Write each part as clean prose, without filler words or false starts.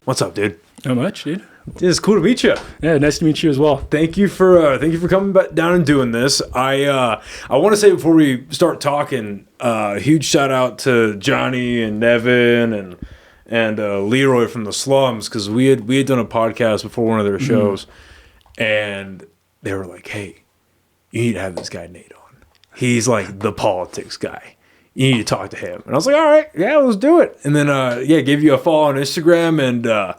What's up, dude? Not much, dude. It's cool to meet you. Yeah, nice to meet you as well. Thank you for coming back down and doing this. I want to say before we start talking, huge shout out to Johnny and Nevin and Leroy from the Slums, because we had done a podcast before one of their shows, and they were like, "Hey, you need to have this guy Nate on. He's like the politics guy. You need to talk to him." And I was like, all right, yeah, let's do it. And then, gave you a follow on Instagram. And,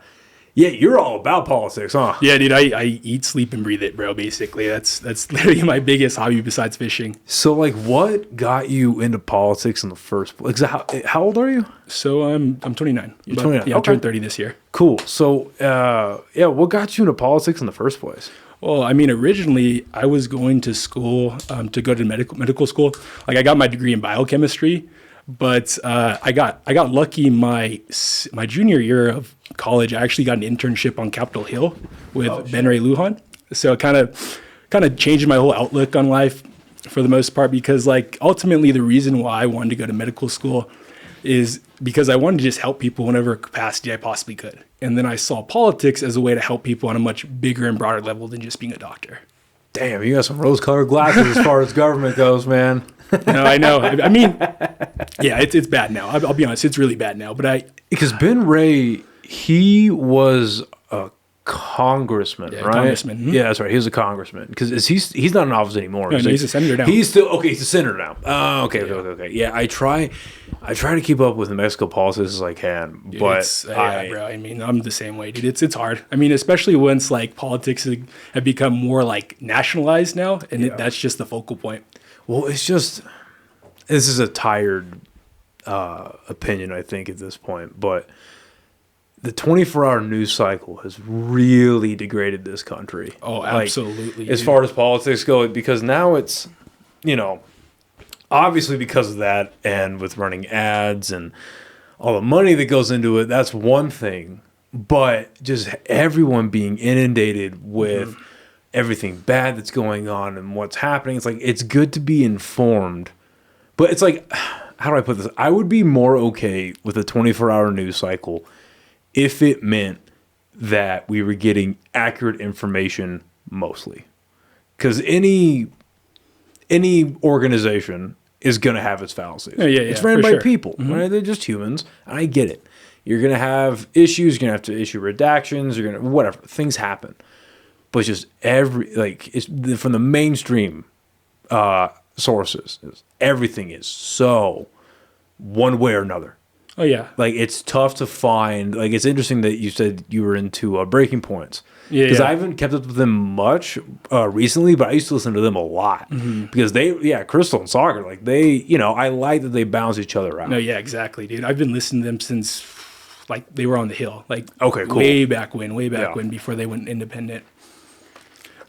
you're all about politics, huh? Yeah, dude, I eat, sleep, and breathe it, bro, basically. That's literally my biggest hobby besides fishing. So, like, what got you into politics in the first place? How old are you? So, I'm 29. You're 29. Yeah, I'll turn 30 this year. Cool. So, what got you into politics in the first place? Well, I mean, originally I was going to school to go to medical school. Like, I got my degree in biochemistry, but I got lucky my junior year of college. I actually got an internship on Capitol Hill with Ben Ray Lujan. So it kind of changed my whole outlook on life for the most part, because like ultimately the reason why I wanted to go to medical school is because I wanted to just help people whenever capacity I possibly could. And then I saw politics as a way to help people on a much bigger and broader level than just being a doctor. Damn, you got some rose-colored glasses as far as government goes, man. No, I know. I mean, yeah, it's bad now. I'll be honest, it's really bad now. But because Ben Ray, he was a congressman, right? Congressman. Mm-hmm. Yeah, that's right. He was a congressman, because he's not in office anymore. No, he's a senator now. He's still He's a senator now. Oh, okay. Yeah, I try to keep up with the Mexico politics as I can, but bro. I mean, I'm the same way, dude. It's hard. I mean, especially once like politics have become more like nationalized now, and that's just the focal point. Well, it's just, this is a tired opinion, I think, at this point, but the 24-hour news cycle has really degraded this country. Oh, absolutely. As far as politics go, because now it's, obviously because of that, and with running ads and all the money that goes into it, that's one thing. But just everyone being inundated with everything bad that's going on and what's happening. It's like, it's good to be informed, but it's like, how do I put this? I would be more okay with a 24-hour news cycle if it meant that we were getting accurate information mostly. Because any organization is going to have its fallacies. Yeah, it's ran by sure. people, right? They're just humans. And I get it. You're going to have issues. You're going to have to issue redactions. You're going to, whatever. Things happen. But just it's from the mainstream sources, everything is so one way or another. Oh, yeah. Like, it's tough to find. Like, it's interesting that you said you were into Breaking Points. Yeah. Because I haven't kept up with them much recently, but I used to listen to them a lot. Because Crystal and Soccer, like, they, I like that they balance each other out. No, yeah, exactly, dude. I've been listening to them since, like, they were on the Hill. Like, okay, cool. Way back when, before they went independent.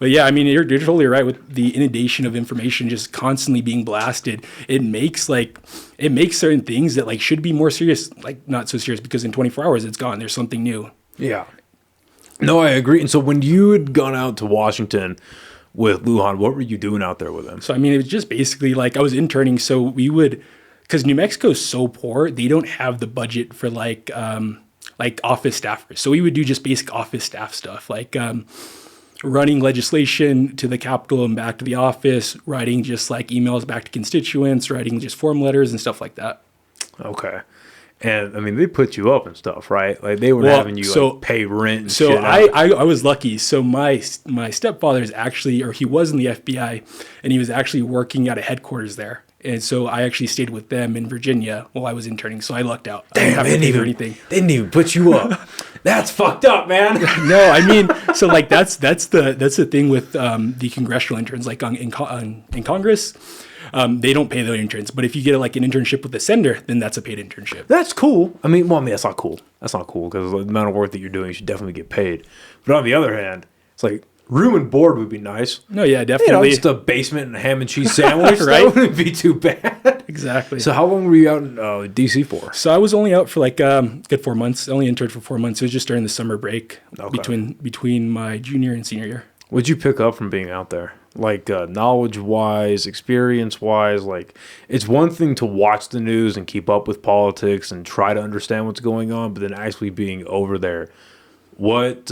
But yeah, I mean, you're totally right with the inundation of information just constantly being blasted. It makes certain things that like should be more serious, like not so serious, because in 24 hours it's gone. There's something new. Yeah. No, I agree. And so when you had gone out to Washington with Lujan, what were you doing out there with him? So, I mean, it was just basically like I was interning. So we would, because New Mexico is so poor, they don't have the budget for like office staffers. So we would do just basic office staff stuff, like running legislation to the Capitol and back to the office, writing just like emails back to constituents, writing just form letters and stuff like that. Okay. And I mean, they put you up and stuff, right? Like they were having you pay rent and so shit. I was lucky. So my stepfather is actually, or he was in the FBI, and he was actually working at a headquarters there. And so I actually stayed with them in Virginia while I was interning. So I lucked out. Damn, they didn't even put you up. That's fucked up, man. No, I mean, so like that's the thing with the congressional interns, like in Congress. They don't pay their interns, but if you get like an internship with the senator, then that's a paid internship. That's cool. I mean, that's not cool. That's not cool because the amount of work that you're doing, you should definitely get paid. But on the other hand, it's like Room and board would be nice. No, yeah, You know, definitely. just a basement and a ham and cheese sandwich. Right? That wouldn't be too bad. Exactly. So how long were you out in DC for? So I was only out for like good 4 months. I only interned for 4 months. It was just during the summer break between my junior and senior year. What'd you pick up from being out there? Like knowledge-wise, experience-wise, like it's one thing to watch the news and keep up with politics and try to understand what's going on, but then actually being over there, what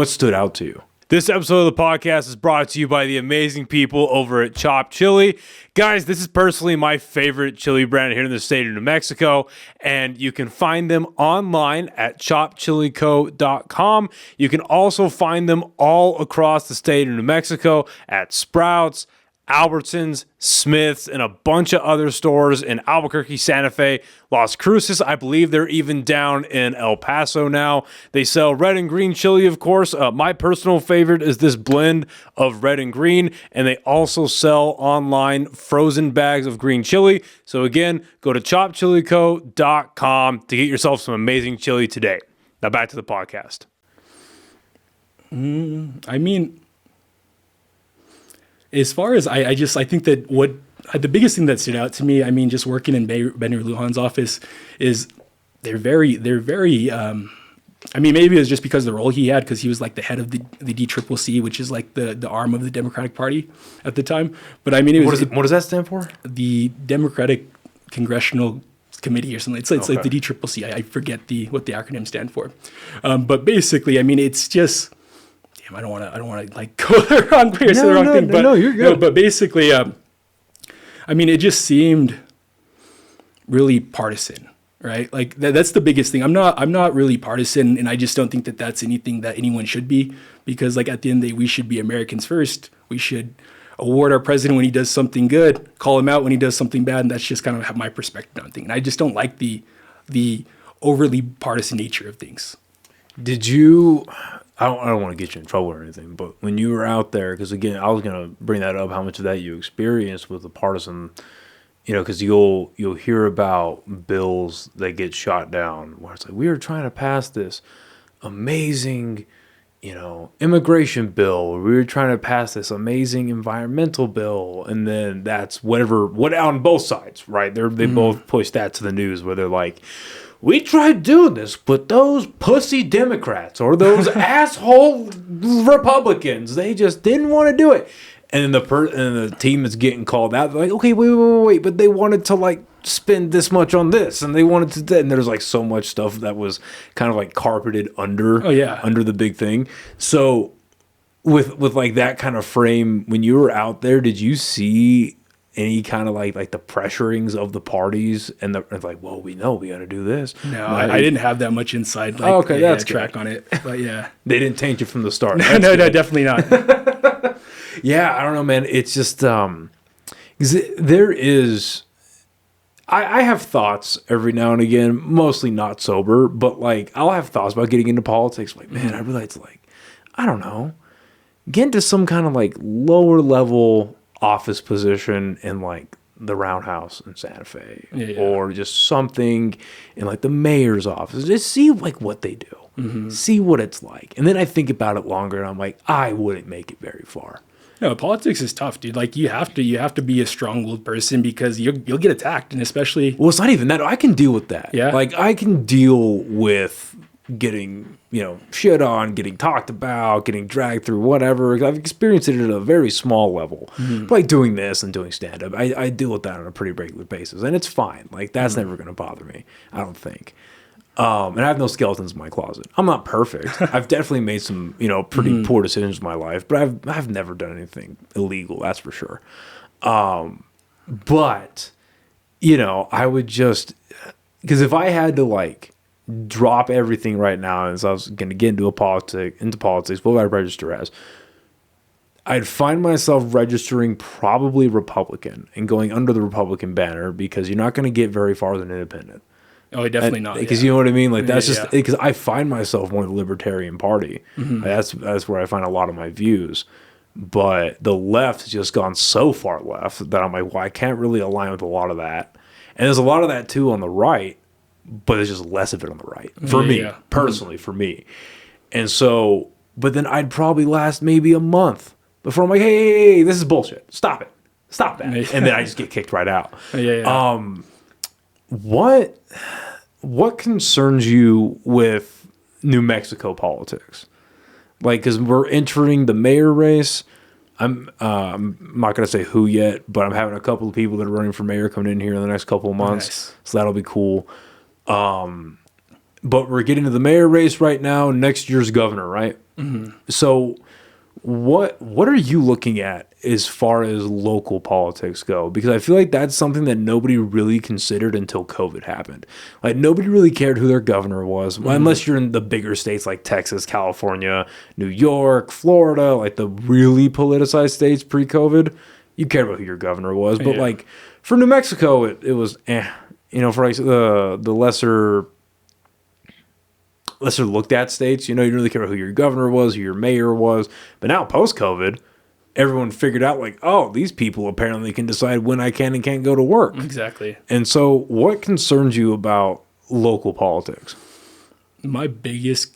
stood out to you? This episode of the podcast is brought to you by the amazing people over at Chopped Chili. Guys, this is personally my favorite chili brand here in the state of New Mexico, and you can find them online at choppedchilico.com. You can also find them all across the state of New Mexico at Sprouts, Albertsons, Smith's, and a bunch of other stores in Albuquerque, Santa Fe, Las Cruces. I believe they're even down in El Paso now. They sell red and green chili, of course. My personal favorite is this blend of red and green, and they also sell online frozen bags of green chili. So again, go to choppedchilico.com to get yourself some amazing chili today. Now back to the podcast. I mean, as far as I think that what the biggest thing that stood out to me, I mean, just working in Benny Lujan's office is they're very, I mean, maybe it was just because of the role he had, because he was like the head of the DCCC, which is like the arm of the Democratic Party at the time. But I mean, What does that stand for? The Democratic Congressional Committee or something. It's like the DCCC. I forget what the acronym stand for. But basically, I mean, it's just. I don't want to like go the wrong way or say the wrong thing, but you're good. No, but basically, I mean, it just seemed really partisan, right? Like that's the biggest thing. I'm not really partisan, and I just don't think that that's anything that anyone should be, because like at the end of the day, we should be Americans first. We should award our president when he does something good, call him out when he does something bad, and that's just kind of my perspective on things. And I just don't like the overly partisan nature of things. Did you? I don't want to get you in trouble or anything, but when you were out there, because again, I was gonna bring that up, how much of that you experienced with the partisan, you know, because you'll hear about bills that get shot down where it's like, we were trying to pass this amazing, you know, immigration bill, we were trying to pass this amazing environmental bill, and then that's what on both sides, right? They both push that to the news where they're like, we tried doing this, but those pussy Democrats or those asshole Republicans, they just didn't want to do it. And then the team that's getting called out, they're like, okay, wait, but they wanted to like spend this much on this, and they wanted to, and there's like so much stuff that was kind of like carpeted under the big thing. So with like that kind of frame, when you were out there, did you see any kind of like the pressurings of the parties and it's like, well, we know we got to do this. No, I didn't have that much inside that's track on it, but yeah, they didn't taint you from the start. No, definitely not. Yeah, I don't know, man. It's just there is. I have thoughts every now and again, mostly not sober, but like I'll have thoughts about getting into politics. Like, man, I realize like I don't know, get into some kind of like lower level office position in like the roundhouse in Santa Fe or just something in like the mayor's office. Just see like what they do, see what it's like. And then I think about it longer and I'm like, I wouldn't make it very far. No, politics is tough, dude. Like you have to be a strong-willed person because you'll get attacked, and especially. Well, it's not even that. I can deal with that. Yeah. Like I can deal with getting, you know, shit on, getting talked about, getting dragged through whatever. I've experienced it at a very small level. Like doing this and doing stand-up. I deal with that on a pretty regular basis, and it's fine. Like that's never going to bother me, I don't think. And I have no skeletons in my closet. I'm not perfect. I've definitely made some, you know, pretty poor decisions in my life, but I've never done anything illegal, that's for sure. But, you know, I would just, because if I had to like drop everything right now, and so I was going to get into politics, what would I register as? I'd find myself registering probably Republican and going under the Republican banner, because you're not going to get very far as an independent. Oh, definitely not. Because you know what I mean? Like that's just because I find myself more the Libertarian Party. That's where I find a lot of my views. But the left has just gone so far left that I'm like, well, I can't really align with a lot of that. And there's a lot of that too on the right, but there's just less of it on the right for me personally. For me, and so but then I'd probably last maybe a month before I'm like, hey, this is bullshit. Stop it. Stop that. And then I just get kicked right out. What concerns you with New Mexico politics? Like, because we're entering the mayor race. I'm not going to say who yet, but I'm having a couple of people that are running for mayor coming in here in the next couple of months. Nice. So that'll be cool. But we're getting to the mayor race right now. Next year's governor, right? Mm-hmm. So what are you looking at as far as local politics go? Because I feel like that's something that nobody really considered until COVID happened. Like, nobody really cared who their governor was, unless you're in the bigger states like Texas, California, New York, Florida, like the really politicized states pre-COVID. You cared about who your governor was. But like for New Mexico, it was for like the lesser looked at states, you didn't really care about who your governor was, who your mayor was. But now post-COVID, everyone figured out like, oh, these people apparently can decide when I can and can't go to work. Exactly. And so what concerns you about local politics? My biggest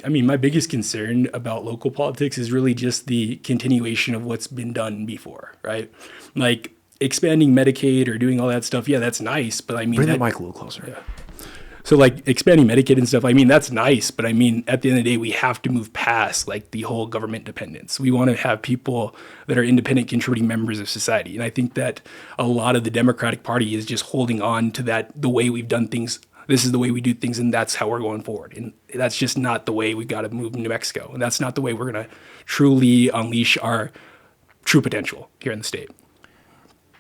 concern about local politics is really just the continuation of what's been done before, right? Like expanding Medicaid or doing all that stuff. Yeah, that's nice. But I mean, bring the mic a little closer. Yeah. So like expanding Medicaid and stuff, I mean, that's nice. But I mean, at the end of the day, we have to move past like the whole government dependence. We want to have people that are independent contributing members of society. And I think that a lot of the Democratic Party is just holding on to that, the way we've done things. This is the way we do things, and that's how we're going forward. And that's just not the way we've got to move New Mexico. And that's not the way we're going to truly unleash our true potential here in the state.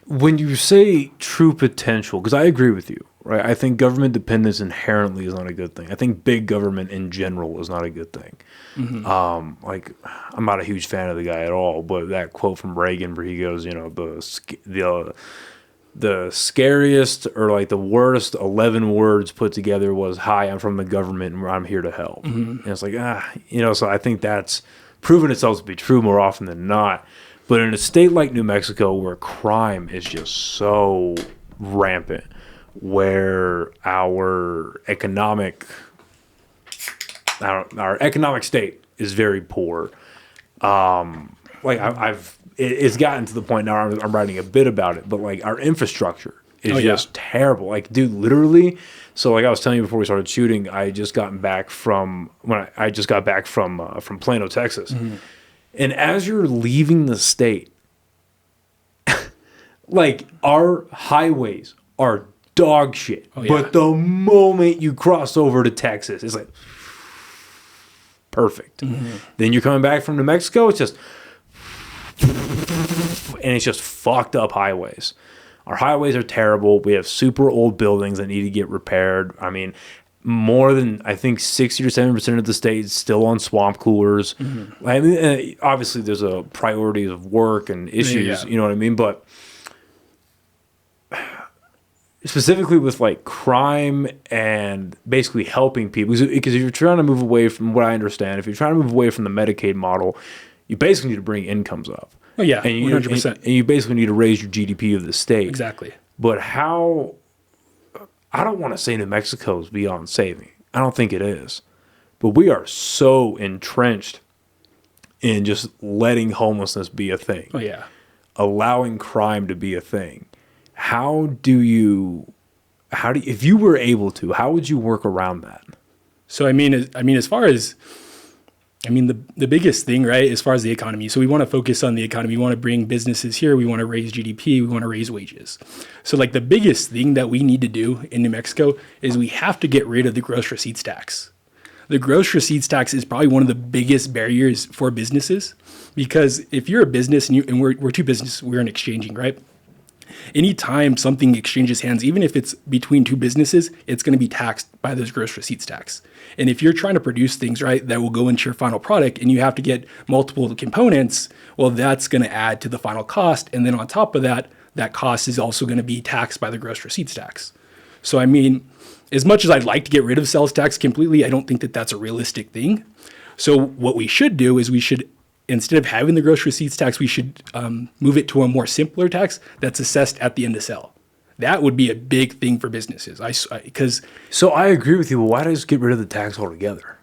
When you say true potential, because I agree with you, right? I think government dependence inherently is not a good thing. I think big government in general is not a good thing. Mm-hmm. Like, I'm not a huge fan of the guy at all, but that quote from Reagan where he goes, the scariest or like the worst 11 words put together was, "Hi, I'm from the government and I'm here to help." Mm-hmm. And it's like, so I think that's proven itself to be true more often than not. But in a state like New Mexico where crime is just so rampant, where our economic state is very poor, it's gotten to the point now I'm writing a bit about it, but like our infrastructure is just terrible. Like, dude, literally. So like I was telling you before we started shooting, I just got back from Plano, Texas. Mm-hmm. And as you're leaving the state, like our highways are dog shit. Oh, yeah. But the moment you cross over to Texas, it's like perfect. Mm-hmm. Then you're coming back from New Mexico, it's just fucked up highways. Our highways are terrible. We have super old buildings that need to get repaired. I mean, more than, I think, 60 or 70% of the state is still on swamp coolers. Mm-hmm. I mean, obviously there's a priority of work and issues, you know what I mean? But specifically with like crime and basically helping people, because if you're trying to move away from what I understand, if you're trying to move away from the Medicaid model, you basically need to bring incomes up. Oh yeah, and 100%. And you basically need to raise your GDP of the state. Exactly. But how... I don't want to say New Mexico is beyond saving. I don't think it is. But we are so entrenched in just letting homelessness be a thing. Oh, yeah. Allowing crime to be a thing. If you were able to, how would you work around that? So, the biggest thing, right, as far as the economy. So we want to focus on the economy. We want to bring businesses here. We want to raise GDP. We want to raise wages. So like the biggest thing that we need to do in New Mexico is we have to get rid of the gross receipts tax. The gross receipts tax is probably one of the biggest barriers for businesses, because if you're a business and we're two businesses, we're in exchanging, right? Anytime something exchanges hands, even if it's between two businesses, it's going to be taxed by those gross receipts tax. And if you're trying to produce things, right, that will go into your final product and you have to get multiple components, well, that's going to add to the final cost. And then on top of that, that cost is also going to be taxed by the gross receipts tax. So, as much as I'd like to get rid of sales tax completely, I don't think that that's a realistic thing. So what we should do is instead of having the gross receipts tax, we should move it to a more simpler tax that's assessed at the end of sale. That would be a big thing for businesses. So I agree with you. But why not just get rid of the tax altogether?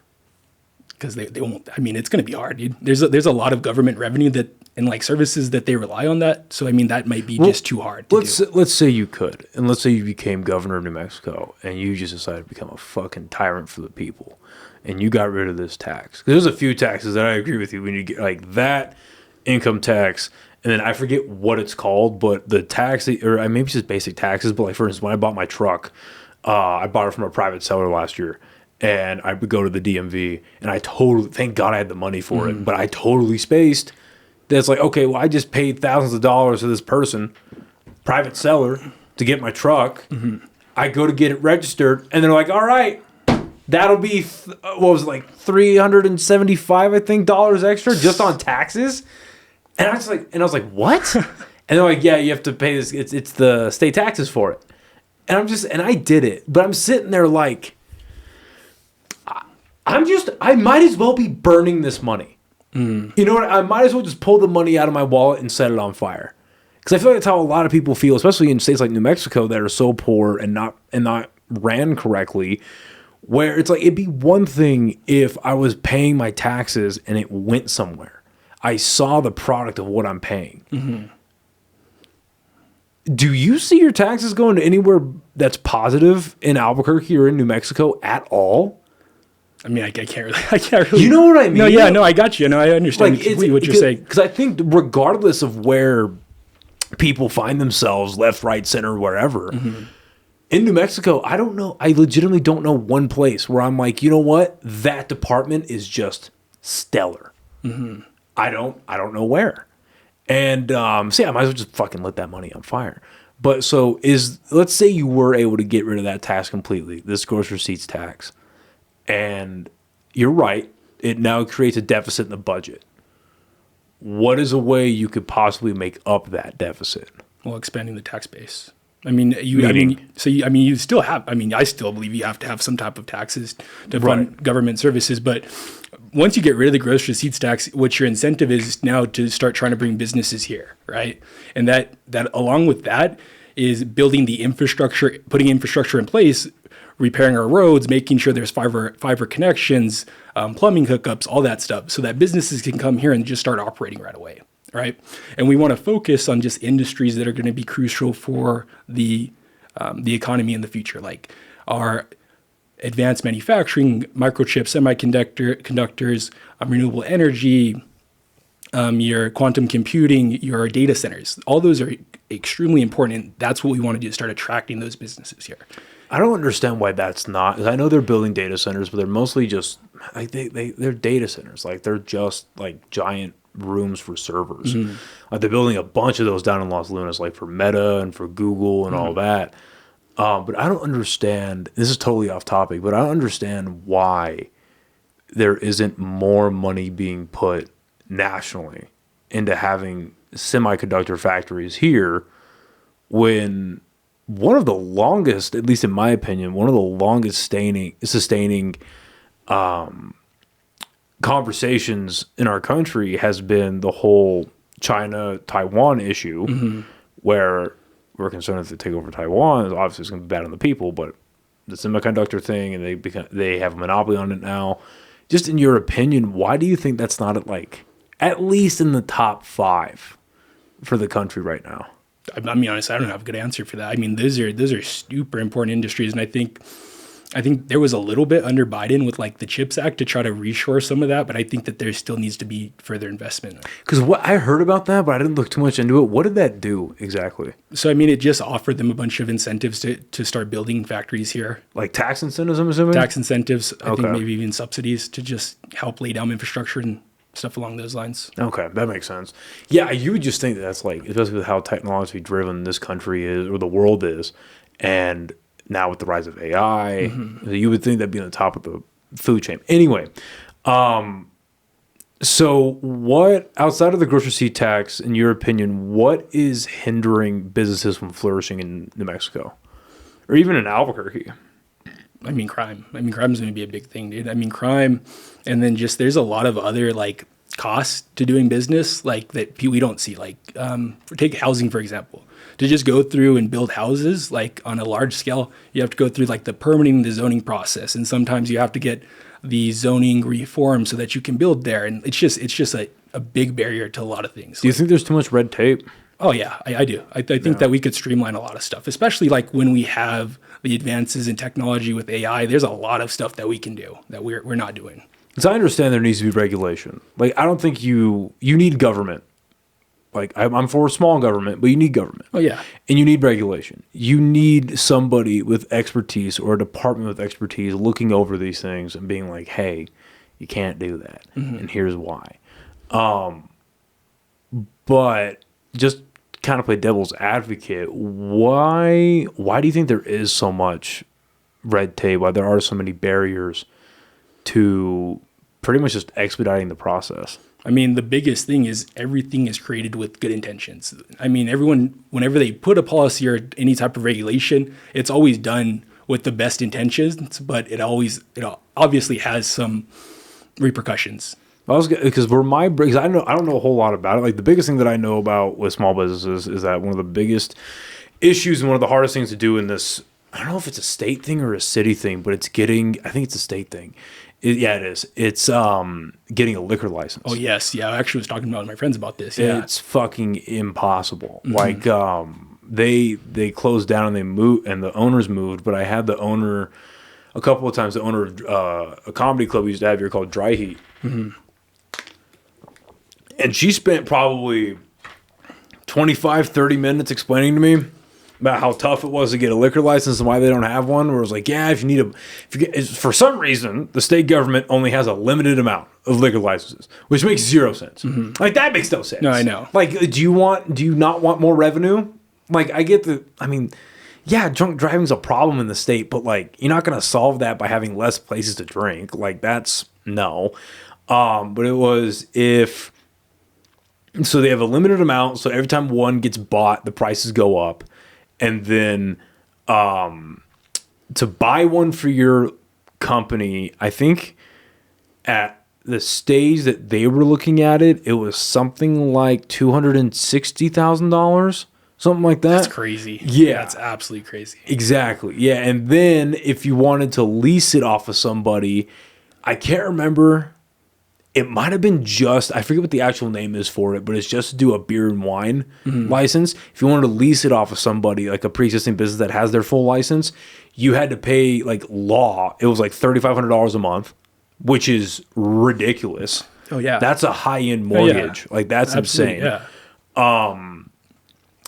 because they won't. I mean, it's going to be hard, dude. There's a lot of government revenue that and like services that they rely on that. So I mean, that might be just too hard to do. Let's say you could, and let's say you became governor of New Mexico, and you just decided to become a fucking tyrant for the people, and you got rid of this tax. 'Cause there's a few taxes that I agree with you when you get like that income tax, and then I forget what it's called, but the tax, or maybe it's just basic taxes. But like for instance, when I bought my truck, I bought it from a private seller last year. And I would go to the DMV, and I totally, thank God I had the money for it, but I totally spaced. That's like, okay, well, I just paid thousands of dollars to this person, private seller, to get my truck. I go to get it registered, and they're like, all right, that'll be, what was it, like $375, I think, dollars extra just on taxes? And I was like, what? And they're like, yeah, you have to pay this, it's the state taxes for it. And I did it, but I'm sitting there like, I might as well be burning this money. You know what? I might as well just pull the money out of my wallet and set it on fire. Because I feel like that's how a lot of people feel, especially in states like New Mexico that are so poor and not ran correctly, where it's like, it'd be one thing if I was paying my taxes and it went somewhere. I saw the product of what I'm paying. Do you see your taxes going to anywhere that's positive in Albuquerque or in New Mexico at all? I mean, I can't really. You know what I mean? No, yeah, no, I got you. No, I understand completely what you're saying. Because I think regardless of where people find themselves, left, right, center, wherever, in New Mexico, I don't know. I legitimately don't know one place where I'm like, you know what? That department is just stellar. I don't know where. And so yeah, I might as well just fucking let that money on fire. But so let's say you were able to get rid of that tax completely, this gross receipts tax. And you're right, it now creates a deficit in the budget. What is a way you could possibly make up that deficit? Well, expanding the tax base. I mean, you still have. I mean, I still believe you have to have some type of taxes to fund government services. But once you get rid of the gross receipts tax, what your incentive is now to start trying to bring businesses here, right? And that along with that is building the infrastructure, putting infrastructure in place, repairing our roads, making sure there's fiber connections, plumbing hookups, all that stuff, so that businesses can come here and just start operating right away, right? And we want to focus on just industries that are going to be crucial for the economy in the future, like our advanced manufacturing, microchips, conductors, renewable energy, your quantum computing, your data centers. All those are extremely important, and that's what we want to do, start attracting those businesses here. I don't understand why that's not. I know they're building data centers, but they're mostly just like they're data centers. Like they're just like giant rooms for servers. Like they're building a bunch of those down in Los Lunas, like for Meta and for Google and all that. But I don't understand. This is totally off topic, but I don't understand why there isn't more money being put nationally into having semiconductor factories here when one of the longest, at least in my opinion, one of the longest sustaining conversations in our country has been the whole China-Taiwan issue, where we're concerned if they take over Taiwan, obviously it's going to be bad on the people, but the semiconductor thing, and they have a monopoly on it now. Just in your opinion, why do you think that's not at least in the top 5 for the country right now? I mean, honestly, I don't have a good answer for that. I mean, those are super important industries, and I think there was a little bit under Biden with like the CHIPS Act to try to reshore some of that, but I think that there still needs to be further investment. Because what I heard about that, but I didn't look too much into it. What did that do exactly? So I mean, it just offered them a bunch of incentives to start building factories here, like tax incentives. I'm assuming tax incentives. I think maybe even subsidies to just help lay down infrastructure and stuff along those lines. Okay, that makes sense. Yeah, you would just think that's like, especially with how technologically driven this country is, or the world is, and now with the rise of AI, you would think that'd be on the top of the food chain. Anyway, so what, outside of the gross receipt tax, in your opinion, what is hindering businesses from flourishing in New Mexico? Or even in Albuquerque? I mean, crime. I mean, crime is going to be a big thing, dude. I mean, crime, and then just there's a lot of other like costs to doing business like that we don't see. Like, take housing for example. To just go through and build houses like on a large scale, you have to go through like the permitting, the zoning process, and sometimes you have to get the zoning reform so that you can build there. And it's just a big barrier to a lot of things. Do you think there's too much red tape? Oh yeah, I do. I think that we could streamline a lot of stuff, especially like when we have the advances in technology with AI. There's a lot of stuff that we can do that we're not doing. Because I understand there needs to be regulation. Like, I don't think you need government. Like, I'm for small government, but you need government. Oh yeah, and you need regulation. You need somebody with expertise or a department with expertise looking over these things and being like, "Hey, you can't do that, and here's why." But just kind of play devil's advocate, why do you think there is so much red tape? Why there are so many barriers to pretty much just expediting the process? I mean, the biggest thing is everything is created with good intentions. I mean, everyone, whenever they put a policy or any type of regulation, it's always done with the best intentions, but it obviously has some repercussions. Because I don't know a whole lot about it. Like, the biggest thing that I know about with small businesses is that one of the biggest issues and one of the hardest things to do in this, I don't know if it's a state thing or a city thing, but I think it's a state thing. Yeah, it is. It's getting a liquor license. Oh yes, yeah. I actually was talking about my friends about this. Yeah, it's fucking impossible. Like, they closed down and they moved, and the owners moved. But I had the owner a couple of times. The owner of a comedy club we used to have here called Dry Heat. And she spent probably 25, 30 minutes explaining to me about how tough it was to get a liquor license and why they don't have one. Where it was like, yeah, for some reason, the state government only has a limited amount of liquor licenses, which makes zero sense. Like, that makes no sense. No, I know. Like, do you not want more revenue? Like, yeah, drunk driving's a problem in the state, but like, you're not going to solve that by having less places to drink. Like, that's no. But it was so they have a limited amount. So every time one gets bought, the prices go up. And then to buy one for your company, I think at the stage that they were looking at it, it was something like $260,000, something like that. That's crazy. Yeah. That's absolutely crazy. Exactly. Yeah. And then if you wanted to lease it off of somebody, I can't remember. It might have been I forget what the actual name is for it, but it's just to do a beer and wine license. If you wanted to lease it off of somebody, like a pre-existing business that has their full license, you had to pay, like, law. It was like $3,500 a month, which is ridiculous. Oh, yeah. That's a high-end mortgage. Like, that's absolutely insane. Yeah.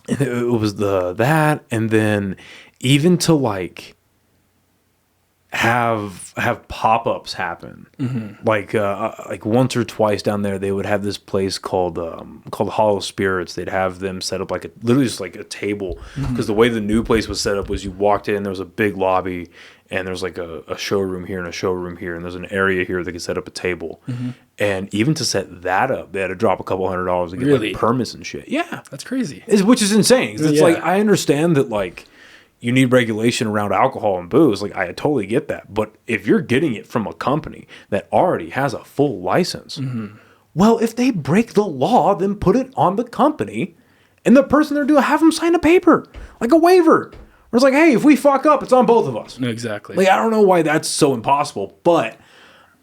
It was that, and then even to, like, have pop-ups happen, like once or twice down there, they would have this place called Hollow Spirits. They'd have them set up literally just like a table, because the way the new place was set up was you walked in, there was a big lobby, and there's like a showroom here and a showroom here, and there's an area here that could set up a table. And even to set that up, they had to drop a couple $100 to get like permits and shit. Yeah, that's crazy. Which is insane. It's like, I understand that, like, you need regulation around alcohol and booze. Like, I totally get that. But if you're getting it from a company that already has a full license, well, if they break the law, then put it on the company, and the person they're doing, have them sign a paper, like a waiver. Where it's like, hey, if we fuck up, it's on both of us. Exactly. Like, I don't know why that's so impossible, but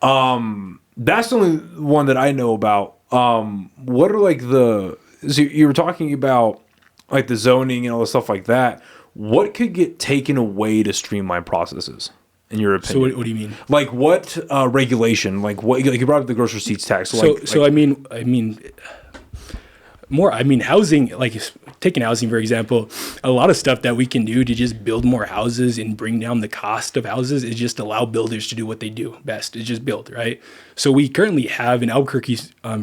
that's the only one that I know about. What are like so you were talking about like the zoning and all the stuff like that. What could get taken away to streamline processes, in your opinion? So what do you mean? Like, what regulation? Like, what? Like, you brought up the grocery receipts tax. So I mean, housing. Like, taking housing for example, a lot of stuff that we can do to just build more houses and bring down the cost of houses is just allow builders to do what they do best. Is just build, right? So we currently have in Albuquerque,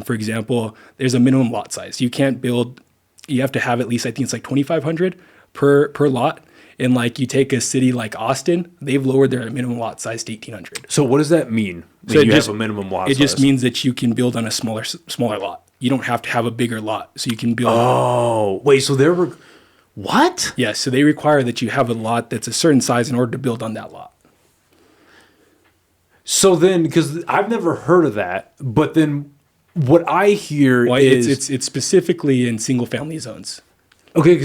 for example, there's a minimum lot size. You can't build. You have to have at least, I think it's like 2,500 per lot. And like, you take a city like Austin, they've lowered their minimum lot size to 1,800. So what does that mean? So you have a minimum lot size? It just means that you can build on a smaller lot. You don't have to have a bigger lot, so you can build. Oh, wait. So there were what? Yeah. So they require that you have a lot that's a certain size in order to build on that lot. So then, because I've never heard of that, but then what I hear is it's specifically in single family zones. Okay,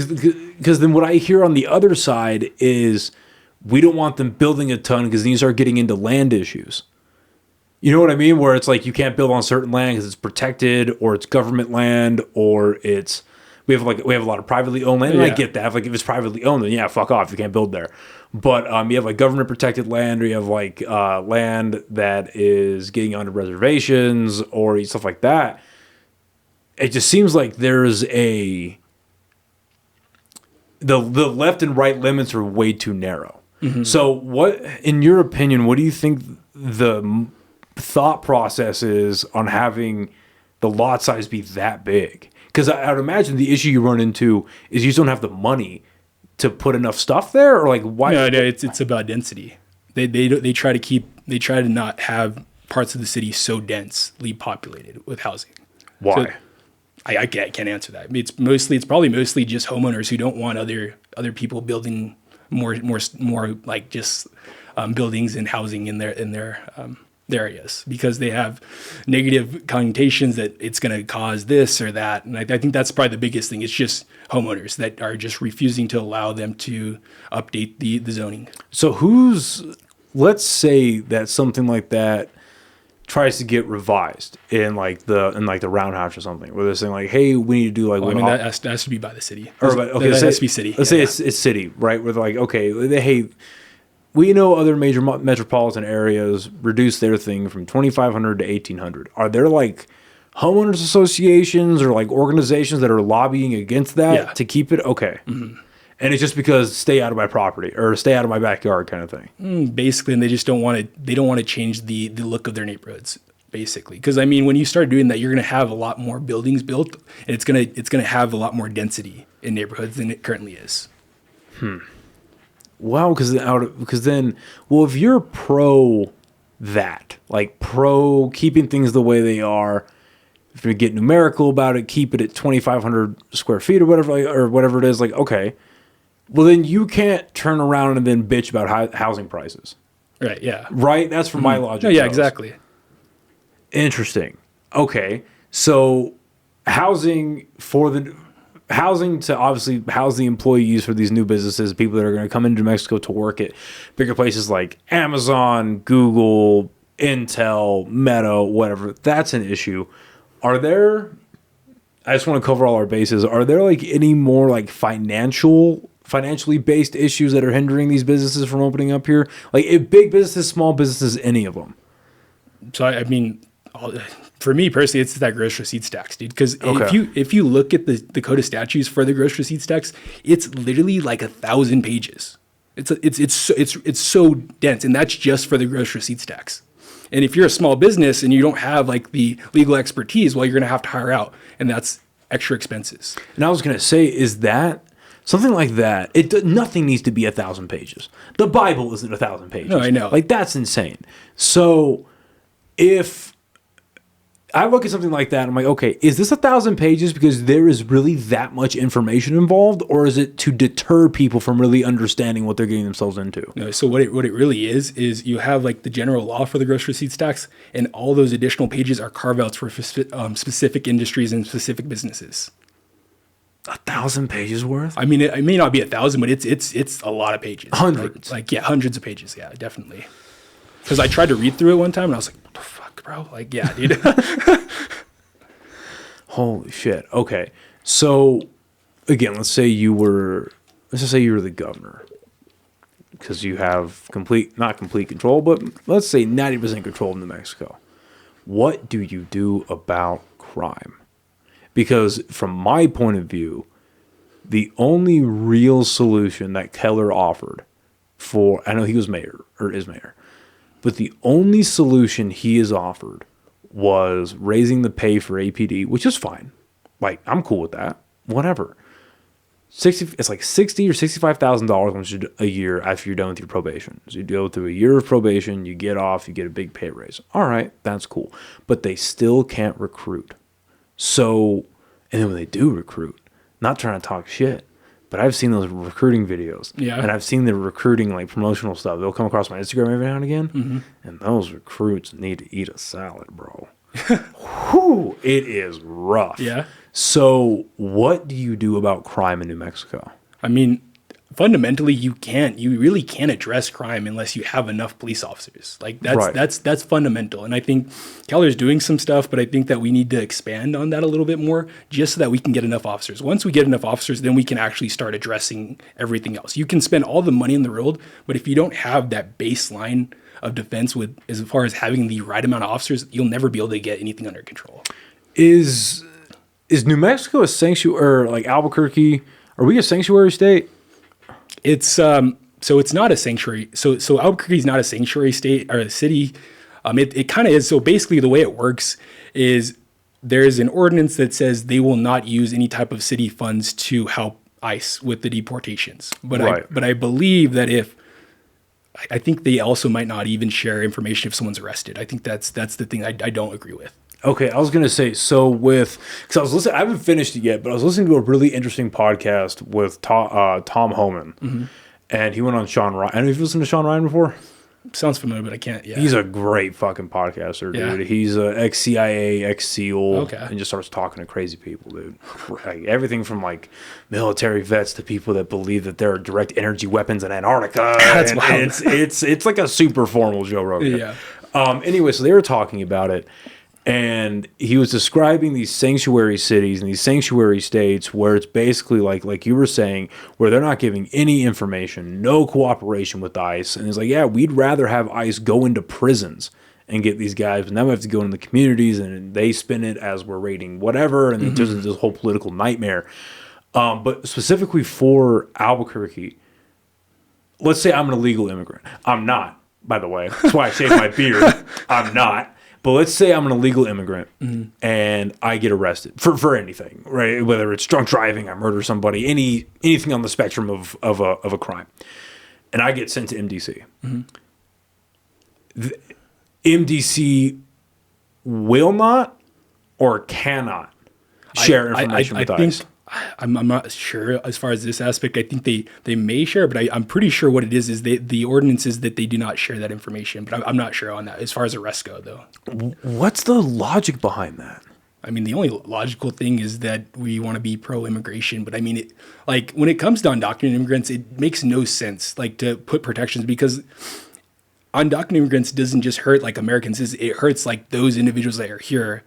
because then what I hear on the other side is we don't want them building a ton because these are getting into land issues. You know what I mean? Where it's like you can't build on certain land because it's protected, or it's government land, or it's we have a lot of privately owned land. And I Yeah. get that. Like if it's privately owned, then yeah, fuck off. You can't build there. But you have like government protected land, or you have like land that is getting onto reservations or stuff like that. It just seems like there's the left and right limits are way too narrow. So what, in your opinion, what do you think the thought process is on having the lot size be that big? Because I would imagine the issue you run into is you just don't have the money to put enough stuff there, or like why? No, it's about density. They try to not have parts of the city so densely populated with housing. Why? So I can't answer that. It's probably mostly just homeowners who don't want other people building more like just buildings and housing in their areas, because they have negative connotations that it's going to cause this or that. And I think that's probably the biggest thing. It's just homeowners that are just refusing to allow them to update the zoning. So let's say that something like that tries to get revised in like the roundhouse or something, where they're saying like, hey, we need to do like, that has to be by the city. Okay, that has to be city. Let's say it's city, right? Where they're like, okay, hey, we know other major metropolitan areas reduce their thing from 2,500 to 1,800. Are there like homeowners associations or like organizations that are lobbying against that to keep it? Okay. And it's just because stay out of my property or stay out of my backyard kind of thing. Basically, and they just don't want to change the look of their neighborhoods, basically. Because I mean, when you start doing that, you're going to have a lot more buildings built, and it's going to have a lot more density in neighborhoods than it currently is. Well, because then, if you're pro that, like pro keeping things the way they are, if you get numerical about it, keep it at 2,500 square feet or whatever it is, like, okay, well then you can't turn around and then bitch about housing prices. Right, yeah. Right? That's from my logic. No, yeah, exactly. Interesting. Okay. So housing to obviously house the employees for these new businesses, people that are going to come into Mexico to work at bigger places like Amazon, Google, Intel, Meta, whatever. That's an issue. I just want to cover all our bases. Are there like any more like financially based issues that are hindering these businesses from opening up here? Like big businesses, small businesses, any of them? So I mean, for me personally, it's that gross receipts tax, dude. Because if you look at the code of statutes for the gross receipts tax, it's literally like 1,000 pages. It's so dense, and that's just for the gross receipts tax. And if you're a small business and you don't have like the legal expertise, well, you're going to have to hire out, and that's extra expenses. And I was going to say, is that something like that? Nothing needs to be 1,000 pages. The Bible isn't 1,000 pages. No, I know. Like that's insane. So if I look at something like that, I'm like, okay, is this 1,000 pages because there is really that much information involved, or is it to deter people from really understanding what they're getting themselves into? No, so what it really is you have like the general law for the gross receipts tax, and all those additional pages are carve-outs for specific industries and specific businesses. 1,000 pages worth? I mean, it may not be 1,000, but it's a lot of pages. Hundreds. Hundreds of pages. Yeah, definitely. Because I tried to read through it one time, and I was like, what the fuck, bro? Like, yeah, dude. Holy shit. Okay. So, again, let's just say you were the governor. Because you have not complete control, but let's say 90% control of New Mexico. What do you do about crime? Because from my point of view, the only real solution that Keller offered I know he was mayor, or is mayor, but the only solution he has offered was raising the pay for APD, which is fine. Like, I'm cool with that. Whatever. It's like $60,000 or $65,000 a year after you're done with your probation. So you go through a year of probation, you get off, you get a big pay raise. All right, that's cool. But they still can't recruit. So, and then when they do recruit, not trying to talk shit, but I've seen those recruiting videos. Yeah. And I've seen the recruiting, like, promotional stuff. They'll come across my Instagram every now and again. Mm-hmm. And those recruits need to eat a salad, bro. Whew, it is rough. Yeah. So what do you do about crime in New Mexico? I mean, fundamentally you really can't address crime unless you have enough police officers. Like that's fundamental. And I think Keller's doing some stuff, but I think that we need to expand on that a little bit more just so that we can get enough officers. Once we get enough officers, then we can actually start addressing everything else. You can spend all the money in the world, but if you don't have that baseline of defense with as far as having the right amount of officers, you'll never be able to get anything under control. Is New Mexico a sanctuary, or like Albuquerque? Are we a sanctuary state? It's so it's not a sanctuary. So Albuquerque is not a sanctuary state or a city. It kind of is. So basically, the way it works is there's an ordinance that says they will not use any type of city funds to help ICE with the deportations. But I believe that I think they also might not even share information if someone's arrested. I think that's the thing I don't agree with. Okay, I was gonna say, so because I was listening, I haven't finished it yet, but I was listening to a really interesting podcast with Tom Homan, and he went on Sean Ryan. I don't know if you've listened to Sean Ryan before. Sounds familiar, but I can't. Yeah, he's a great fucking podcaster, dude. Yeah. He's ex-CIA, ex-SEAL, and just starts talking to crazy people, dude. Like, everything from like military vets to people that believe that there are direct energy weapons in Antarctica. That's wild. It's like a super formal Joe Rogan. Yeah. Anyway, so they were talking about it. And he was describing these sanctuary cities and these sanctuary states where it's basically like you were saying, where they're not giving any information, no cooperation with ICE. And he's like, yeah, we'd rather have ICE go into prisons and get these guys, but now we have to go into the communities and they spin it as we're raiding whatever, and then there's this whole political nightmare. But specifically for Albuquerque, let's say I'm an illegal immigrant. I'm not, by the way. That's why I shaved my beard. I'm not. But let's say I'm an illegal immigrant and I get arrested for anything, right? Whether it's drunk driving, I murder somebody, anything on the spectrum of a crime, and I get sent to MDC. The MDC will not or cannot share information with ICE. I'm not sure as far as this aspect. I think they may share, but I'm pretty sure what it is the ordinance is that they do not share that information. But I'm not sure on that as far as arrests go, though. What's the logic behind that? I mean, the only logical thing is that we want to be pro-immigration. But I mean, like when it comes to undocumented immigrants, it makes no sense like to put protections, because undocumented immigrants doesn't just hurt like Americans. It hurts like those individuals that are here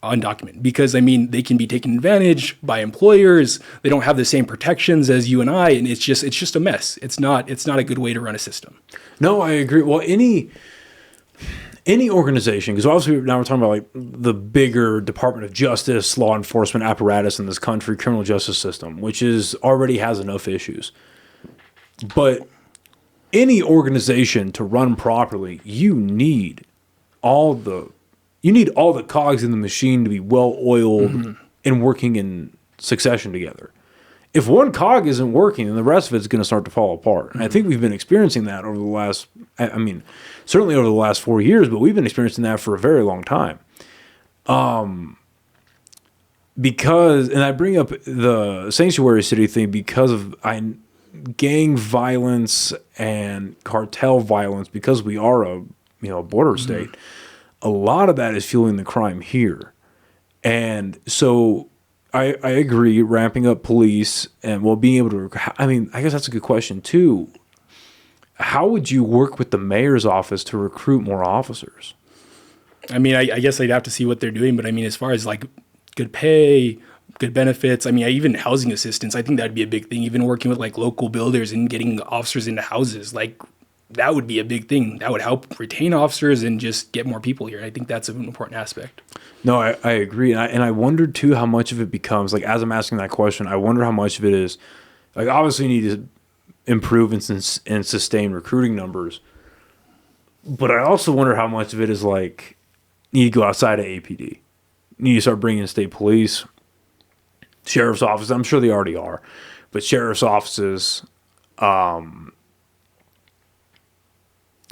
undocumented, because I mean they can be taken advantage by employers. They don't have the same protections as you and I, and it's just a mess. It's not a good way to run a system. No, I agree. Well, any organization, because obviously now we're talking about like the bigger Department of Justice, law enforcement apparatus in this country, criminal justice system, which already has enough issues. But any organization to run properly, you need all the cogs in the machine to be well-oiled and working in succession together. If one cog isn't working, then the rest of it's going to start to fall apart. And I think we've been experiencing that over the last, certainly over the last 4 years, but we've been experiencing that for a very long time. Because, and I bring up the sanctuary city thing because of gang violence and cartel violence, because we are a border state. A lot of that is fueling the crime here. And so I agree, ramping up police and being able to, I guess that's a good question too. How would you work with the mayor's office to recruit more officers? I mean, I guess I'd have to see what they're doing, but I mean, as far as like good pay, good benefits, I mean, even housing assistance, I think that'd be a big thing. Even working with like local builders and getting officers into houses, like that would be a big thing. That would help retain officers and just get more people here. I think that's an important aspect. No, I agree. And I wondered too how much of it becomes, like as I'm asking that question, I wonder how much of it is, like obviously you need to improve and sustain recruiting numbers. But I also wonder how much of it is like, you need to go outside of APD. You need to start bringing in state police, sheriff's offices. I'm sure they already are. But sheriff's offices,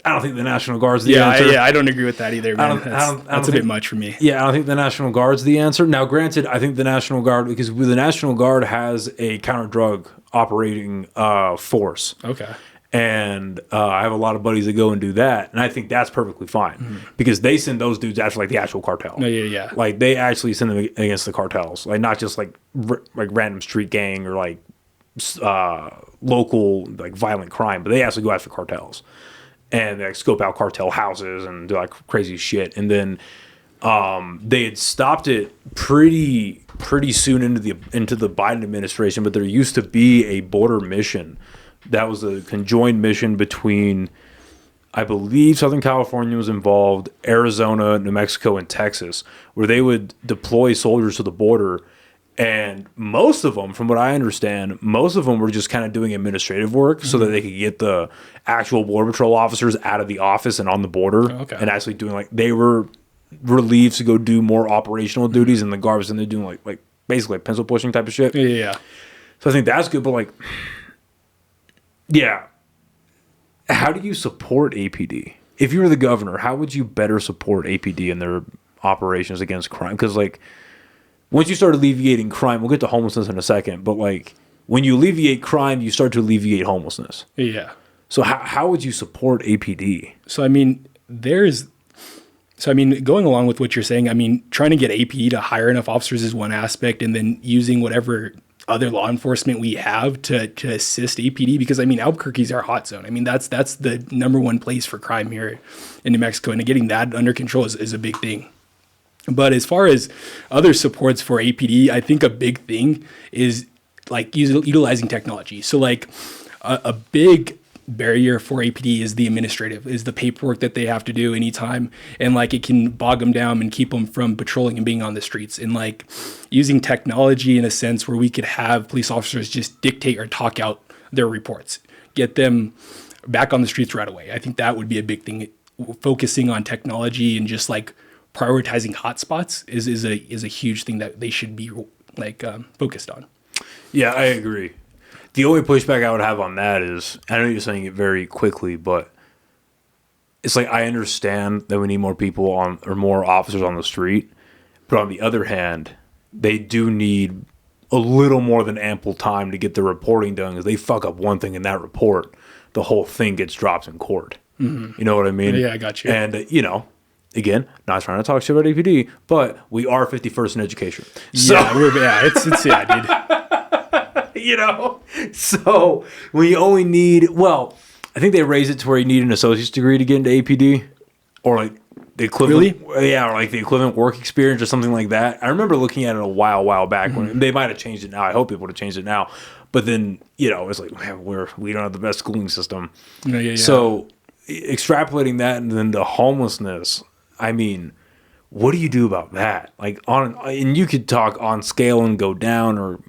I don't think the National Guard's the answer. Yeah, I don't agree with that either, man. That's a bit much for me. Yeah, I don't think the National Guard's the answer. Now, granted, I think the National Guard, because the National Guard has a counter-drug operating force. Okay. And I have a lot of buddies that go and do that, and I think that's perfectly fine because they send those dudes after like the actual cartel. No, yeah. Like they actually send them against the cartels, like not just like random street gang or like local like violent crime, but they actually go after cartels and they like, scope out cartel houses and do like crazy shit. And then they had stopped it pretty soon into the Biden administration, but there used to be a border mission that was a conjoined mission between, I believe, Southern California was involved, Arizona, New Mexico, and Texas, where they would deploy soldiers to the border. And most of them, from what I understand, were just kind of doing administrative work so that they could get the actual Border Patrol officers out of the office and on the border and actually doing like, they were relieved to go do more operational duties in the garbage, and they're doing like basically like pencil pushing type of shit. Yeah. So I think that's good, but like, yeah. How do you support APD? If you were the governor, how would you better support APD in their operations against crime? Because like, once you start alleviating crime, we'll get to homelessness in a second, but like, when you alleviate crime, you start to alleviate homelessness. Yeah. So how would you support APD? So, I mean, going along with what you're saying, I mean, trying to get APD to hire enough officers is one aspect, and then using whatever other law enforcement we have to assist APD, because I mean, Albuquerque's our hot zone. I mean, that's the number one place for crime here in New Mexico, and getting that under control is a big thing. But as far as other supports for APD, I think a big thing is like utilizing technology. So like a big barrier for APD is the paperwork that they have to do anytime, and like it can bog them down and keep them from patrolling and being on the streets. And like using technology in a sense where we could have police officers just dictate or talk out their reports, get them back on the streets right away. I think that would be a big thing. Focusing on technology and just like prioritizing hotspots is a huge thing that they should be like focused on. Yeah, I agree. The only pushback I would have on that is, I know you're saying it very quickly, but it's like, I understand that we need more people or more officers on the street, but on the other hand, they do need a little more than ample time to get the reporting done, because they fuck up one thing in that report, the whole thing gets dropped in court. Mm-hmm. You know what I mean? Yeah, I got you. And, again, not trying to talk shit about APD, but we are 51st in education. So, dude. So we only need, I think they raised it to where you need an associate's degree to get into APD, or like the equivalent, or like the equivalent work experience or something like that. I remember looking at it a while back when they might have changed it now. I hope people would have changed it now, but then it's like, man, we don't have the best schooling system. Yeah. So extrapolating that and then the homelessness, I mean, what do you do about that? Like and you could talk on scale and go down, or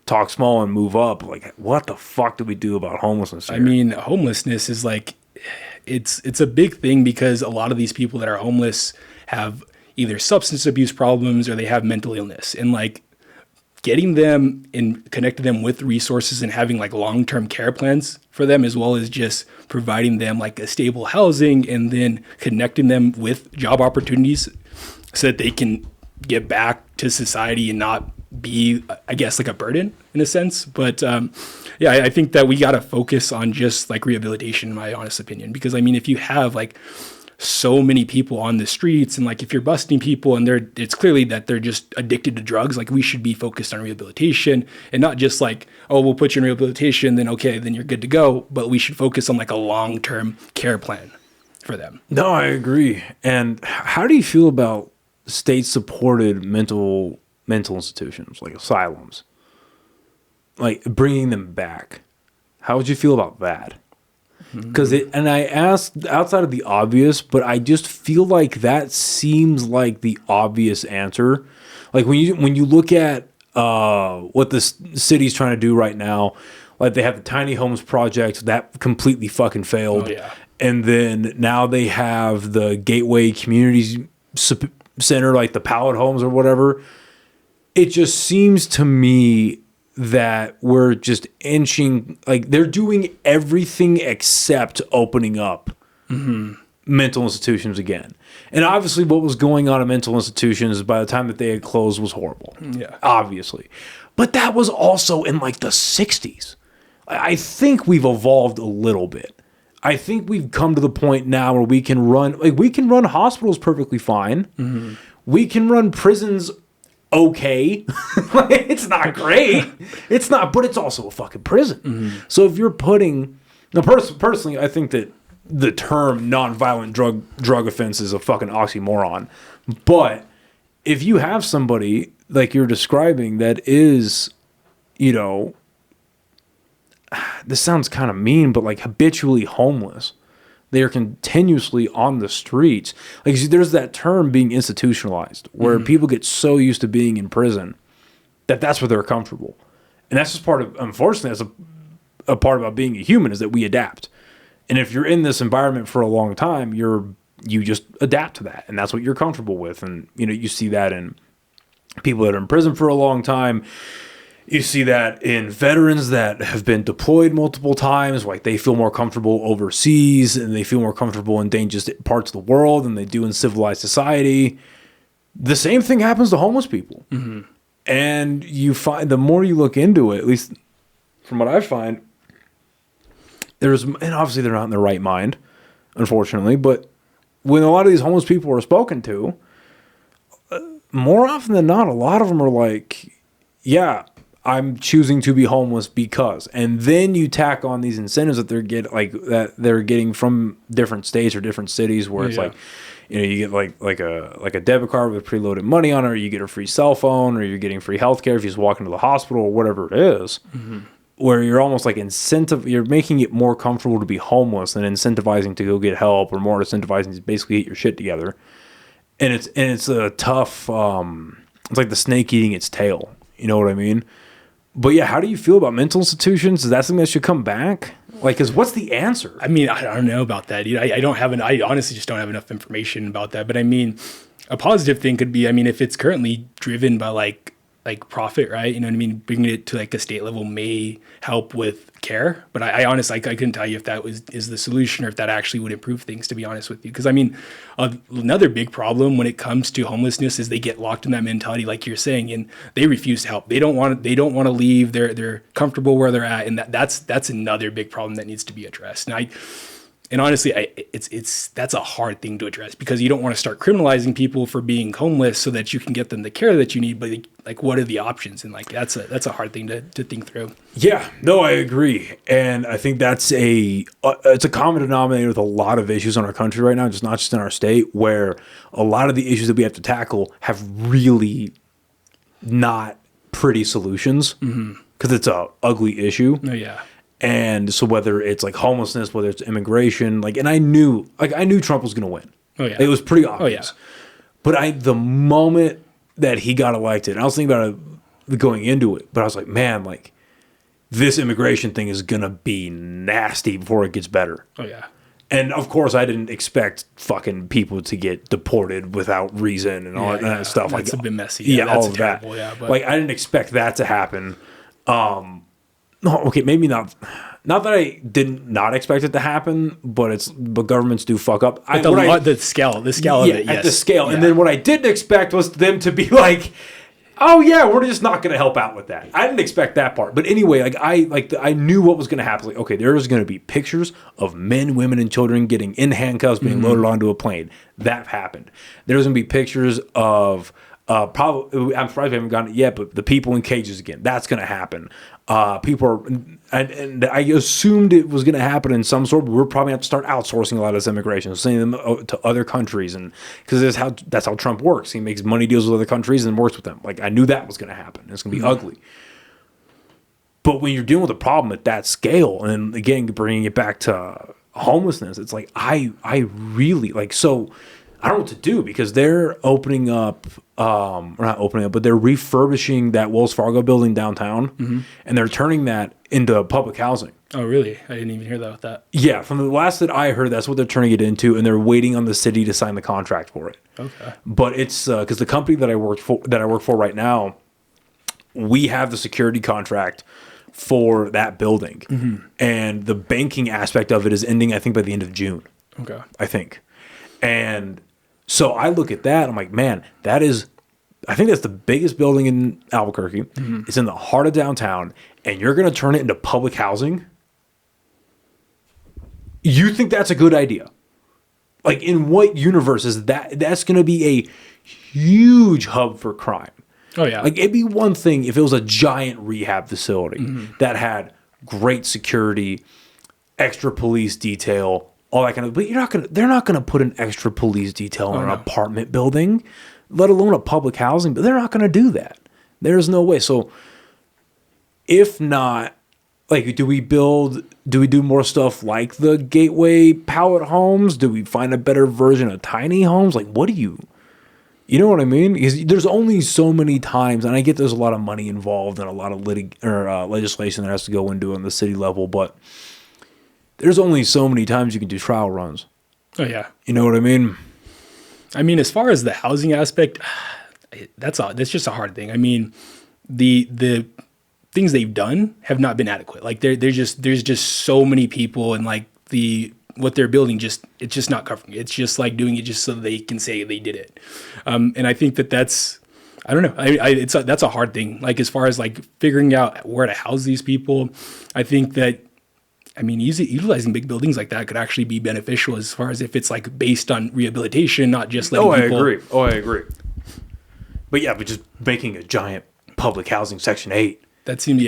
talk small and move up. Like, what the fuck do we do about homelessness here? I mean, homelessness is like, it's a big thing, because a lot of these people that are homeless have either substance abuse problems or they have mental illness, and like getting them and connecting them with resources and having like long-term care plans for them, as well as just providing them like a stable housing and then connecting them with job opportunities so that they can get back to society and not be, I guess, like a burden in a sense. But I think that we got to focus on just like rehabilitation, in my honest opinion, because I mean, if you have like so many people on the streets, and like if you're busting people and it's clearly that they're just addicted to drugs, like we should be focused on rehabilitation, and not just like, oh, we'll put you in rehabilitation, then you're good to go. But we should focus on like a long-term care plan for them. No, I agree. And how do you feel about state-supported mental institutions like asylums, like bringing them back? How would you feel about that? Because and I asked outside of the obvious, but I just feel like that seems like the obvious answer. Like when you look at what the city's trying to do right now, like they have the tiny homes project that completely fucking failed. Oh, yeah. And then now they have the Gateway Communities Center, like the pallet homes or whatever. It just seems to me that we're just inching, like they're doing everything except opening up mental institutions again. And obviously what was going on in mental institutions by the time that they had closed was horrible. Yeah. Obviously. But that was also in like the 60s. I think we've evolved a little bit. I think we've come to the point now where we can run hospitals perfectly fine. Mm-hmm. We can run prisons okay. Like, it's not great. It's not, but it's also a fucking prison. So if you're putting, now personally, I think that the term nonviolent drug offense is a fucking oxymoron. But if you have somebody like you're describing that is, you know, this sounds kind of mean, but like habitually homeless. They are continuously on the streets. Like, there's that term being institutionalized, where people get so used to being in prison that that's where they're comfortable. And that's just part of, unfortunately, that's a part about being a human, is that we adapt. And if you're in this environment for a long time, you just adapt to that, and that's what you're comfortable with. And you know, you see that in people that are in prison for a long time. You see that in veterans that have been deployed multiple times, like they feel more comfortable overseas and they feel more comfortable in dangerous parts of the world than they do in civilized society. The same thing happens to homeless people. And you find, the more you look into it, at least from what I find, and obviously they're not in their right mind, unfortunately, but when a lot of these homeless people are spoken to, more often than not, a lot of them are like, yeah, I'm choosing to be homeless because, and then you tack on these incentives that they're getting from different states or different cities, where it's like, you know, you get like a debit card with preloaded money on it, or you get a free cell phone, or you're getting free healthcare if you just walk into the hospital or whatever it is, where you're almost like you're making it more comfortable to be homeless than incentivizing to go get help, or more incentivizing to basically get your shit together. And it's a tough, it's like the snake eating its tail. You know what I mean? But yeah, how do you feel about mental institutions? Is that something that should come back? Like, cause what's the answer? I mean, I don't know about that. You know, I honestly just don't have enough information about that. But I mean, a positive thing could be, I mean, if it's currently driven by like profit, right? You know what I mean? Bringing it to like a state level may help with care. But I honestly, I couldn't tell you if that is the solution, or if that actually would improve things, to be honest with you. Because I mean, another big problem when it comes to homelessness is they get locked in that mentality, like you're saying, and they refuse to help. They don't want to leave. They're comfortable where they're at, and that's another big problem that needs to be addressed. And honestly, that's a hard thing to address, because you don't want to start criminalizing people for being homeless so that you can get them the care that you need. But like, what are the options? And like, that's a hard thing to think through. Yeah, no, I agree. And I think that's it's a common denominator with a lot of issues in our country right now, not just in our state, where a lot of the issues that we have to tackle have really not pretty solutions, because it's a ugly issue. Oh yeah. And so whether it's like homelessness, whether it's immigration, and I knew Trump was going to win. Oh yeah. It was pretty obvious. Oh yeah. But the moment that he got elected, and I was thinking about it going into it, but I was like, man, like, this immigration thing is going to be nasty before it gets better. Oh yeah. And of course, I didn't expect fucking people to get deported without reason and all that stuff. That's a bit messy. Yeah, that's all of terrible, that. Yeah, but like, I didn't expect that to happen. No, okay, maybe not. Not that I did not expect it to happen, but governments do fuck up. The scale of it, yes. At the scale. Yeah. And then what I didn't expect was them to be like, oh yeah, we're just not going to help out with that. I didn't expect that part. But anyway, I knew what was going to happen. Like, okay, there was going to be pictures of men, women, and children getting in handcuffs, being loaded onto a plane. That happened. There was going to be pictures of probably, I'm surprised we haven't gotten it yet, but the people in cages again. That's going to happen. People are, and I assumed it was going to happen in some sort, but we're probably going to have to start outsourcing a lot of this immigration, sending them to other countries, and because that's how Trump works. He makes money deals with other countries and works with them. Like, I knew that was going to happen. It's going to be ugly. But when you're dealing with a problem at that scale, and again, bringing it back to homelessness, it's like, I really, like, so I don't know what to do, because they're opening up, or not opening up, but they're refurbishing that Wells Fargo building downtown, and they're turning that into public housing. Oh, really? I didn't even hear about that. Yeah, from the last that I heard, that's what they're turning it into, and they're waiting on the city to sign the contract for it. Okay. But it's because the company that I work for right now, we have the security contract for that building, and the banking aspect of it is ending, I think, by the end of June. Okay. I think, and so I look at that, I'm like, man, I think that's the biggest building in Albuquerque. It's in the heart of downtown, and you're going to turn it into public housing? You think that's a good idea? Like, in what universe is that? That's going to be a huge hub for crime. Oh, yeah. Like, it'd be one thing if it was a giant rehab facility that had great security, extra police detail, all that kind of. But they're not gonna put an extra police detail in an apartment building, let alone a public housing. But they're not gonna do that. There's no way. So, if not, like, do we do more stuff like the gateway pallet homes? Do we find a better version of tiny homes? Like, what do you know what I mean? Because there's only so many times, and I get there's a lot of money involved and a lot of legislation that has to go into on the city level, but there's only so many times you can do trial runs. Oh, yeah. You know what I mean? I mean, as far as the housing aspect, that's just a hard thing. I mean, the things they've done have not been adequate. Like there's just so many people, and like what they're building it's just not covering it. It's just like doing it just so they can say they did it. And I think that's I don't know. That's a hard thing. Like as far as like figuring out where to house these people, I think that. I mean, utilizing big buildings like that could actually be beneficial as far as if it's like based on rehabilitation, not just letting people. I agree. But yeah, but just making a giant public housing Section 8. That seems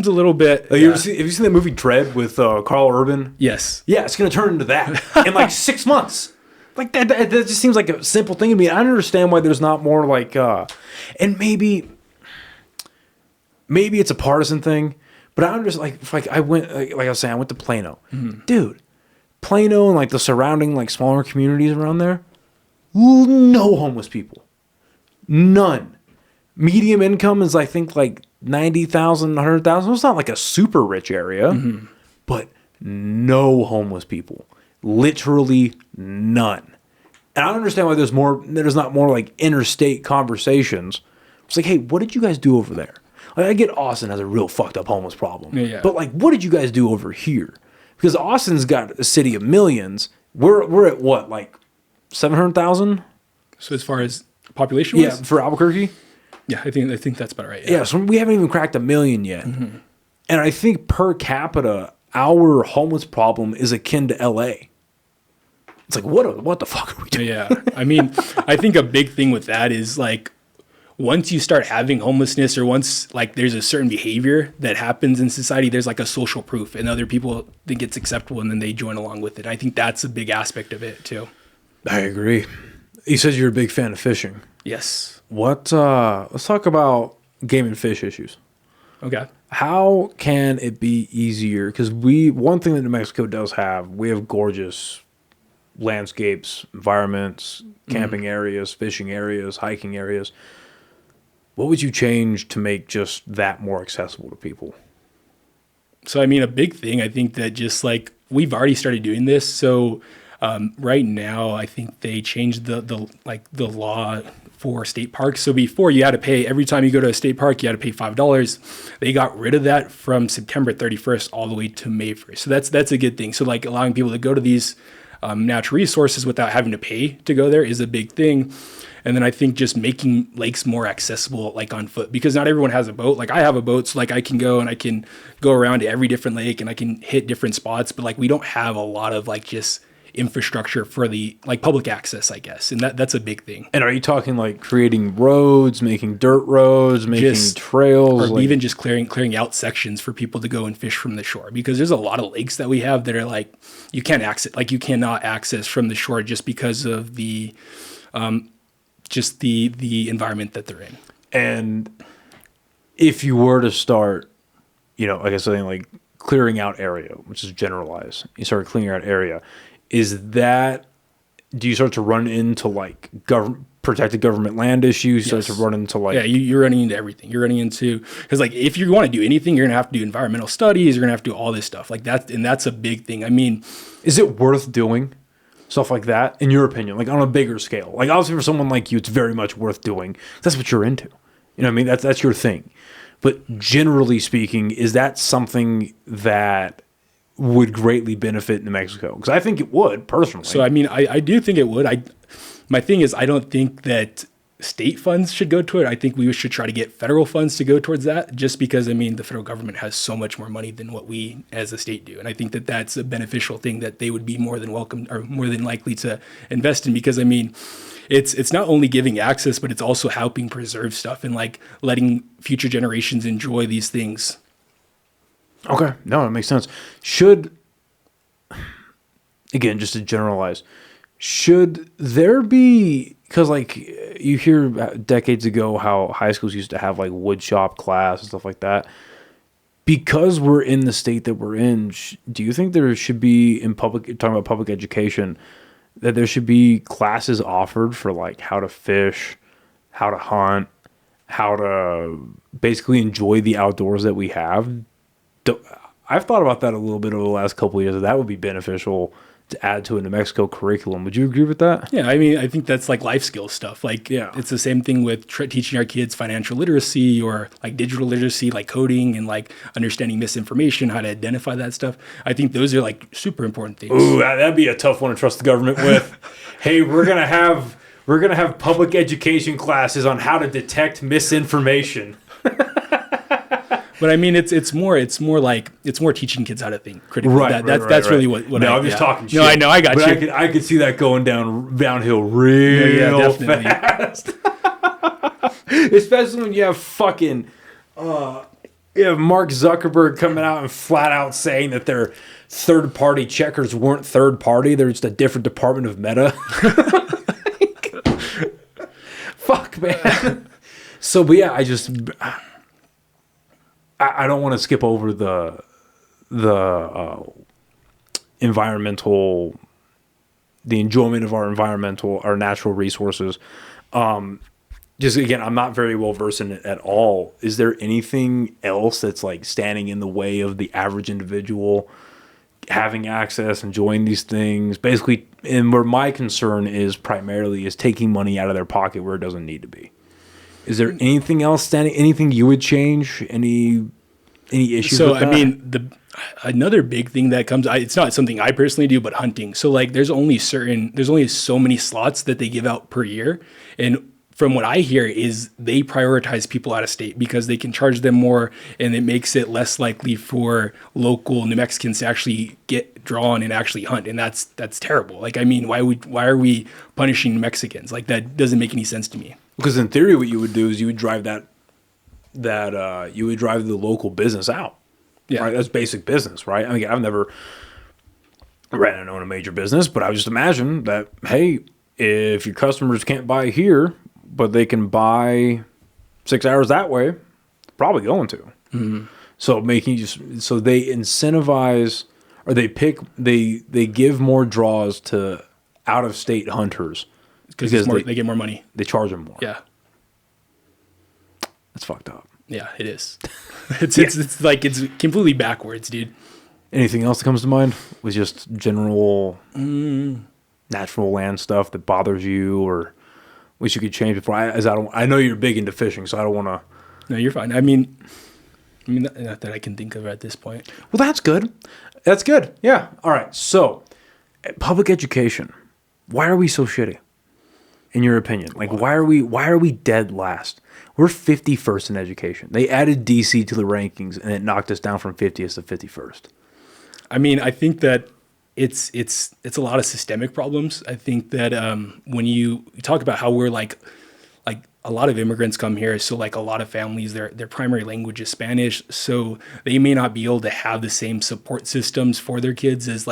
a little bit. Have you seen that movie Dread with Carl Urban? Yes. Yeah, it's going to turn into that in like 6 months. Like that just seems like a simple thing to me. I understand why there's not more like, and maybe it's a partisan thing. But I'm just like I went, like I was saying, I went to Plano. Dude, Plano and like the surrounding like smaller communities around there, no homeless people. None. Medium income is I think like 90,000, 100,000. It's not like a super rich area, but no homeless people. Literally none. And I don't understand why there's not more like interstate conversations. It's like, hey, what did you guys do over there? Like, I get Austin has a real fucked up homeless problem. Yeah. But like, what did you guys do over here? Because Austin's got a city of millions. We're at what, like 700,000? So as far as population wise? Yeah, for Albuquerque? Yeah, I think that's about right. Yeah, so we haven't even cracked 1 million yet. And I think per capita, our homeless problem is akin to LA. It's like, what the fuck are we doing? Yeah. I mean, I think a big thing with that is like, once you start having homelessness or once like there's a certain behavior that happens in society, there's like a social proof and other people think it's acceptable and then they join along with it. I think that's a big aspect of it too. I agree. You said you're a big fan of fishing. Yes. Let's talk about game and fish issues. Okay. How can it be easier? Because one thing that New Mexico does have, we have gorgeous landscapes, environments, camping areas, fishing areas, hiking areas. What would you change to make just that more accessible to people? So, I mean, a big thing, I think that just like we've already started doing this. So right now, I think they changed the law for state parks. So before you had to pay, every time you go to a state park, you had to pay $5. They got rid of that from September 31st all the way to May 1st. So that's a good thing. So like allowing people to go to these natural resources without having to pay to go there is a big thing. And then I think just making lakes more accessible, like on foot, because not everyone has a boat. Like I have a boat, so like I can go and I can go around to every different lake and I can hit different spots. But like we don't have a lot of like just infrastructure for the like public access, I guess. And that's a big thing. And are you talking like creating roads, making dirt roads, making trails? Or even just clearing out sections for people to go and fish from the shore? Because there's a lot of lakes that we have that are like, you can't access, like you cannot access from the shore just because of the, just the environment that they're in. And if you were to start, like I was saying, like clearing out area, which is generalized, you start clearing out area, do you start to run into like protected government land issues? Yes. Start to run into like... Yeah, you're running into everything. You're running into... Because like if you want to do anything, you're going to have to do environmental studies. You're going to have to do all this stuff. Like that, and that's a big thing. I mean... Is it worth doing stuff like that, in your opinion? Like on a bigger scale? Like obviously for someone like you, it's very much worth doing. That's what you're into. You know what I mean? That's your thing. But generally speaking, is that something that would greatly benefit New Mexico? Because I think it would, personally. So, I mean, I do think it would. My thing is, I don't think that state funds should go toward it. I think we should try to get federal funds to go towards that, just because, I mean, the federal government has so much more money than what we as a state do. And I think that that's a beneficial thing that they would be more than welcome or more than likely to invest in, because, I mean, it's not only giving access, but it's also helping preserve stuff and like letting future generations enjoy these things. Okay. No, it makes sense. Again, just to generalize, should there be, because like you hear decades ago how high schools used to have like wood shop class and stuff like that. Because we're in the state that we're in, do you think there should be, in public, talking about public education, that there should be classes offered for like how to fish, how to hunt, how to basically enjoy the outdoors that we have? I've thought about that a little bit over the last couple of years. That would be beneficial to add to a New Mexico curriculum. Would you agree with that? Yeah, I mean, I think that's like life skills stuff. Like, yeah, it's the same thing with teaching our kids financial literacy or like digital literacy, like coding and like understanding misinformation, how to identify that stuff. I think those are like super important things. Ooh, that'd be a tough one to trust the government with. Hey, we're gonna have public education classes on how to detect misinformation. But I mean, it's more teaching kids how to think critically. Right, That's really what. No, I'm just talking shit. No, I know, I got but you. I could see that going downhill real fast. Especially when you have fucking you have Mark Zuckerberg coming out and flat out saying that their third party checkers weren't third party; they're just a different department of Meta. Fuck, man. So, but yeah, I don't want to skip over the enjoyment of our natural resources. Just again, I'm not very well versed in it at all. Is there anything else that's like standing in the way of the average individual having access, enjoying these things? Basically, and where my concern is primarily is taking money out of their pocket where it doesn't need to be. Is there anything else standing? Anything you would change? Any issues? So with that? I mean, another big thing that comes, it's not something I personally do, but hunting. So like, there's only so many slots that they give out per year, and from what I hear is they prioritize people out of state because they can charge them more, and it makes it less likely for local New Mexicans to actually get drawn and actually hunt, and that's terrible. Like, I mean, why are we punishing Mexicans? Like, that doesn't make any sense to me. Because in theory, what you would do is you would drive you would drive the local business out. Yeah, right? That's basic business, right? I mean, I've never ran and owned a major business, but I would just imagine that, hey, if your customers can't buy here, but they can buy 6 hours that way, probably going to. Mm-hmm. So so they incentivize, or they give more draws to out of state hunters because they get more money. They charge them more. Yeah. That's fucked up. Yeah, it is. It's like, it's completely backwards, dude. Anything else that comes to mind with just general natural land stuff that bothers you, or wish you could change before? I know you're big into fishing, so I don't want to. No, you're fine. I mean, not that I can think of at this point. Well, that's good. That's good. Yeah. All right. So, public education. Why are we so shitty? In your opinion, like why are we dead last? We're 51st in education. They added DC to the rankings, and it knocked us down from 50th to 51st. I mean, I think that it's a lot of systemic problems. I think that when you talk about how we're like a lot of immigrants come here, so like a lot of families, their primary language is Spanish, so they may not be able to have the same support systems for their kids as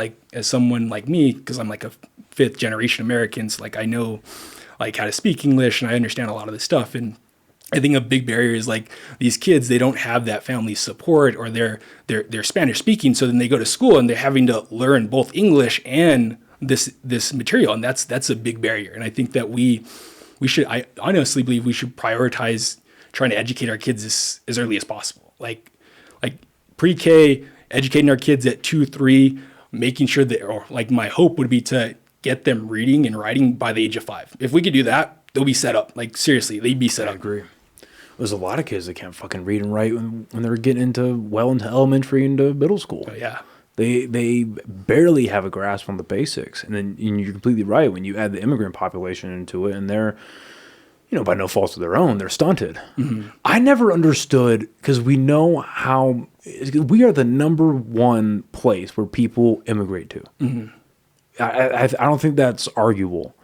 someone like me, because I'm like a fifth generation American. So like I know like how to speak English and I understand a lot of this stuff. And I think a big barrier is like these kids, they don't have that family support, or they're Spanish speaking. So then they go to school and they're having to learn both English and this material. And that's a big barrier. And I think that I honestly believe we should prioritize trying to educate our kids as early as possible. Like pre-K, educating our kids at 2, 3, making sure that, or like my hope would be to get them reading and writing by the age of 5. If we could do that, they'll be set up. Like seriously, they'd be set up. I agree. There's a lot of kids that can't fucking read and write when they're getting into elementary into middle school. Oh, yeah. They barely have a grasp on the basics. And then you're completely right. When you add the immigrant population into it, and by no fault of their own, they're stunted. I never understood, because we know how we are the number one place where people immigrate to. I don't think that's arguable.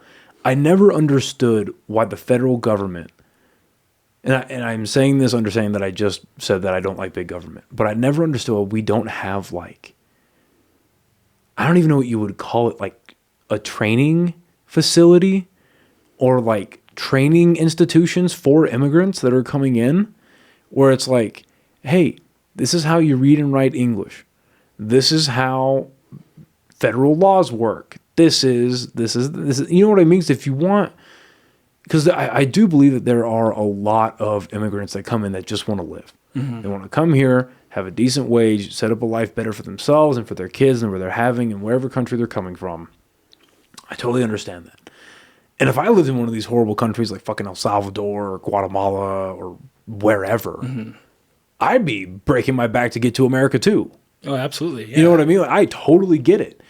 I never understood why the federal government, and I'm saying this understanding that I just said that I don't like big government, but I never understood why we don't have, like, I don't even know what you would call it, like a training facility or like training institutions for immigrants that are coming in, where it's like, hey, this is how you read and write English. This is how federal laws work. This is, you know what I mean? If you want, because I do believe that there are a lot of immigrants that come in that just want to live. They want to come here, have a decent wage, set up a life better for themselves and for their kids and where they're having and wherever country they're coming from. I totally understand that. And if I lived in one of these horrible countries like fucking El Salvador or Guatemala or wherever, I'd be breaking my back to get to America too. Oh, absolutely. Yeah. You know what I mean? Like, I totally get it.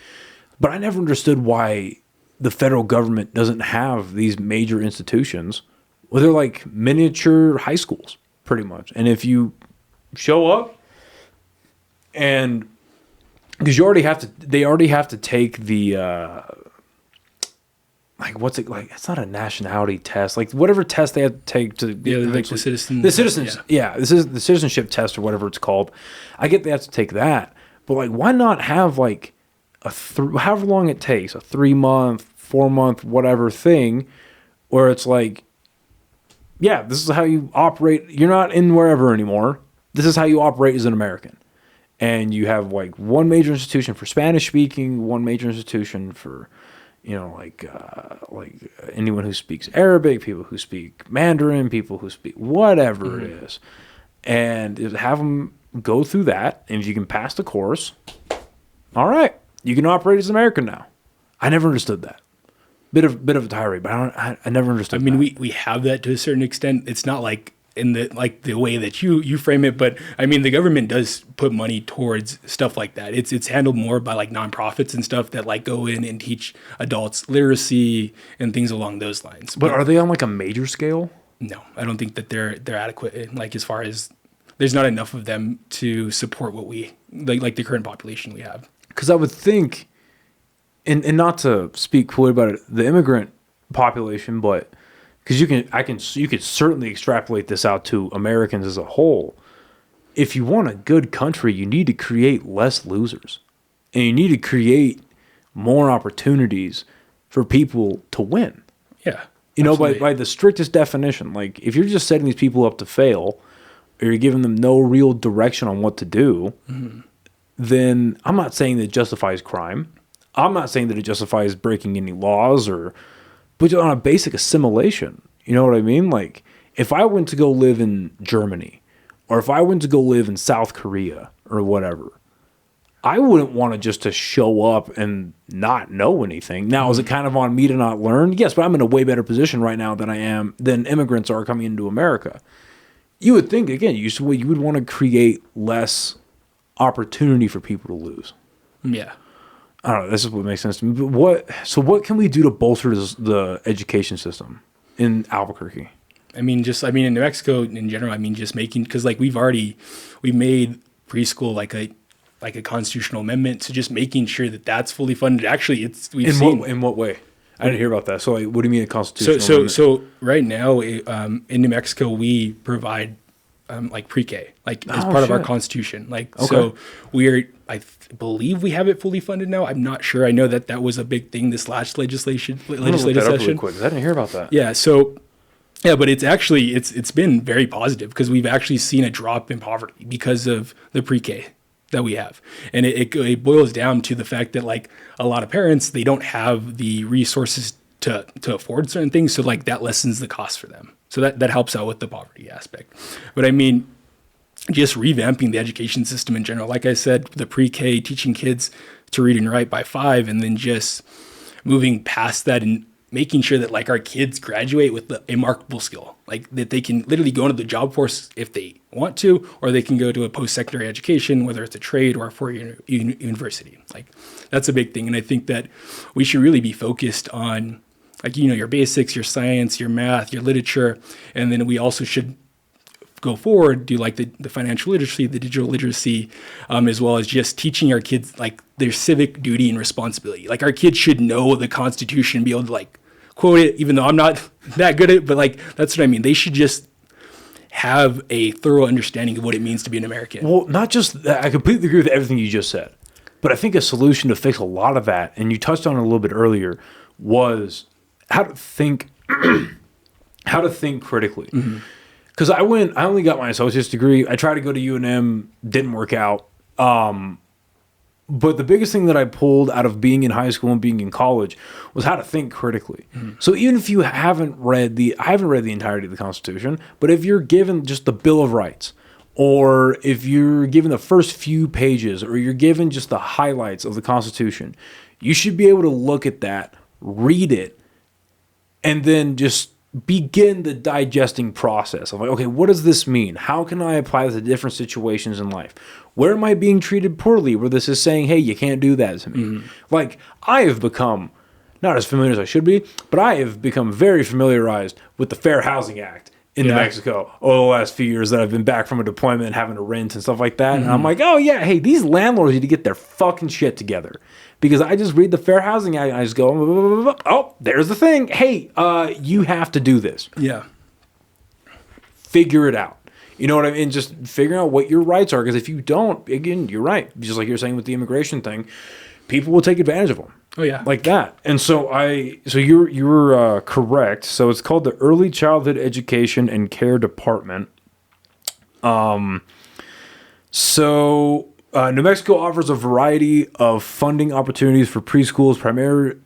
But I never understood why the federal government doesn't have these major institutions where they're like miniature high schools, pretty much. And if you show up and because they already have to take the like, what's it like? It's not a nationality test. Like whatever test they have to take to like the citizens. The citizens, yeah, this is the citizenship test or whatever it's called. I get they have to take that, but like, why not have like however long it takes, a 3-month, 4-month, whatever thing, where it's like, yeah, this is how you operate. You're not in wherever anymore. This is how you operate as an American. And you have like one major institution for Spanish speaking, one major institution for, like anyone who speaks Arabic, people who speak Mandarin, people who speak whatever it is. And have them go through that. And if you can pass the course, all right, you can operate as an American now. I never understood that. Bit of a tirade, but I never understood. I mean, we have that to a certain extent. It's not like in the way that you frame it, but I mean, the government does put money towards stuff like that. It's handled more by like nonprofits and stuff that like go in and teach adults literacy and things along those lines. But are they on like a major scale? No, I don't think that they're adequate. Like as far as there's not enough of them to support what we like the current population we have. Because I would think, and not to speak poorly about it, the immigrant population, but because you could certainly extrapolate this out to Americans as a whole. If you want a good country, you need to create less losers, and you need to create more opportunities for people to win. Yeah, by the strictest definition. Like if you're just setting these people up to fail, or you're giving them no real direction on what to do, then I'm not saying that it justifies crime. I'm not saying that it justifies breaking any laws but on a basic assimilation. You know what I mean? Like, if I went to go live in Germany, or if I went to go live in South Korea, or whatever, I wouldn't want to show up and not know anything. Now, is it kind of on me to not learn? Yes, but I'm in a way better position right now than immigrants are coming into America. You would think, again, you would want to create less opportunity for people to lose. Yeah. I don't know. This is what makes sense to me. But what can we do to bolster the education system in Albuquerque? I mean, in New Mexico in general, just making, because like we made preschool like a constitutional amendment to just making sure that that's fully funded. Actually, in what way? I didn't hear about that. So like, what do you mean a constitutional amendment? So right now in New Mexico, we provide like pre-K, like as part of our constitution. Like, okay. So I believe we have it fully funded now. I'm not sure. I know that was a big thing this last legislative session. Really quick, 'cause I didn't hear about that. Yeah. So, yeah, but it's been very positive because we've actually seen a drop in poverty because of the pre-K that we have. And it boils down to the fact that like a lot of parents, they don't have the resources to afford certain things. So like that lessens the cost for them. So that helps out with the poverty aspect. But I mean, just revamping the education system in general, like I said, the pre-K, teaching kids to read and write by 5, and then just moving past that and making sure that like our kids graduate with a marketable skill, like that they can literally go into the job force if they want to, or they can go to a post-secondary education, whether it's a trade or a 4-year university. Like that's a big thing. And I think that we should really be focused on like, you know, your basics, your science, your math, your literature. And then we also should go forward, do like the financial literacy, the digital literacy, as well as just teaching our kids like their civic duty and responsibility. Like our kids should know the Constitution, be able to like quote it, even though I'm not that good at it, but like, that's what I mean. They should just have a thorough understanding of what it means to be an American. Well, not just that. I completely agree with everything you just said. But I think a solution to fix a lot of that, and you touched on it a little bit earlier, was how to think critically. Because I only got my associate's degree. I tried to go to UNM, didn't work out. But the biggest thing that I pulled out of being in high school and being in college was how to think critically. So even if I haven't read the entirety of the Constitution, but if you're given just the Bill of Rights, or if you're given the first few pages, or you're given just the highlights of the Constitution, you should be able to look at that, read it, and then just begin the digesting process of like, okay, what does this mean? How can I apply this to different situations in life? Where am I being treated poorly? Where this is saying, hey, you can't do that to me. Like, I have become, not as familiar as I should be, but I have become very familiarized with the Fair Housing Act in New Mexico over the last few years that I've been back from a deployment and having to rent and stuff like that. And I'm like, oh yeah, hey, these landlords need to get their fucking shit together. Because I just read the Fair Housing Act and I just go, oh, there's the thing. Hey, you have to do this. Yeah. Figure it out. You know what I mean? Just figuring out what your rights are. Because if you don't, again, you're right. Just like you're saying with the immigration thing, people will take advantage of them. Oh yeah. Like that. And so you're correct. So it's called the Early Childhood Education and Care Department. New Mexico offers a variety of funding opportunities for preschools,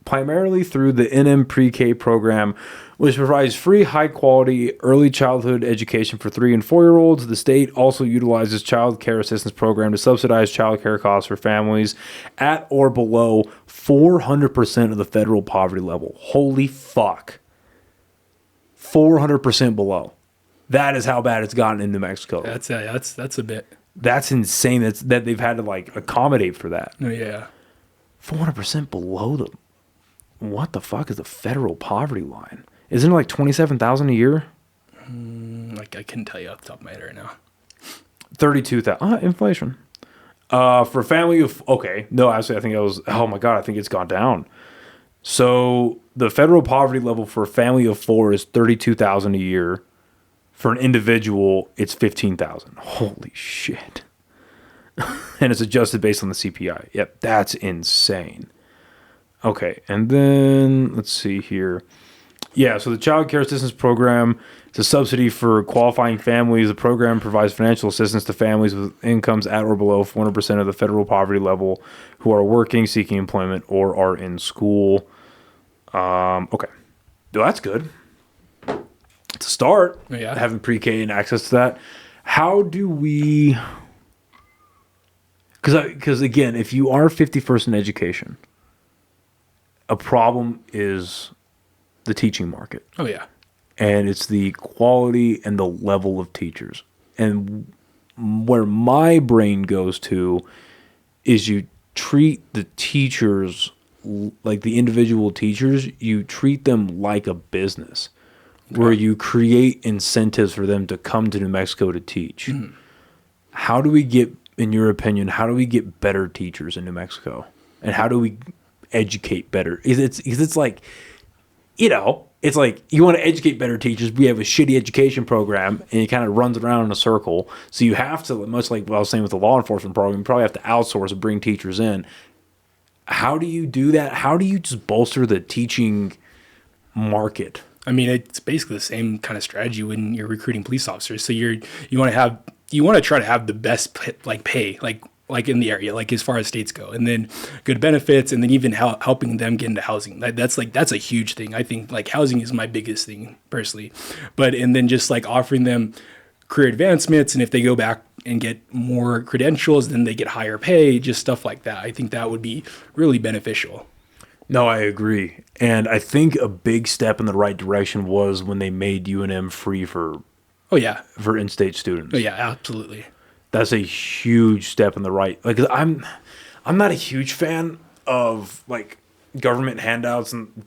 primarily through the NM Pre-K program, which provides free, high-quality early childhood education for 3 and 4-year-olds. The state also utilizes Child Care Assistance Program to subsidize child care costs for families at or below 400% of the federal poverty level. Holy fuck. 400% below. That is how bad it's gotten in New Mexico. That's a bit. That's insane. That they've had to like accommodate for that. Oh yeah. 400% below them. What the fuck is the federal poverty line? Isn't it like $27,000 a year? Like I couldn't tell you off the top of my head right now. 32,000. Inflation. For a family of actually I think it was. Oh my god, I think it's gone down. So the federal poverty level for a family of 4 is $32,000 a year. For an individual, it's $15,000. Holy shit. And it's adjusted based on the CPI. Yep, that's insane. Okay, and then let's see here. Yeah, so the Child Care Assistance Program is a subsidy for qualifying families. The program provides financial assistance to families with incomes at or below 400% of the federal poverty level who are working, seeking employment, or are in school. Okay. Well, that's good. To start having pre-K and access to that. How do we... Because again, if you are 51st in education, a problem is the teaching market. Oh, yeah. And it's the quality and the level of teachers. And where my brain goes to is you treat the teachers, like the individual teachers, you treat them like a business. Okay. Where you create incentives for them to come to New Mexico to teach. Mm-hmm. How do we get, in your opinion, how do we get better teachers in New Mexico? And how do we educate better? It's like, you know, it's like you want to educate better teachers. We have a shitty education program and it kind of runs around in a circle. So you have to, much like what I was saying with the law enforcement program, you probably have to outsource and bring teachers in. How do you do that? How do you just bolster the teaching market? I mean, it's basically the same kind of strategy when you're recruiting police officers. So you want to try to have the best pay in the area, like as far as states go, and then good benefits, and then even helping them get into housing. That's a huge thing. I think like housing is my biggest thing personally, and then just like offering them career advancements, and if they go back and get more credentials, then they get higher pay, just stuff like that. I think that would be really beneficial. No, I agree. And I think a big step in the right direction was when they made UNM free for in-state students. Oh yeah, absolutely. That's a huge step in the right. Like I'm not a huge fan of like government handouts and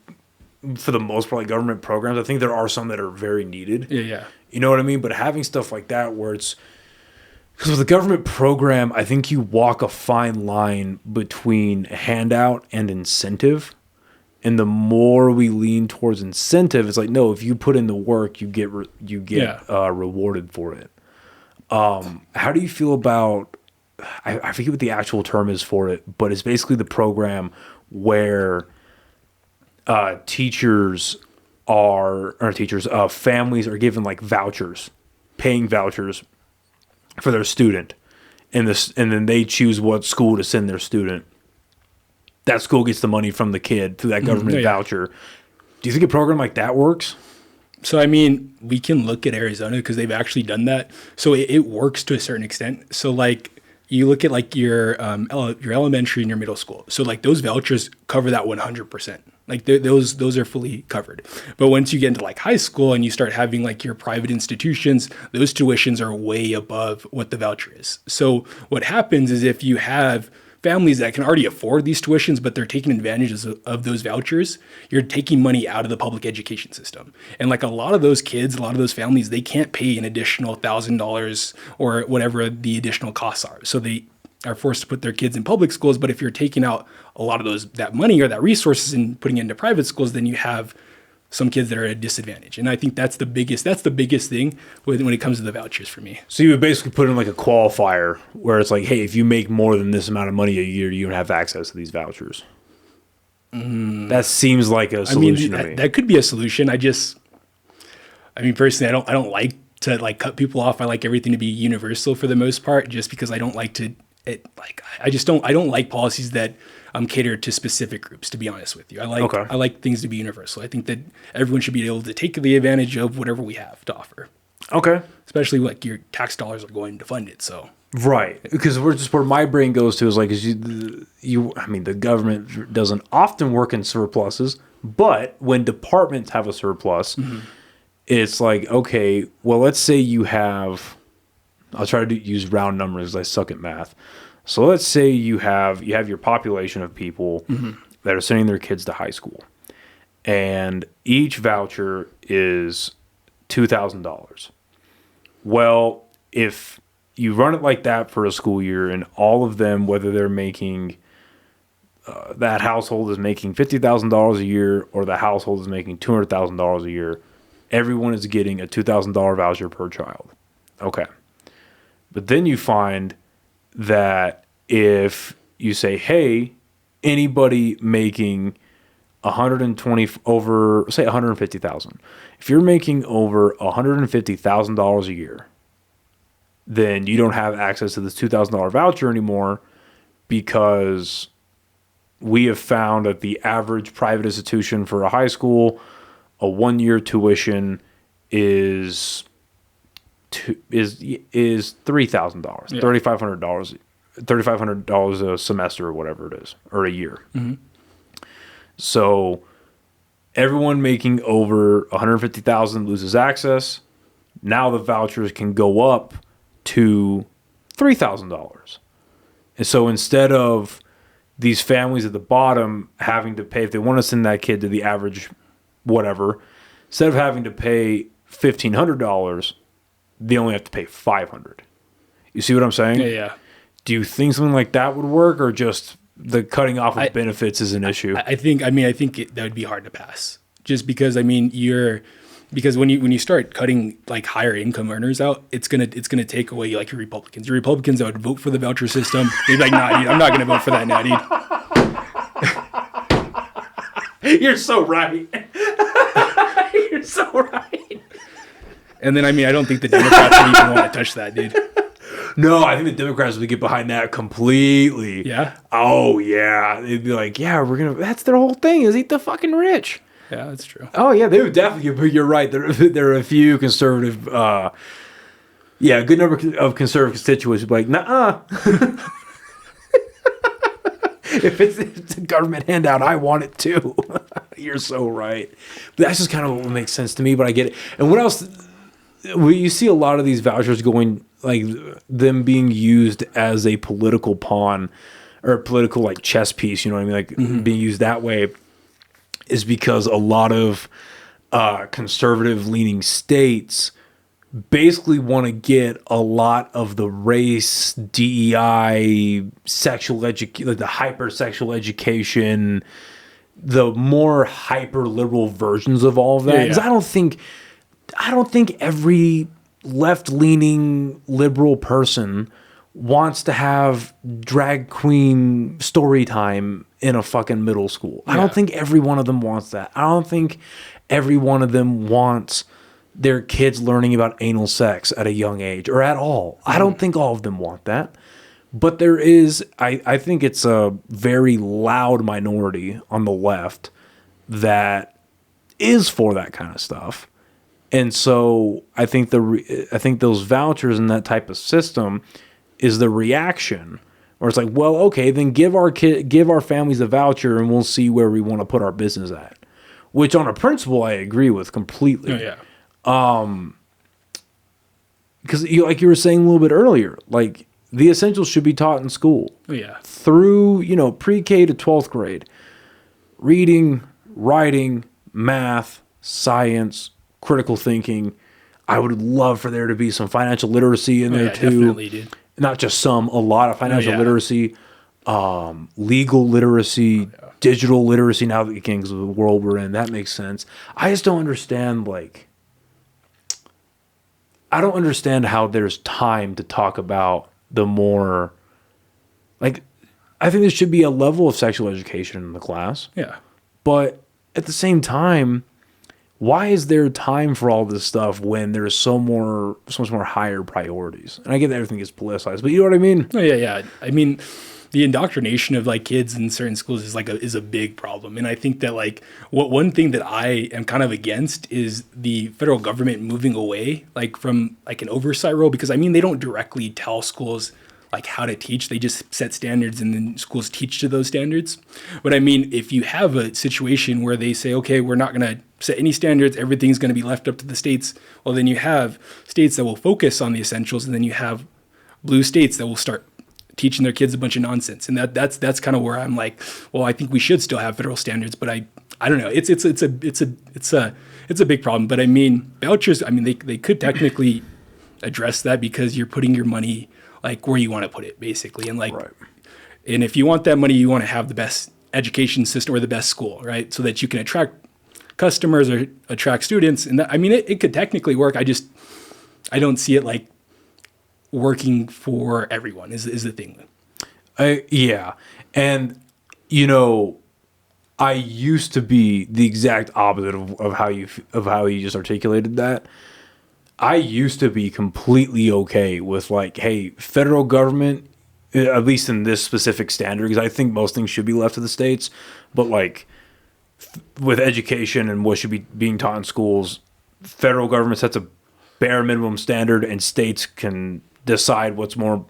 for the most part, like government programs. I think there are some that are very needed. Yeah. You know what I mean? But having stuff like that where it's, because with a government program, I think you walk a fine line between handout and incentive. And the more we lean towards incentive, it's like, no, if you put in the work, you get rewarded for it. How do you feel about, I forget what the actual term is for it, but it's basically the program where families are given like vouchers, paying vouchers for their student, and then they choose what school to send their student. That school gets the money from the kid through that government voucher. Do you think a program like that works? So, I mean, we can look at Arizona because they've actually done that. So it works to a certain extent. So, like, you look at like your elementary and your middle school. So, like, those vouchers cover that 100%. Like, those are fully covered. But once you get into like high school and you start having like your private institutions, those tuitions are way above what the voucher is. So what happens is if you have families that can already afford these tuitions, but they're taking advantage of those vouchers, you're taking money out of the public education system. And like a lot of those kids, a lot of those families, they can't pay an additional $1,000 or whatever the additional costs are. So they are forced to put their kids in public schools. But if you're taking out a lot of that money or that resources and putting it into private schools, then you have some kids that are at a disadvantage. And I think that's the biggest thing when it comes to the vouchers for me. So you would basically put in like a qualifier where it's like, hey, if you make more than this amount of money a year, you don't have access to these vouchers. That seems like a solution to me. That could be a solution. Personally, I don't like to like cut people off. I like everything to be universal for the most part, just because I don't like to I don't like policies that cater to specific groups, to be honest with you. I like things to be universal. I think that everyone should be able to take the advantage of whatever we have to offer. Okay. Especially like your tax dollars are going to fund it. So right, because where my brain goes to is like, the government doesn't often work in surpluses, but when departments have a surplus, it's like, okay, well, let's say you have, I'll try to use round numbers because I suck at math. So let's say you have your population of people that are sending their kids to high school, and each voucher is $2,000. Well, if you run it like that for a school year, and all of them, whether they're making that household is making $50,000 a year, or the household is making $200,000 a year, everyone is getting a $2,000 voucher per child. Okay. But then you find that if you say, hey, anybody making $150,000, if you're making over $150,000 a year, then you don't have access to this $2,000 voucher anymore, because we have found that the average private institution for a high school, a 1-year tuition is $3,000, $3,500 a semester or whatever it is, or a year. So everyone making over $150,000 loses access. Now the vouchers can go up to $3,000. And so instead of these families at the bottom having to pay, if they want to send that kid to the average whatever, instead of having to pay $1,500, they only have to pay $500. You see what I'm saying? Yeah. Do you think something like that would work, or just the cutting off of benefits is an issue? I think that would be hard to pass, just because because when you start cutting like higher income earners out, it's gonna take away like your Republicans. Your Republicans that would vote for the voucher system, they'd be like, nah, dude, I'm not gonna vote for that now, dude. You're so right. You're so right. And then, I don't think the Democrats would even want to touch that, dude. No, I think the Democrats would get behind that completely. Yeah? Oh, yeah. They'd be like, yeah, that's their whole thing, is eat the fucking rich. Yeah, that's true. Oh, yeah, they would definitely, but you're right. There are a few conservative, a good number of conservative constituents would be like, nuh-uh. If it's a government handout, I want it too. You're so right. But that's just kind of what makes sense to me, but I get it. And what else? You see a lot of these vouchers going, like, them being used as a political pawn or a political, like, chess piece, you know what I mean? Like, being used that way. is because a lot of conservative leaning states basically want to get a lot of the race, DEI, sexual education, like the hypersexual education, the more hyper liberal versions of all of that. Because I don't think every left leaning liberal person wants to have drag queen story time in a fucking middle school. I don't think every one of them wants that. I don't think every one of them wants their kids learning about anal sex at a young age or at all. I don't think all of them want that. But there is, I think it's a very loud minority on the left that is for that kind of stuff. And so I think I think those vouchers and that type of system is the reaction where it's like, well, okay, then give our families a voucher and we'll see where we want to put our business at. Which on a principle I agree with completely. Because like you were saying a little bit earlier, like the essentials should be taught in school. Through, pre-K to 12th grade. Reading, writing, math, science, critical thinking. I would love for there to be some financial literacy in there too. Definitely, dude. Not just some, a lot of financial literacy, legal literacy, digital literacy now that because of the world we're in. That makes sense. I just don't understand, I don't understand how there's time to talk about the more, I think there should be a level of sexual education in the class. But at the same time, why is there time for all this stuff when there's so much more higher priorities? And I get that everything gets politicized, but you know what I mean? I mean, the indoctrination of kids in certain schools is a big problem. And I think that one thing that I am kind of against is the federal government moving away from an oversight role, because they don't directly tell schools how to teach. They just set standards and then schools teach to those standards. But if you have a situation where they say, okay, we're not going to set any standards, everything's going to be left up to the states, well, then you have states that will focus on the essentials, and then you have blue states that will start teaching their kids a bunch of nonsense. And that's kind of where I'm well, I think we should still have federal standards, but I don't know. It's a big problem. But vouchers, they could technically address that, because you're putting your money where you want to put it, basically. And and if you want that money, you want to have the best education system or the best school, right? So that you can attract customers or attract students. And that, it could technically work. I don't see it working for everyone is the thing. Yeah. And, I used to be the exact opposite of how you just articulated that. I used to be completely okay with hey, federal government, at least in this specific standard, because I think most things should be left to the states, but with education and what should be being taught in schools, federal government sets a bare minimum standard and states can decide what's more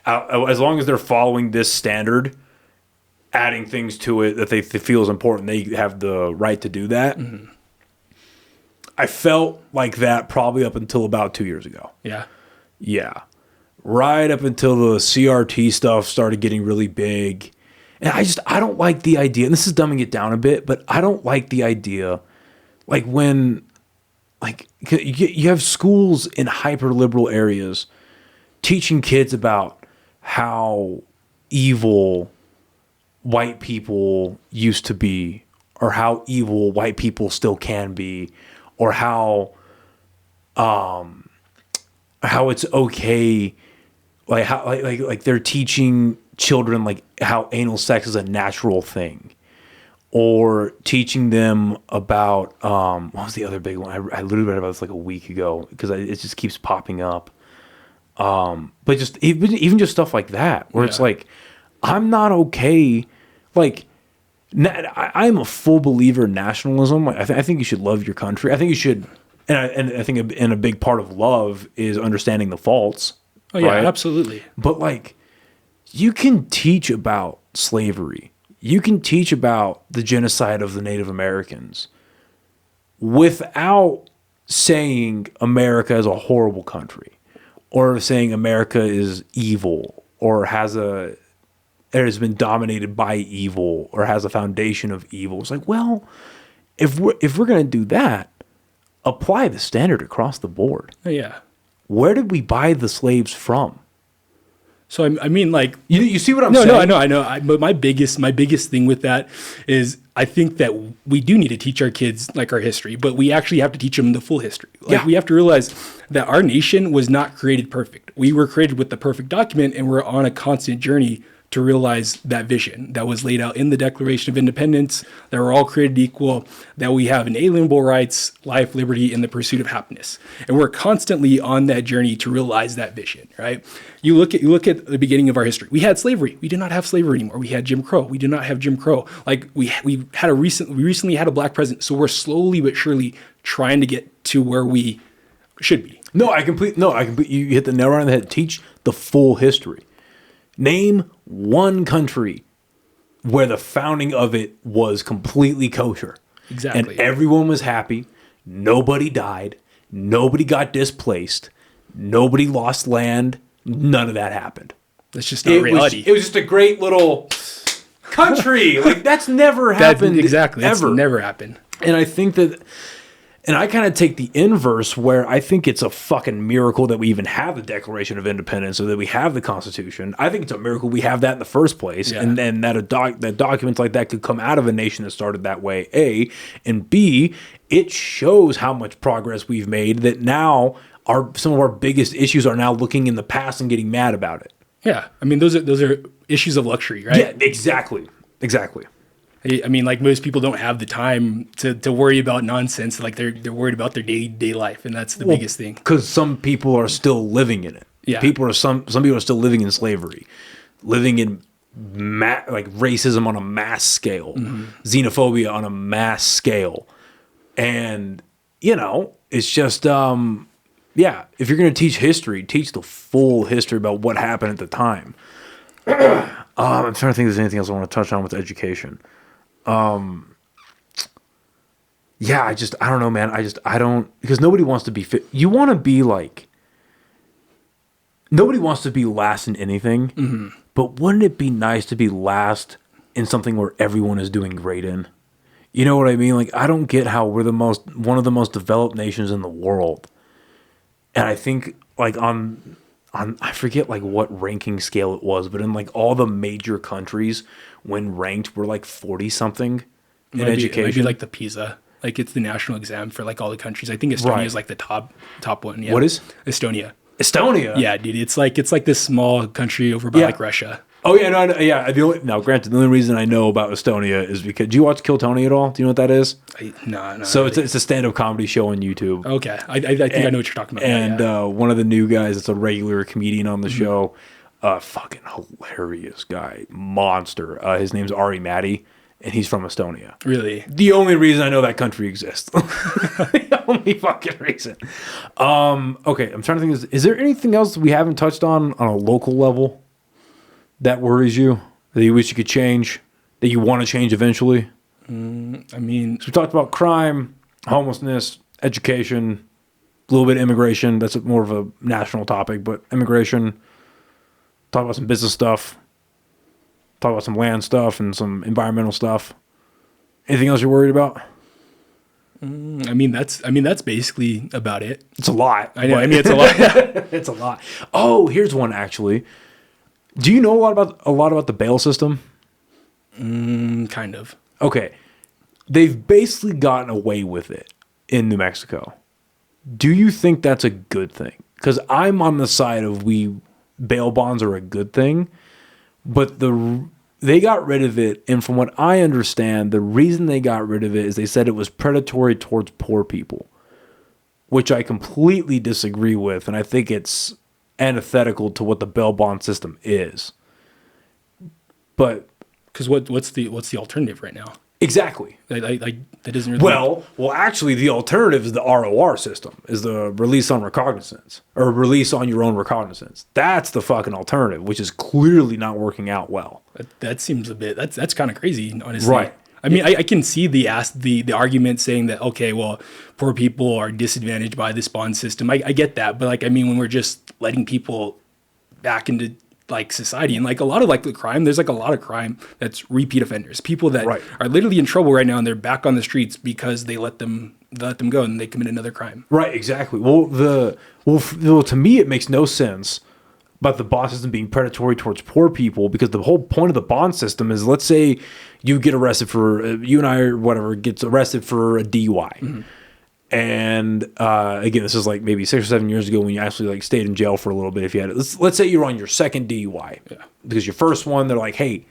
as long as they're following this standard, adding things to it that they feel is important, they have the right to do that. Mm-hmm. I felt like that probably up until about 2 years ago. Yeah. Right up until the CRT stuff started getting really big. And I don't like the idea, and this is dumbing it down a bit, but I don't like the idea, when, you have schools in hyper liberal areas teaching kids about how evil white people used to be, or how evil white people still can be, or how it's okay, how they're teaching children how anal sex is a natural thing, or teaching them about what was the other big one? I literally read about this a week ago because it just keeps popping up. But just even just stuff like that, where it's I'm not okay. I'm a full believer in nationalism. I think you should love your country. I think you should, and I think a big part of love is understanding the faults. Oh yeah, right? Absolutely. But you can teach about slavery. You can teach about the genocide of the Native Americans without saying America is a horrible country, or saying America is evil, or has a that has been dominated by evil or has a foundation of evil. It's like, well, if we're going to do that, apply the standard across the board. Yeah. Where did we buy the slaves from? So I mean, like, you see what I'm saying? No, I know. But my biggest thing with that is I think that we do need to teach our kids like our history, but we actually have to teach them the full history. Like we have to realize that our nation was not created perfect. We were created with the perfect document, and we're on a constant journey to realize that vision that was laid out in the Declaration of Independence, that we're all created equal, that we have inalienable rights, life, liberty, and the pursuit of happiness. And we're constantly on that journey to realize that vision, right? You look at the beginning of our history. We had slavery. We do not have slavery anymore. We had Jim Crow. We do not have Jim Crow. Like we recently had a black president. So we're slowly but surely trying to get to where we should be. You hit the nail right on the head. Teach the full history. Name one country where the founding of it was completely kosher. Exactly. And everyone was happy. Nobody died. Nobody got displaced. Nobody lost land. None of that happened. That's just not reality. It was just a great little country. Like, that's never happened. Exactly. Ever. That's never happened. And I think that... And I kind of take the inverse where I think it's a fucking miracle that we even have the Declaration of Independence or that we have the Constitution. I think it's a miracle we have that in the first place. Yeah. And that that documents like that could come out of a nation that started that way, A. And B, it shows how much progress we've made that now some of our biggest issues are now looking in the past and getting mad about it. Yeah. I mean, those are issues of luxury, right? Yeah, exactly. I mean, like most people don't have the time to worry about nonsense. Like they're worried about their day-to-day life, and that's the biggest thing. Because some people are still living in it. Yeah, some people are still living in slavery, living in like racism on a mass scale, xenophobia on a mass scale, and it's just if you're going to teach history, teach the full history about what happened at the time. I'm trying to think if there's anything else I want to touch on with education. I don't know, man. I don't, because nobody wants to be fit. You want to be like, nobody wants to be last in anything, but wouldn't it be nice to be last in something where everyone is doing great in? You know what I mean? Like, I don't get how we're one of the most developed nations in the world. And I think like on I forget like what ranking scale it was, but in like all the major countries when ranked were like 40 something in education. It might be like the PISA, like it's the national exam for like all the countries. I think Estonia is like the top one. Yeah. What is Estonia? Yeah, dude. It's like this small country over by like Russia. Oh yeah, no. Granted, the only reason I know about Estonia is because do you watch Kill Tony at all? Do you know what that is? No. So really. It's a stand-up comedy show on YouTube. Okay, I think I know what you're talking about. And one of the new guys that's a regular comedian on the show, fucking hilarious guy, monster. His name's Ari Matty, and he's from Estonia. Really? The only reason I know that country exists. The only fucking reason. Okay, I'm trying to think. Is there anything else we haven't touched on a local level that worries you, that you wish you could change, that you want to change eventually? I mean... So we talked about crime, homelessness, education, a little bit of immigration. That's more of a national topic, but immigration. Talk about some business stuff. Talk about some land stuff and some environmental stuff. Anything else you're worried about? I mean, that's basically about it. It's a lot. I know. I mean, it's a lot. It's a lot. Oh, here's one actually. Do you know a lot about the bail system? Kind of. Okay. They've basically gotten away with it in New Mexico. Do you think that's a good thing? Because I'm on the side of bail bonds are a good thing, but they got rid of it, and from what I understand, the reason they got rid of it is they said it was predatory towards poor people, which I completely disagree with, and I think it's antithetical to what the bail bond system is. But because what's the alternative right now? Exactly. Like that doesn't really. Well, actually, the alternative is the ROR system, is the release on recognizance or release on your own recognizance. That's the fucking alternative, which is clearly not working out well. That seems a bit. That's kind of crazy, honestly. Right. I mean, I can see the argument saying that, okay, well, poor people are disadvantaged by this bond system. I get that, but like, I mean, when we're just letting people back into like society and like a lot of like the crime. There's like a lot of crime that's repeat offenders, people that Right. are literally in trouble right now and they're back on the streets because they let them go and they commit another crime. Right, exactly. Well, to me, it makes no sense about the bond system being predatory towards poor people, because the whole point of the bond system is, let's say you get arrested for, you and I or whatever gets arrested for a DUI. Mm-hmm. And again, this is like maybe 6 or 7 years ago when you actually like stayed in jail for a little bit. If you had it, let's say you're on your second DUI, because your first one, they're like, hey,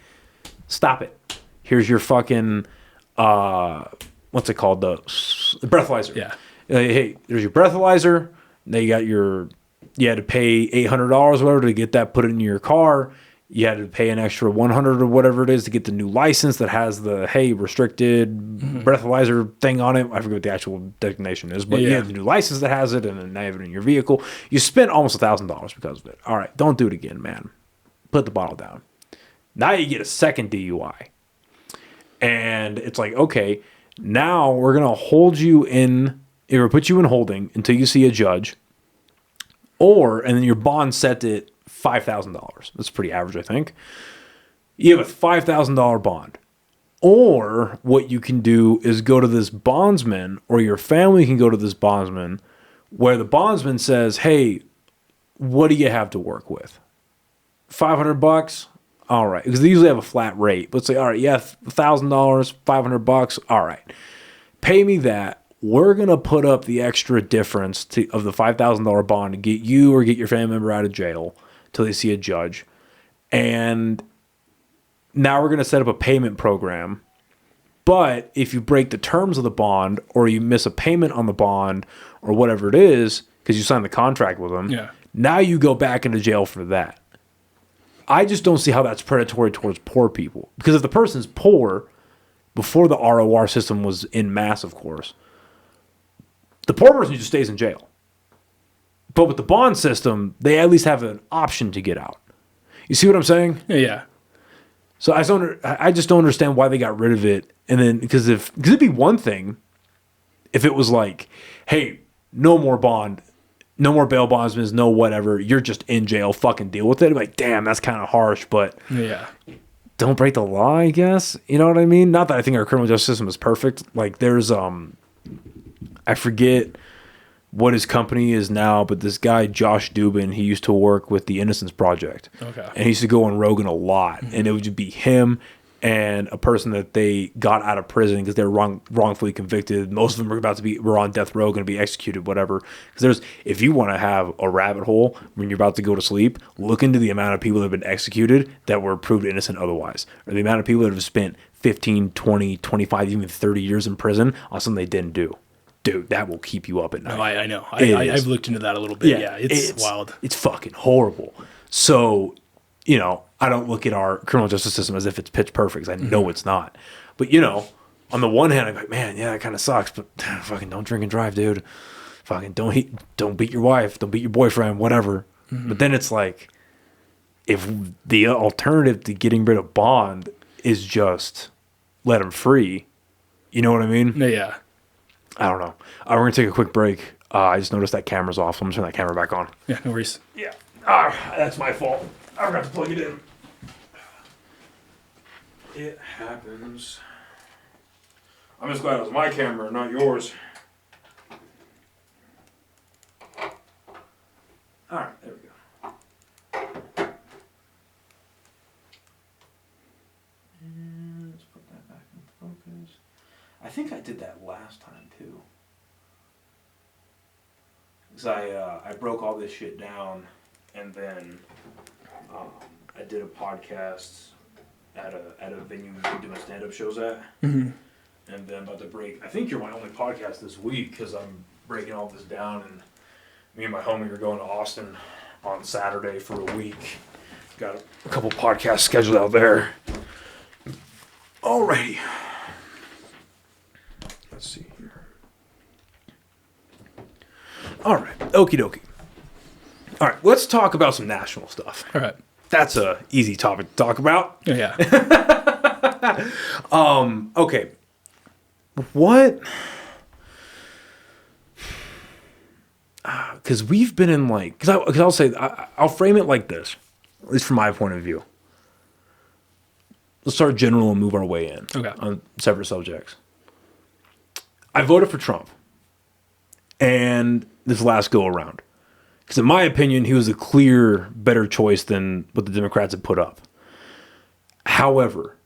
stop it. Here's your fucking what's it called, the breathalyzer. Yeah. Hey, there's your breathalyzer. Now you got you had to pay $800 or whatever to get that put in your car. You had to pay an extra $100 or whatever it is to get the new license that has the restricted breathalyzer thing on it. I forget what the actual designation is, but you have the new license that has it, and then now you have it in your vehicle. You spent almost $1,000 because of it. All right, don't do it again, man. Put the bottle down. Now you get a second DUI, and it's like, okay, now we're gonna hold you in, or put you in holding until you see a judge, and then your bond set at $5,000. That's pretty average, I think. You have a $5,000 bond. Or what you can do is go to this bondsman, or your family can go to this bondsman, where the bondsman says, hey, what do you have to work with? $500? All right. Because they usually have a flat rate. Let's say, all right, yeah, $1,000, $500. All right. Pay me that. We're going to put up the extra difference of the $5,000 bond to get you or get your family member out of jail till they see a judge. And now we're going to set up a payment program. But if you break the terms of the bond, or you miss a payment on the bond, or whatever it is, because you signed the contract with them, now you go back into jail for that. I just don't see how that's predatory towards poor people. Because if the person's poor, before the ROR system was in mass, of course, the poor person just stays in jail. But with the bond system, they at least have an option to get out. You see what I'm saying? Yeah. So I just don't understand why they got rid of it. And then, because it'd be one thing if it was like, hey, no more bond, no more bail bondsmen, no whatever, you're just in jail, fucking deal with it. I'm like, damn, that's kind of harsh, but don't break the law, I guess. You know what I mean? Not that I think our criminal justice system is perfect. Like, there's I forget what his company is now, but this guy, Josh Dubin, he used to work with the Innocence Project. Okay. And he used to go on Rogan a lot. Mm-hmm. And it would just be him and a person that they got out of prison because they were wrongfully convicted. Most of them were on death row, going to be executed, whatever. Because if you want to have a rabbit hole when you're about to go to sleep, look into the amount of people that have been executed that were proved innocent otherwise. Or the amount of people that have spent 15, 20, 25, even 30 years in prison on something they didn't do. Dude, that will keep you up at night. No, I know. I've looked into that a little bit. Yeah, it's wild. It's fucking horrible. So, I don't look at our criminal justice system as if it's pitch perfect. I know it's not. But, on the one hand, I'm like, man, yeah, that kind of sucks. But fucking don't drink and drive, dude. Fucking don't beat your wife. Don't beat your boyfriend, whatever. Mm-hmm. But then it's like, if the alternative to getting rid of bond is just let them free, you know what I mean? Yeah. I don't know. We're going to take a quick break. I just noticed that camera's off, so I'm going to turn that camera back on. Yeah, no worries. Yeah. That's my fault. I forgot to plug it in. It happens. I'm just glad it was my camera, not yours. All right, there we go. And let's put that back in focus. I think I did that last time too. Because I broke all this shit down, and then I did a podcast at a venue doing stand-up shows at. Mm-hmm. And then about to break. I think you're my only podcast this week because I'm breaking all this down, and me and my homie are going to Austin on Saturday for a week. Got a couple podcasts scheduled out there. Alrighty. Let's see here. All right. Okie dokie. All right. Let's talk about some national stuff. All right. That's a easy topic to talk about. Yeah. Okay. What? Because we've been in like... Because I'll say... I'll frame it like this. at least from my point of view. Let's start general and move our way in on separate subjects. I voted for Trump, and this last go around, because in my opinion, he was a clear better choice than what the Democrats had put up. However,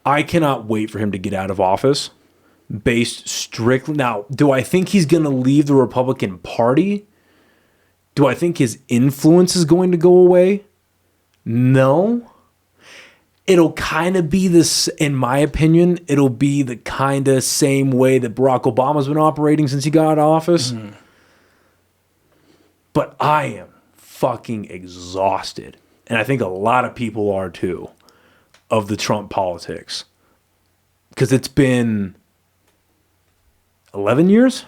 I cannot wait for him to get out of office based strictly. Now, do I think he's going to leave the Republican Party? Do I think his influence is going to go away? No. It'll kind of be this, in my opinion, it'll be the kind of same way that Barack Obama's been operating since he got out of office. Mm-hmm. But I am fucking exhausted. And I think a lot of people are too, of the Trump politics. Because it's been 11 years?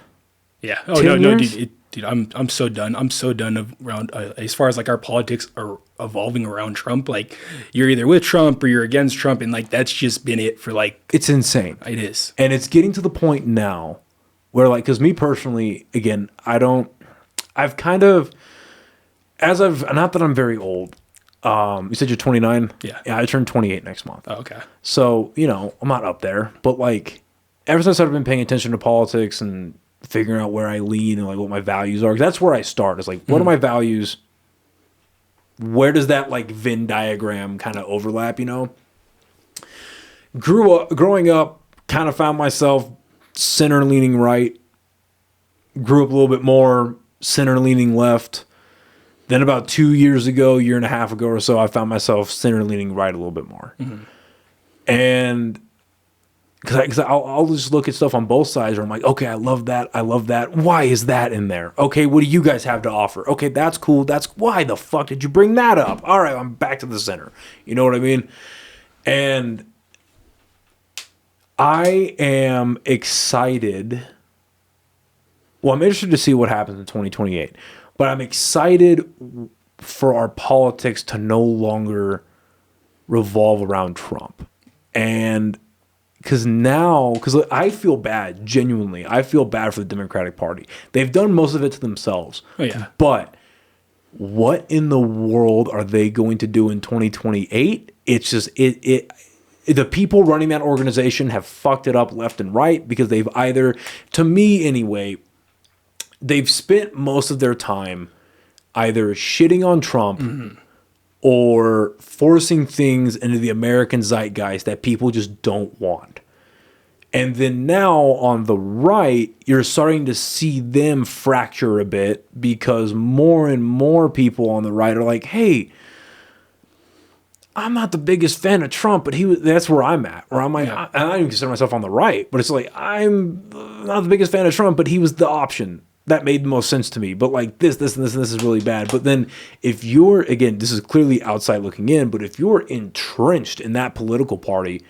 Yeah. Oh, no, dude. Dude, I'm so done. I'm so done around as far as like our politics are evolving around Trump. Like you're either with Trump or you're against Trump, and like that's just been it for like. It's insane. It is, and it's getting to the point now where like, because me personally, again, I've kind of, not that I'm very old. You said you're 29. Yeah. I turned 28 next month. Oh, okay. So I'm not up there, but like ever since I've been paying attention to politics and figuring out where I lean and like what my values are. 'Cause that's where I start. It's like, what are my values? Where does that like Venn diagram kind of overlap? Growing up, kind of found myself center leaning right. Grew up a little bit more center leaning left. Then about 2 years ago, year and a half ago or so, I found myself center leaning right a little bit more. Mm-hmm. And because I'll just look at stuff on both sides where I'm like, okay, I love that. Why is that in there? Okay, what do you guys have to offer? Okay, that's cool. Why the fuck did you bring that up? All right, I'm back to the center. You know what I mean? And I am excited. Well, I'm interested to see what happens in 2028. But I'm excited for our politics to no longer revolve around Trump. And because I feel bad, genuinely. I feel bad for the Democratic Party. They've done most of it to themselves. Oh, yeah. But what in the world are they going to do in 2028? It's just, the people running that organization have fucked it up left and right because they've either, to me anyway, they've spent most of their time either shitting on Trump mm-hmm. or forcing things into the American zeitgeist that people just don't want. And then now on the right, you're starting to see them fracture a bit because more and more people on the right are like, hey, I'm not the biggest fan of Trump, but that's where I'm at. Where I'm like, I don't even consider myself on the right, but it's like, I'm not the biggest fan of Trump, but he was the option. That made the most sense to me. But like this, and this is really bad. But then if you're, again, this is clearly outside looking in, but if you're entrenched in that political party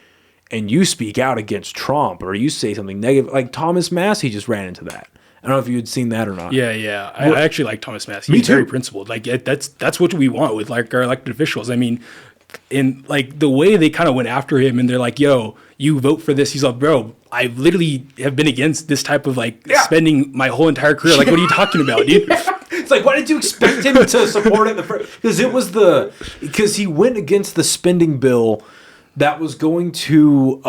and you speak out against Trump or you say something negative, like Thomas Massey just ran into that. I don't know if you had seen that or not. Yeah. I actually like Thomas Massey. He's very principled. Like that's what we want with like our elected officials. I mean, in like the way they kind of went after him and they're like, yo, you vote for this. He's like, bro, I literally have been against this type of like spending my whole entire career. Like, what are you talking about, dude? It's like, why did you expect him to support it? Because he went against the spending bill that was going to,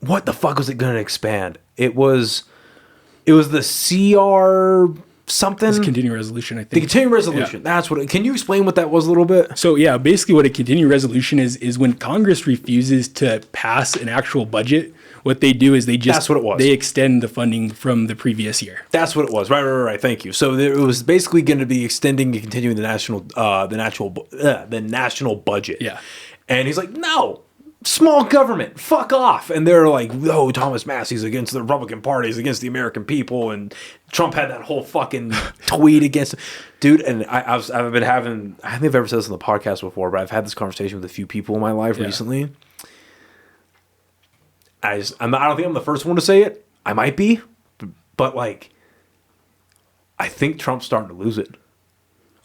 what the fuck was it going to expand? It was the CR something. It's a continuing resolution, I think. The continuing resolution. Yeah. That's what. Can you explain what that was a little bit? So yeah, basically what a continuing resolution is when Congress refuses to pass an actual budget, what they do is they just That's what it was. They extend the funding from the previous year. That's what it was. Right. Thank you. So it was basically going to be extending and continuing the national budget. Yeah. And he's like, no. Small government, fuck off. And they're like, oh, Thomas Massey's against the Republican Party, he's against the American people. And Trump had that whole fucking tweet against him. Dude, and I've been having, I don't think I've ever said this on the podcast before, but I've had this conversation with a few people in my life recently. I don't think I'm the first one to say it. I might be. But like, I think Trump's starting to lose it.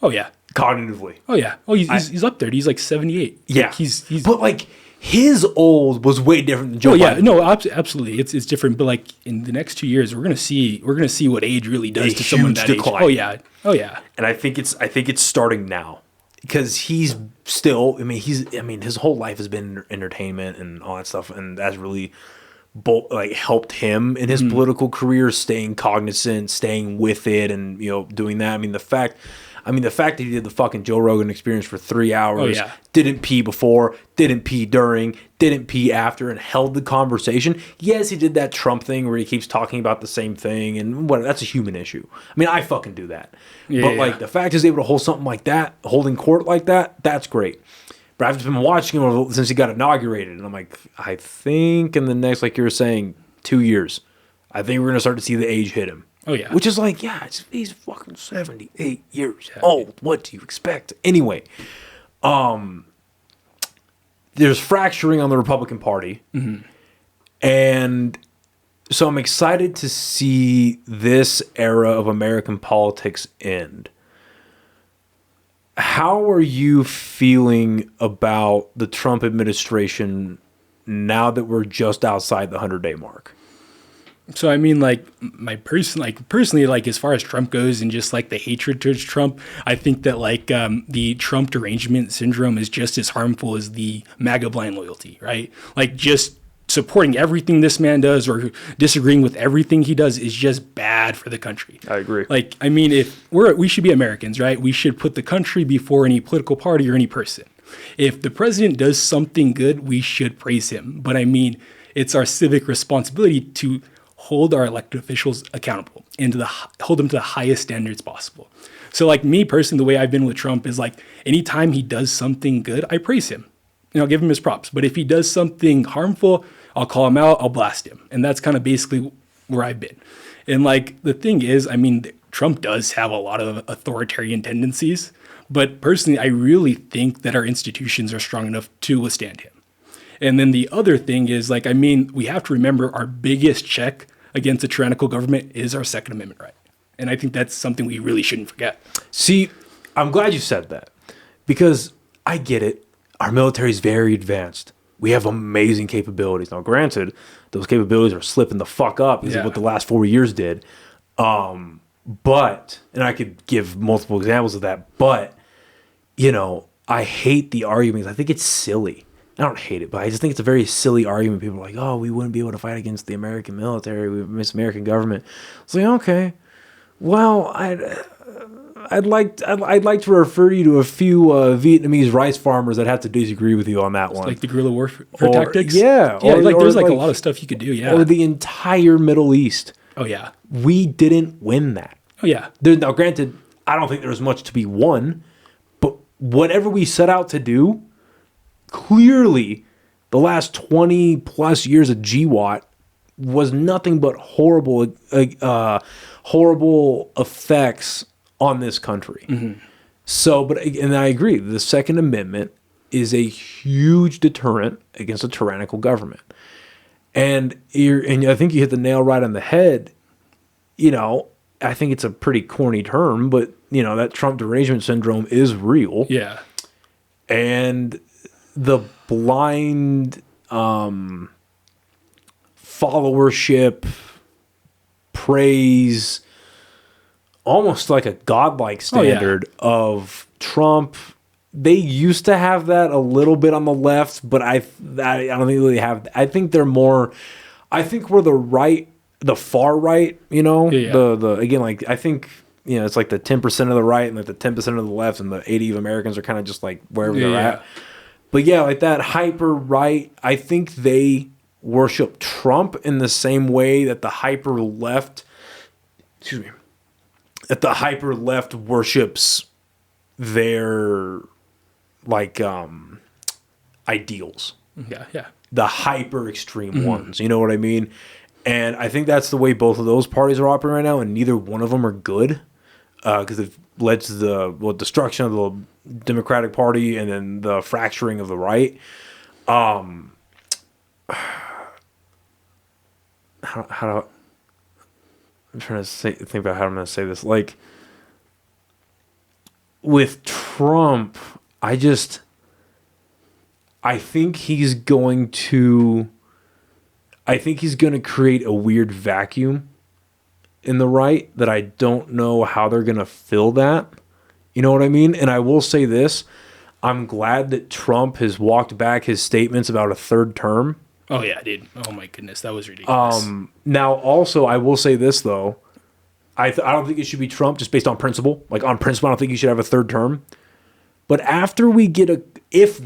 Oh, yeah. Cognitively. Oh, yeah. Oh, he's up there. He's like 78. Yeah. Like he's But like, his old was way different than Joe Oh yeah, Biden. no, absolutely, it's different. But like in the next 2 years, we're gonna see what age really does to someone huge that decline. age. Oh yeah. And I think it's starting now because he's still. I mean, his whole life has been entertainment and all that stuff, and that's really helped him in his political career, staying cognizant, staying with it, and doing that. I mean, the fact that he did the fucking Joe Rogan Experience for 3 hours, didn't pee before, didn't pee during, didn't pee after, and held the conversation. Yes, he did that Trump thing where he keeps talking about the same thing, and that's a human issue. I mean, I fucking do that. But the fact he's able to hold something like that, holding court like that, that's great. But I've just been watching him since he got inaugurated, and I'm like, I think in the next, like you were saying, 2 years, I think we're gonna start to see the age hit him. Oh yeah. Which is like, he's fucking 78 years old. What do you expect? Anyway, there's fracturing on the Republican Party, and so I'm excited to see this era of American politics end. How are you feeling about the Trump administration now that we're just outside the 100-day mark? So I mean, personally, as far as Trump goes, and just like the hatred towards Trump, I think that the Trump derangement syndrome is just as harmful as the MAGA blind loyalty, right? Like just supporting everything this man does or disagreeing with everything he does is just bad for the country. I agree. Like, I mean, if we should be Americans, right? We should put the country before any political party or any person. If the president does something good, we should praise him. But I mean, it's our civic responsibility to hold our elected officials accountable and hold them to the highest standards possible. So like me personally, the way I've been with Trump is like anytime he does something good, I praise him. I'll give him his props. But if he does something harmful, I'll call him out, I'll blast him. And that's kind of basically where I've been. And like the thing is, I mean, Trump does have a lot of authoritarian tendencies. But personally, I really think that our institutions are strong enough to withstand him. And then the other thing is, we have to remember our biggest check against a tyrannical government is our Second Amendment right. And I think that's something we really shouldn't forget. See, I'm glad you said that because I get it. Our military is very advanced. We have amazing capabilities. Now, granted, those capabilities are slipping the fuck up because of what the last 4 years did. But, and I could give multiple examples of that, but, I hate the arguments. I think it's silly. I don't hate it, but I just think it's a very silly argument. People are like, oh, we wouldn't be able to fight against the American military. We miss American government. It's like, okay, well, I'd like to refer you to a few Vietnamese rice farmers that have to disagree with you on that one. Like the guerrilla warfare tactics? Yeah. There's a lot of stuff you could do, yeah. Or the entire Middle East. Oh, yeah. We didn't win that. Oh, yeah. Now, granted, I don't think there was much to be won, but whatever we set out to do, clearly the last 20 plus years of GWAT was nothing but horrible effects on this country. So, and I agree, the Second Amendment is a huge deterrent against a tyrannical government. And I think you hit the nail right on the head. I think it's a pretty corny term, but that Trump derangement syndrome is real. Yeah. And the blind followership, praise, almost like a godlike standard of Trump. They used to have that a little bit on the left, but I don't think they have. I think they're more. I think we're the far right. The again, I think it's like the 10% of the right and like the 10% of the left, and the 80% of Americans are kind of just like wherever they're at. But yeah, like that hyper right, I think they worship Trump in the same way that the hyper left. That the hyper left worships their ideals. Yeah. The hyper extreme ones. You know what I mean? And I think that's the way both of those parties are operating right now, and neither one of them are good because it led to the destruction of the Democratic Party and then the fracturing of the right. I'm trying to think about how I'm going to say this. Like, with Trump, I I think he's going to create a weird vacuum in the right that I don't know how they're going to fill that. You know what I mean? And I will say this. I'm glad that Trump has walked back his statements about a third term. Oh, yeah, dude. Oh, my goodness. That was ridiculous. Now, also, I will say this, though. I don't think it should be Trump just based on principle. Like, on principle, I don't think he should have a third term. But after we get if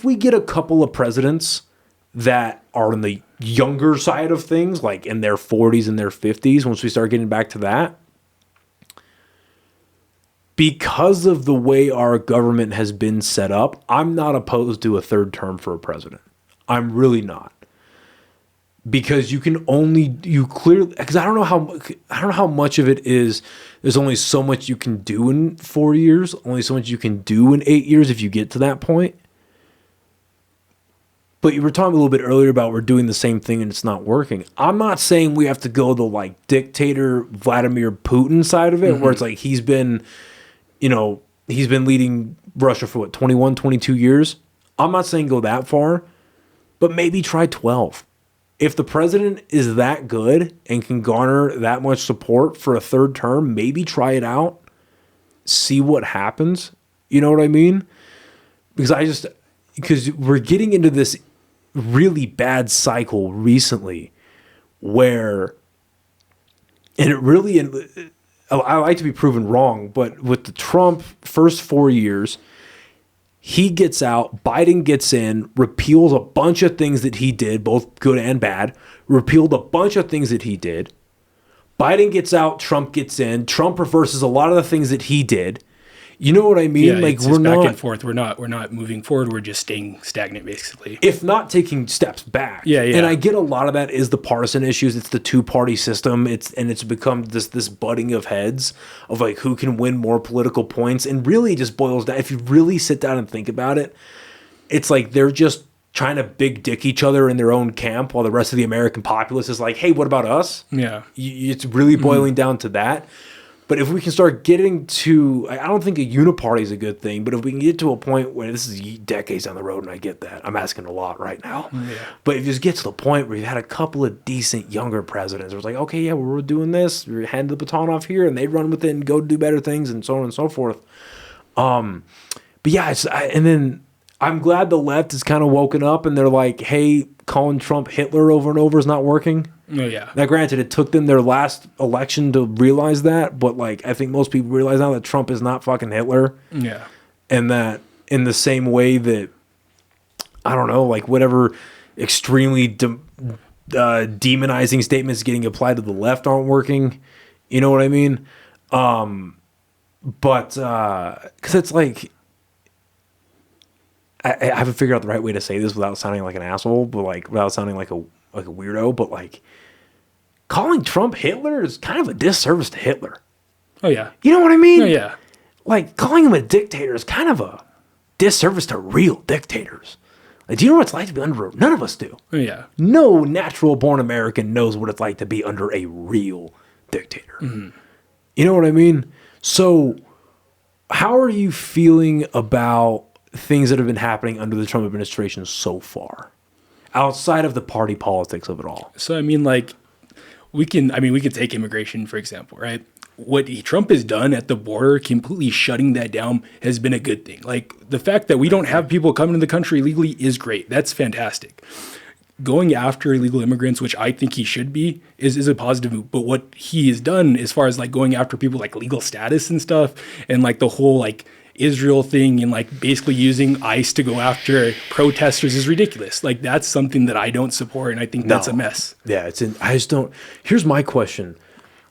we get a couple of presidents that are on the younger side of things, like in their 40s and their 50s, once we start getting back to that, because of the way our government has been set up, I'm not opposed to a third term for a president. I'm really not. Because you clearly, because I don't know how much of it is, there's only so much you can do in 4 years, only so much you can do in 8 years if you get to that point. But you were talking a little bit earlier about we're doing the same thing and it's not working. I'm not saying we have to go the like dictator Vladimir Putin side of it, where it's like he's been leading Russia for 21, 22 years. I'm not saying go that far, but maybe try 12. If the president is that good and can garner that much support for a third term, maybe try it out, see what happens. You know what I mean? Because we're getting into this really bad cycle recently where, and it really, I like to be proven wrong, but with the Trump first 4 years, he gets out, Biden gets in, repeals a bunch of things that he did, both good and bad, repealed a bunch of things that he did. Biden gets out, Trump gets in, Trump reverses a lot of the things that he did. You know what I mean? Yeah, like we're not back and forth. We're not moving forward. We're just staying stagnant, basically. If not taking steps back. Yeah. And I get a lot of that is the partisan issues. It's the two-party system. It's become this butting of heads of like who can win more political points. And really it just boils down. If you really sit down and think about it, it's like they're just trying to big dick each other in their own camp while the rest of the American populace is like, hey, what about us? Yeah. It's really boiling down to that. But if we can start getting to, I don't think a uniparty is a good thing, but if we can get to a point where this is decades down the road, and I get that, I'm asking a lot right now. Yeah. But if you just get to the point where you've had a couple of decent younger presidents, where it's like, okay, yeah, we're doing this, we're handing the baton off here, and they run with it and go do better things, and so on and so forth. But yeah, and then I'm glad the left is kind of woken up, and they're like, hey, calling Trump Hitler over and over is not working. Oh, yeah. Now, granted, it took them their last election to realize that, but like I think most people realize now that Trump is not fucking Hitler. Yeah. And that in the same way that, I don't know, like whatever extremely demonizing statements getting applied to the left aren't working. You know what I mean? But because it's like, I haven't figured out the right way to say this without sounding like an asshole, but like without sounding like a weirdo, but like calling Trump Hitler is kind of a disservice to Hitler. Oh, yeah. You know what I mean? Oh, yeah. Like calling him a dictator is kind of a disservice to real dictators. Like, do you know what it's like to be under? None of us do. Oh, yeah. No natural born American knows what it's like to be under a real dictator. Mm-hmm. You know what I mean? So how are you feeling about things that have been happening under the Trump administration so far, outside of the party politics of it all? So, I mean, like, we can take immigration, for example, right? What Trump has done at the border, completely shutting that down, has been a good thing. Like, the fact that we don't have people coming to the country illegally is great. That's fantastic. Going after illegal immigrants, which I think he should be, is a positive move. But what he has done as far as, like, going after people like legal status and stuff, and, like, the whole, like, Israel thing and like basically using ICE to go after protesters is ridiculous. Like that's something that I don't support, and I think that's a mess. Yeah, I just don't. Here's my question: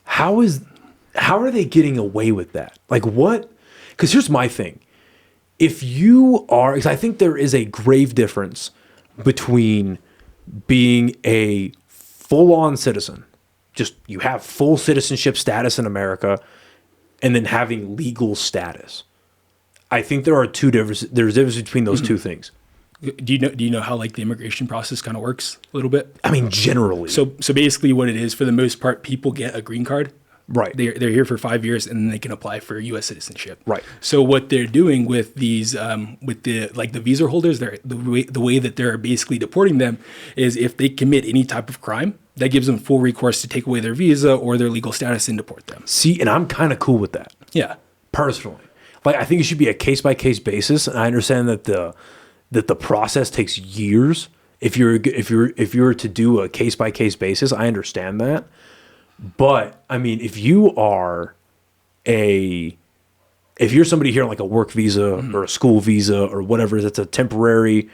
How are they getting away with that? Like what? Because here's my thing: if you are, because I think there is a grave difference between being a full-on citizen, just you have full citizenship status in America, and then having legal status. I think there are there's a difference between those two things. Do you know how like the immigration process kind of works a little bit? I mean, generally. So basically what it is, for the most part, people get a green card. Right. They're here for 5 years, and then they can apply for U.S. citizenship. Right. So what they're doing with these, with the visa holders, the way that they're basically deporting them is if they commit any type of crime, that gives them full recourse to take away their visa or their legal status and deport them. See, and I'm kind of cool with that. Yeah. Personally, like I think it should be a case by case basis, and I understand that the process takes years. If you're to do a case by case basis, I understand that. But I mean, if you're somebody here on like a work visa or a school visa or whatever, that's a temporary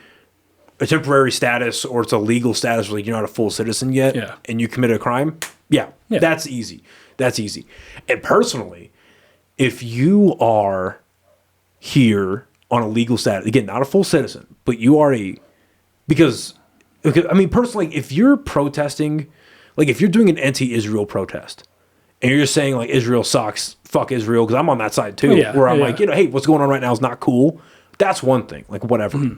status or it's a legal status where like you're not a full citizen yet, and you committed a crime, that's easy. That's easy. And personally, if you are here on a legal status, again, not a full citizen, but you are because I mean, personally, if you're protesting, like if you're doing an anti-Israel protest and you're just saying like Israel sucks, fuck Israel, because I'm on that side too, where I'm like, hey, what's going on right now is not cool. That's one thing, like whatever.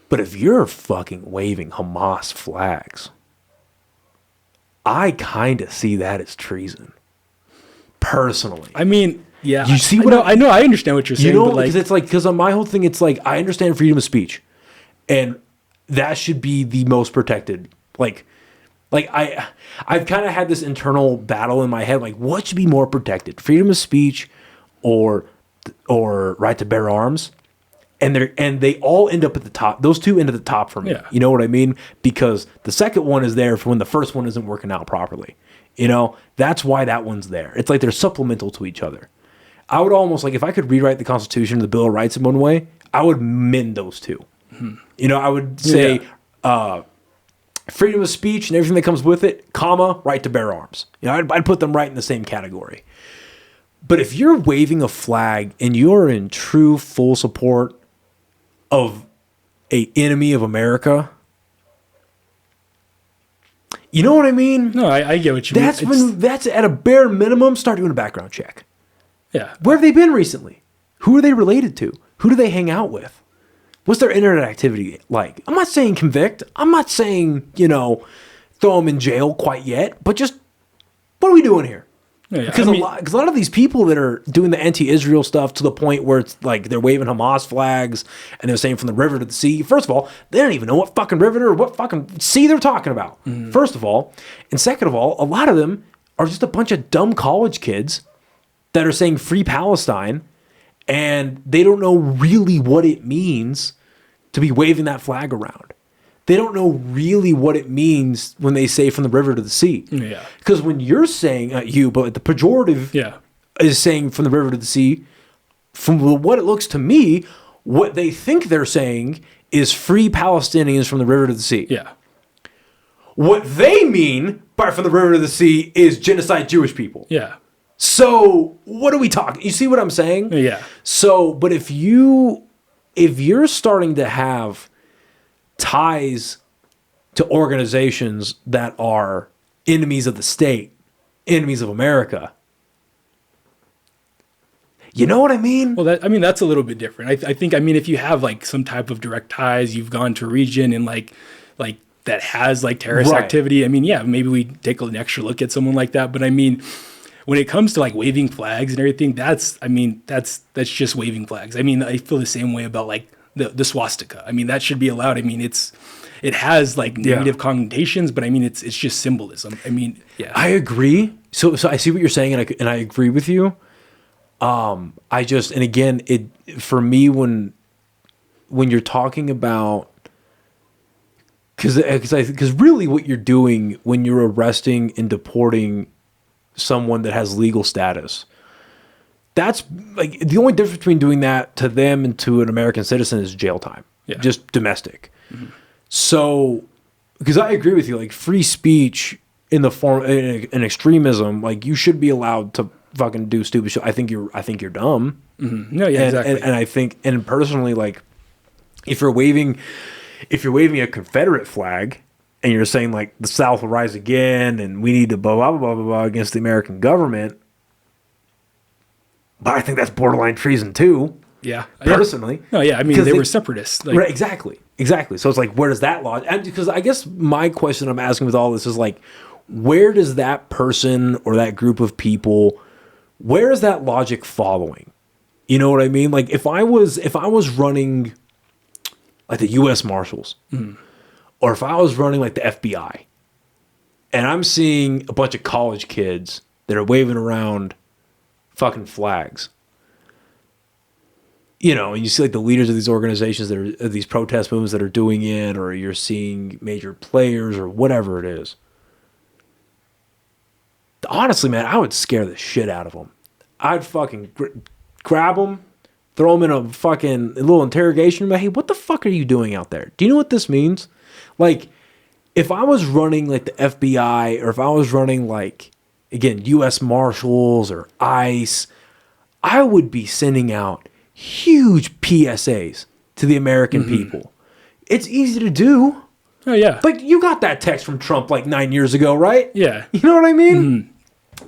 But if you're fucking waving Hamas flags, I kind of see that as treason. Personally. I mean, yeah. You see I know, I understand what you're saying. You know, because it's like, because on my whole thing, it's like, I understand freedom of speech. And that should be the most protected. Like I've kind of had this internal battle in my head, like what should be more protected? Freedom of speech or right to bear arms? And they all end up at the top. Those two end at the top for me. Yeah. You know what I mean? Because the second one is there for when the first one isn't working out properly. You know, that's why that one's there. It's like they're supplemental to each other. I would almost like, if I could rewrite the Constitution, the Bill of Rights in one way, I would mend those two. You know, I would say freedom of speech and everything that comes with it, comma, right to bear arms. You know, I'd put them right in the same category. But if you're waving a flag and you're in true full support of a enemy of America, you know what I mean? No, I get what you mean. That's at a bare minimum, start doing a background check. Yeah. Where have they been recently? Who are they related to? Who do they hang out with? What's their internet activity like? I'm not saying convict. I'm not saying, throw them in jail quite yet. But just, what are we doing here? Yeah, because a lot of these people that are doing the anti-Israel stuff to the point where it's like they're waving Hamas flags and they're saying from the river to the sea. First of all, they don't even know what fucking river or what fucking sea they're talking about. First of all. And second of all, a lot of them are just a bunch of dumb college kids that are saying free Palestine, and they don't know really what it means to be waving that flag around. They don't know really what it means when they say from the river to the sea. Yeah. Because when you're saying, but the pejorative is saying from the river to the sea, from what it looks to me, what they think they're saying is free Palestinians from the river to the sea. Yeah. What they mean by from the river to the sea is genocide Jewish people. Yeah. So what are we talking? You see what I'm saying? Yeah. So, but if you're starting to have ties to organizations that are enemies of the state, enemies of America, you know what I mean? Well, that's a little bit different. I think, if you have like some type of direct ties, you've gone to a region and like that has like terrorist activity. Maybe we take an extra look at someone like that. But when it comes to like waving flags and everything, that's just waving flags. I feel the same way about like the swastika. that should be allowed. It has like negative connotations, but it's just symbolism. I agree. So I see what you're saying, and I agree with you. And again, for me, when you're talking about, because really what you're doing when you're arresting and deporting someone that has legal status, that's like the only difference between doing that to them and to an American citizen is jail time, just domestic. So, because I agree with you, like free speech in the form in extremism, like you should be allowed to fucking do stupid shit. I think you're dumb. No, yeah, exactly. And I think, and personally, like if you're waving a Confederate flag and you're saying like the South will rise again and we need to blah, blah, blah, blah, blah against the American government, but I think that's borderline treason too. Yeah. Personally. No, yeah. They were separatists. Right, exactly. So it's like, where does that law? And because I guess my question I'm asking with all this is like, where does that person or that group of people, where is that logic following? You know what I mean? Like if I was running like the U.S. Marshals, or if I was running like the FBI, and I'm seeing a bunch of college kids that are waving around fucking flags, you know, and you see like the leaders of these organizations that are these protest movements that are doing it, or you're seeing major players or whatever it is. Honestly, man, I would scare the shit out of them. I'd fucking grab them, throw them in a fucking little interrogation room. Hey, what the fuck are you doing out there? Do you know what this means? Like, if I was running like the FBI, or if I was running like, again, U.S. Marshals or ICE, I would be sending out huge PSAs to the American people. It's easy to do. Oh, yeah. Like, you got that text from Trump like 9 years ago, right? Yeah. You know what I mean?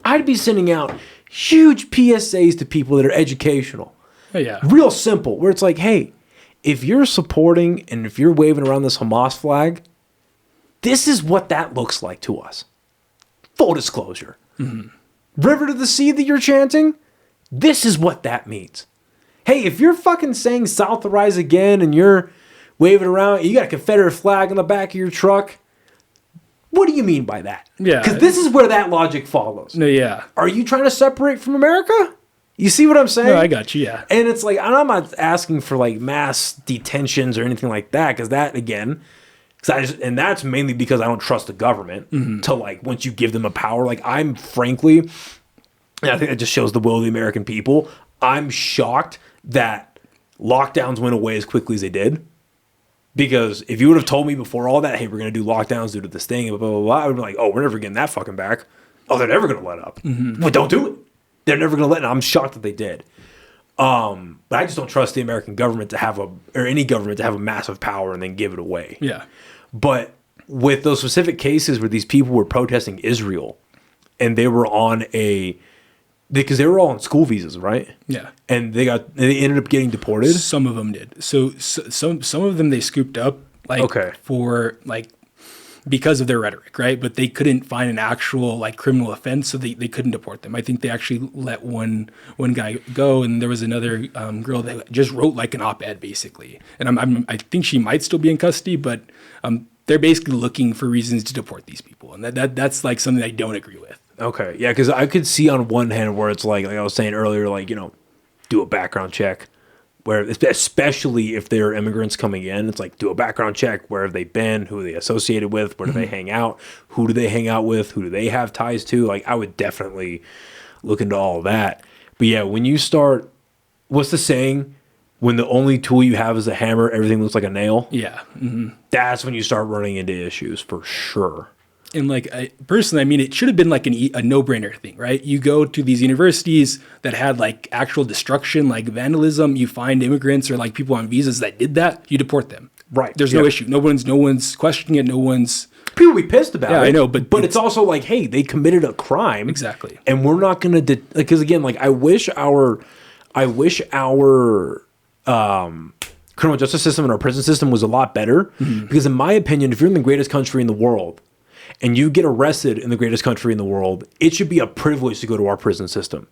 I'd be sending out huge PSAs to people that are educational. Oh, yeah. Real simple, where it's like, hey, if you're supporting and if you're waving around this Hamas flag, this is what that looks like to us. Full disclosure. River to the sea that you're chanting, this is what that means. Hey, if you're fucking saying South to rise again and you're waving around, you got a Confederate flag on the back of your truck, what do you mean by that? Yeah. Because this is where that logic follows. No, yeah. Are you trying to separate from America? You see what I'm saying? No, I got you, yeah. And it's like, I'm not asking for like mass detentions or anything like that, because that, again, and that's mainly because I don't trust the government to like, once you give them a power, like I'm frankly, and I think that just shows the will of the American people, I'm shocked that lockdowns went away as quickly as they did. Because if you would have told me before all that, hey, we're going to do lockdowns due to this thing, blah, blah, blah, blah, I would be like, oh, we're never getting that fucking back. Oh, they're never going to let up. Well, don't do it. They're never going to let it. I'm shocked that they did. But I just don't trust the American government to have or any government to have a massive power and then give it away. Yeah. But with those specific cases where these people were protesting Israel and they were on because they were all on school visas, right? Yeah. And they ended up getting deported. Some of them did. So some of them they scooped up for like because of their rhetoric, right? But they couldn't find an actual like criminal offense, so they couldn't deport them. I think they actually let one guy go, and there was another girl that just wrote like an op-ed basically. And I think she might still be in custody, but they're basically looking for reasons to deport these people, and that's like something I don't agree with. Okay, yeah, because I could see on one hand where it's like I was saying earlier, like, you know, do a background check, where especially if they're immigrants coming in, it's like do a background check. Where have they been? Who are they associated with? Where do they hang out? Who do they hang out with? Who do they have ties to? Like, I would definitely look into all of that. But yeah, when you start, what's the saying? When the only tool you have is a hammer, everything looks like a nail. Yeah, that's when you start running into issues for sure. And like personally, I mean, it should have been like a no-brainer thing, right? You go to these universities that had like actual destruction, like vandalism. You find immigrants or like people on visas that did that. You deport them. Right. There's no issue. No one's questioning it. No one's. People be pissed about it. Yeah, I know, but it's also like, hey, they committed a crime. Exactly. And we're not going to because again, like I wish our criminal justice system and our prison system was a lot better. Because in my opinion, if you're in the greatest country in the world, and you get arrested in the greatest country in the world, it should be a privilege to go to our prison system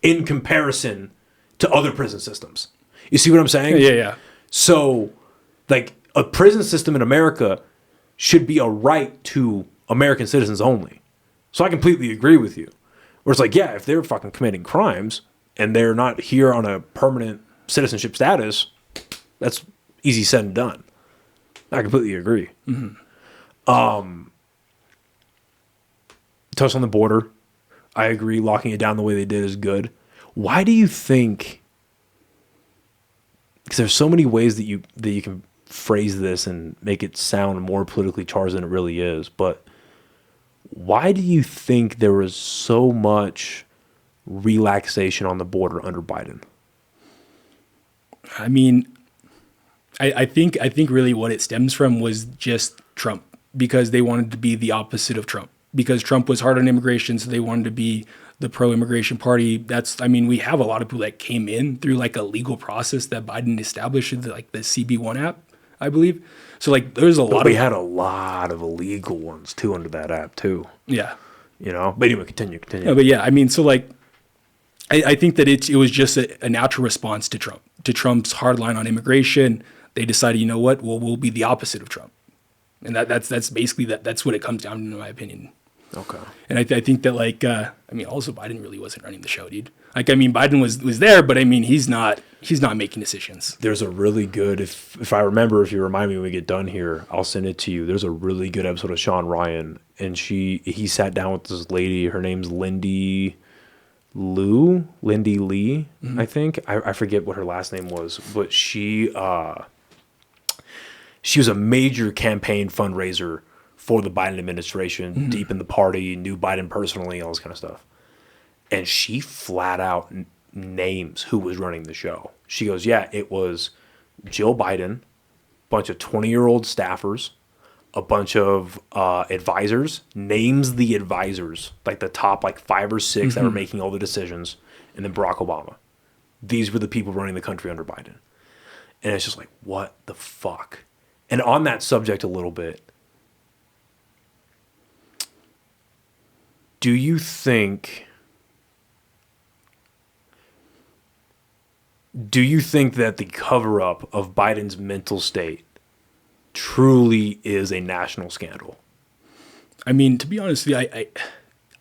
in comparison to other prison systems. You see what I'm saying? Yeah. So, like, a prison system in America should be a right to American citizens only. So I completely agree with you. Where it's like, yeah, if they're fucking committing crimes and they're not here on a permanent citizenship status, that's easy said and done. I completely agree. Touch on the border. I agree. Locking it down the way they did is good. Why do you think? Because there's so many ways that you can phrase this and make it sound more politically charged than it really is. But why do you think there was so much relaxation on the border under Biden? I mean, I think really what it stems from was just Trump, because they wanted to be the opposite of Trump. Because Trump was hard on immigration, so they wanted to be the pro-immigration party. We have a lot of people that came in through like a legal process that Biden established, like the CB1 app. I believe. So like there's a lot We of had a lot of illegal ones too under that app too. yeah. You know, but anyway, continue. No, but yeah, I mean, so like I think that it was just a natural response to Trump, to Trump's hard line on immigration. They decided, you know what, we'll be the opposite of Trump, and that's basically that's what it comes down to, in my opinion. Okay. And I think that like I mean, also Biden really wasn't running the show, dude. Like I mean, Biden was there, but I mean, he's not making decisions. There's a really good, if I remember, if you remind me when we get done here, I'll send it to you. There's a really good episode of Sean Ryan, and he sat down with this lady. Her name's Lindy Lee, I think. I forget what her last name was, but she was a major campaign fundraiser for the Biden administration, deep in the party, knew Biden personally, all this kind of stuff. And she flat out names who was running the show. She goes, yeah, it was Jill Biden, bunch of 20-year-old staffers, a bunch of advisors, names the advisors, like the top like 5 or 6 that were making all the decisions, and then Barack Obama. These were the people running the country under Biden. And it's just like, what the fuck? And on that subject a little bit, do you think that the cover-up of Biden's mental state truly is a national scandal? I mean, to be honest with you,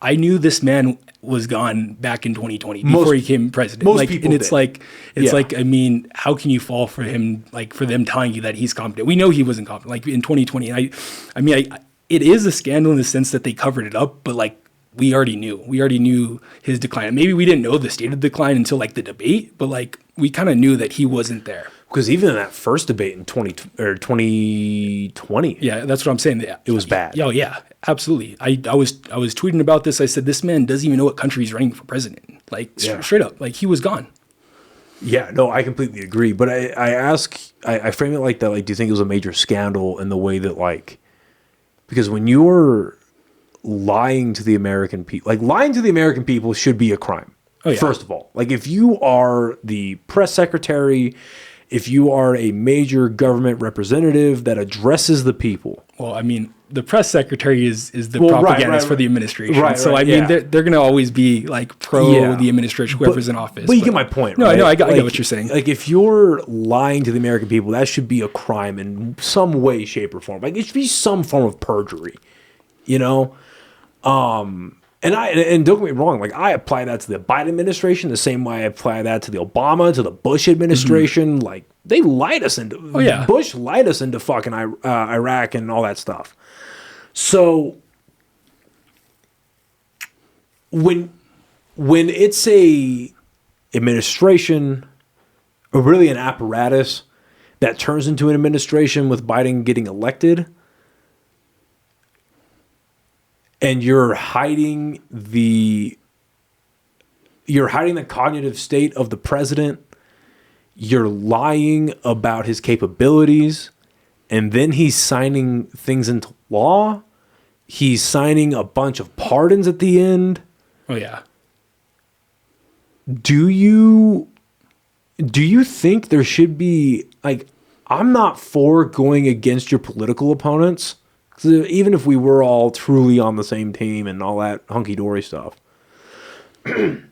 I knew this man was gone back in 2020 before he became president. Most like, people and it's did. like it's Yeah. like I mean, how can you fall for him? Like for them telling you that he's competent? We know he wasn't competent. Like in 2020, and I mean, it is a scandal in the sense that they covered it up, but like we already knew his decline. And maybe we didn't know the state of decline until like the debate, but like we kind of knew that he wasn't there. Because even in that first debate in 2020, Yeah, that's what I'm saying. Yeah, it was bad. Oh yeah, absolutely. I was tweeting about this. I said this man doesn't even know what country he's running for president. Like Yeah. straight up, like he was gone. Yeah, no, I completely agree. But I frame it like that. Like, do you think it was a major scandal in the way that, like, because when you're lying to the American people, like lying to the American people should be a crime. Oh, yeah. First of all, like if you are the press secretary, if you are a major government representative that addresses the people. Well, I mean, the press secretary is the Well, right, propagandist right, for the administration. right, so right, I mean, yeah. they're going to always be like pro Yeah. the administration, whoever's in office. But you get my point, No, right? I know. I get Like- what you're saying. Like if you're lying to the American people, that should be a crime in some way, shape, or form. Like it should be some form of perjury, you know? And don't get me wrong, like I apply that to the Biden administration the same way I apply that to the Obama, to the Bush administration. Like they lied us into Bush lied us into fucking Iraq and all that stuff. So when it's a administration or really an apparatus that turns into an administration with Biden getting elected, and you're hiding the cognitive state of the president, you're lying about his capabilities, and then he's signing things into law. He's signing a bunch of pardons at the end. Oh yeah. Do you think there should be, like, I'm not for going against your political opponents. Even if we were all truly on the same team and all that hunky-dory stuff, you're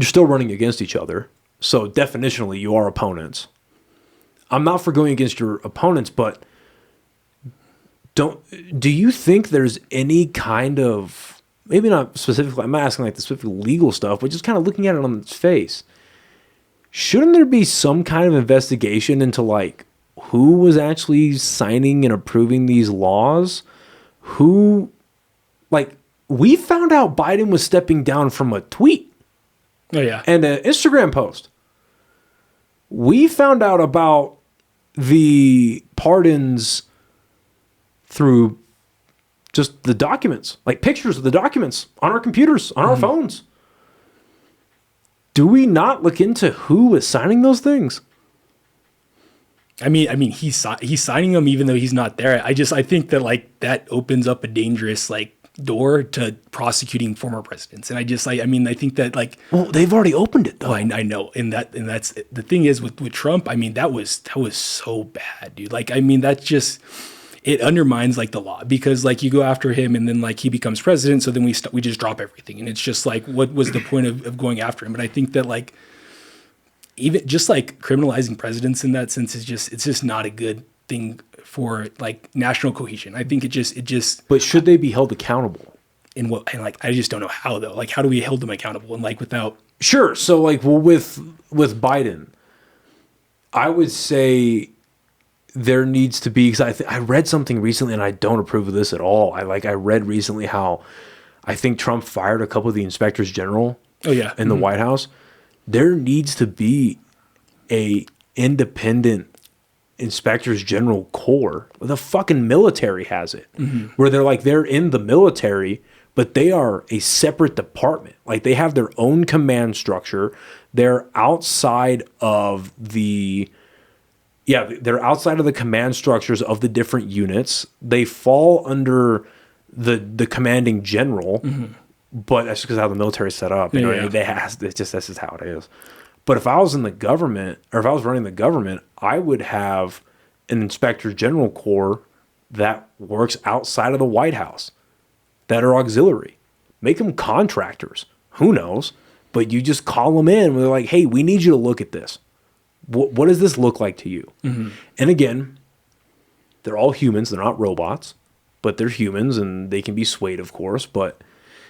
still running against each other. So definitionally, you are opponents. I'm not for going against your opponents, but do you think there's any kind of, maybe not specifically, I'm not asking like the specific legal stuff, but just kind of looking at it on its face. Shouldn't there be some kind of investigation into like, who was actually signing and approving these laws? Who, like, we found out Biden was stepping down from a tweet. Oh yeah. And an Instagram post. We found out about the pardons through just the documents, like pictures of the documents on our computers, on our phones. Do we not look into who is signing those things? I mean, he's signing them even though he's not there. I think that like that opens up a dangerous like door to prosecuting former presidents. And I just like, I mean, I think that like, Well, they've already opened it though. I know. And that's the thing is with Trump, I mean, that was so bad, dude. Like, I mean, that's just, it undermines like the law because like you go after him and then like he becomes president. So then we just drop everything. And it's just like, what was the point of going after him? But I think that like, even just like criminalizing presidents in that sense is it's just not a good thing for like national cohesion. I think it just. But should they be held accountable? And like, I just don't know how though. Like, how do we hold them accountable and like without? Sure. So like, well, with Biden, I would say there needs to be, because I read something recently and I don't approve of this at all. I read recently how I think Trump fired a couple of the inspectors general. Oh yeah. In the White House. There needs to be a independent inspectors general corps. The fucking military has it, where they're in the military, but they are a separate department. Like they have their own command structure. They're outside of the command structures of the different units. They fall under the commanding general, but that's because how the military is set up. You know what I mean? That's just how it is. But if I was in the government, or if I was running the government, I would have an inspector general corps that works outside of the White House, that are auxiliary. Make them contractors. Who knows? But you just call them in when they're like, hey, we need you to look at this. What does this look like to you? And again, they're all humans. They're not robots, but they're humans and they can be swayed, of course. But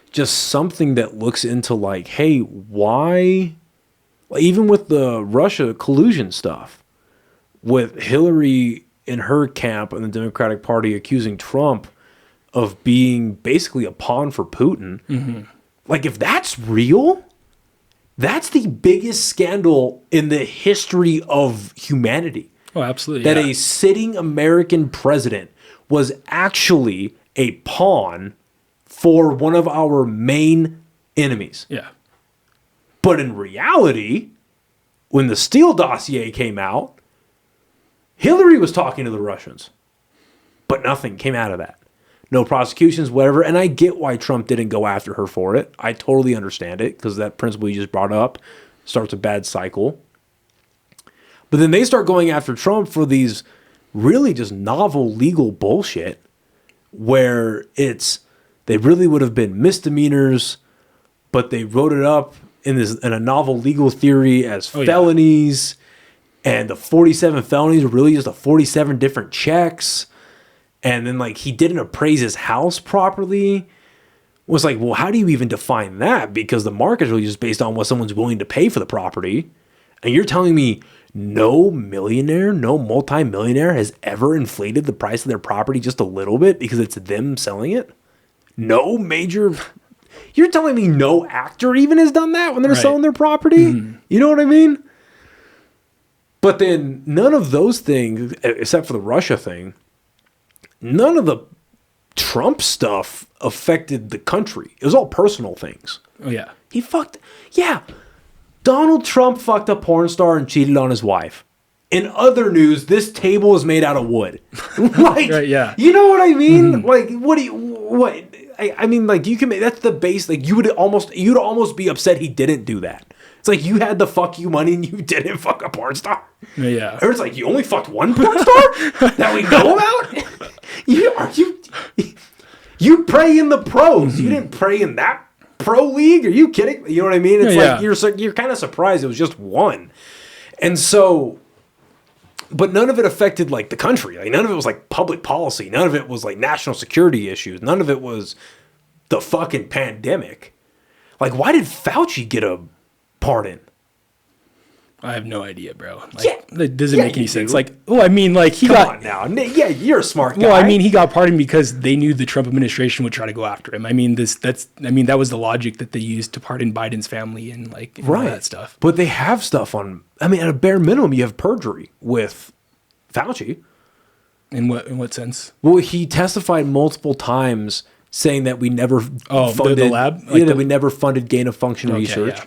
just something that looks into like, hey, why, even with the Russia collusion stuff, with Hillary in her camp and the Democratic Party accusing Trump of being basically a pawn for Putin. Like if that's real, that's the biggest scandal in the history of humanity. Oh, absolutely. That a sitting American president was actually a pawn for one of our main enemies. Yeah. But in reality, when the Steele dossier came out, Hillary was talking to the Russians. But nothing came out of that. No prosecutions, whatever. And I get why Trump didn't go after her for it. I totally understand it, because that principle you just brought up starts a bad cycle. But then they start going after Trump for these really just novel legal bullshit where they really would have been misdemeanors, but they wrote it up in a novel legal theory as felonies. And the 47 felonies were really just 47 different checks. And then, like, he didn't appraise his house properly. It was like, well, how do you even define that? Because the market is really just based on what someone's willing to pay for the property. And you're telling me no millionaire, no multimillionaire has ever inflated the price of their property just a little bit because it's them selling it? No major... You're telling me no actor even has done that when they're selling their property? You know what I mean? But then none of those things, except for the Russia thing, none of the Trump stuff affected the country. It was all personal things. Oh, yeah. Donald Trump fucked a porn star and cheated on his wife. In other news, this table is made out of wood. Like, you know what I mean? Like, I mean, like, you can make, that's the base. Like, you'd almost be upset he didn't do that. It's like you had the fuck you money and you didn't fuck a porn star. Yeah. Or it's like you only fucked one porn star that we know about. You pray in the pros. You didn't pray in that pro league. Are you kidding? You know what I mean? It's like you're kind of surprised it was just one. And so, but none of it affected like the country. Like none of it was like public policy. None of it was like national security issues. None of it was the fucking pandemic. Like, why did Fauci get a pardon? I have no idea, bro. Like, that doesn't make any sense. Do. Like, well, I mean, like he got. Come on now. Yeah, you're a smart guy. Well, I mean, he got pardoned because they knew the Trump administration would try to go after him. I mean, that was the logic that they used to pardon Biden's family and like all that stuff. But they have stuff on. I mean, at a bare minimum, you have perjury with Fauci. In what sense? Well, he testified multiple times saying that we never funded the lab. Like that we never funded gain of function research. Yeah.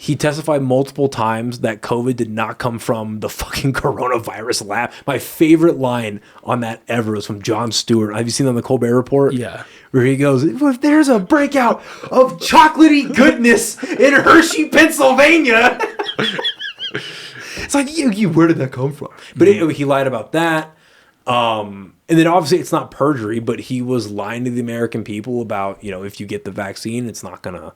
He testified multiple times that COVID did not come from the fucking coronavirus lab. My favorite line on that ever was from Jon Stewart. Have you seen it on the Colbert Report? Yeah. Where he goes, if there's a breakout of chocolatey goodness in Hershey, Pennsylvania. It's like, where did that come from? But he lied about that. And then obviously it's not perjury, but he was lying to the American people about, if you get the vaccine, it's not going to.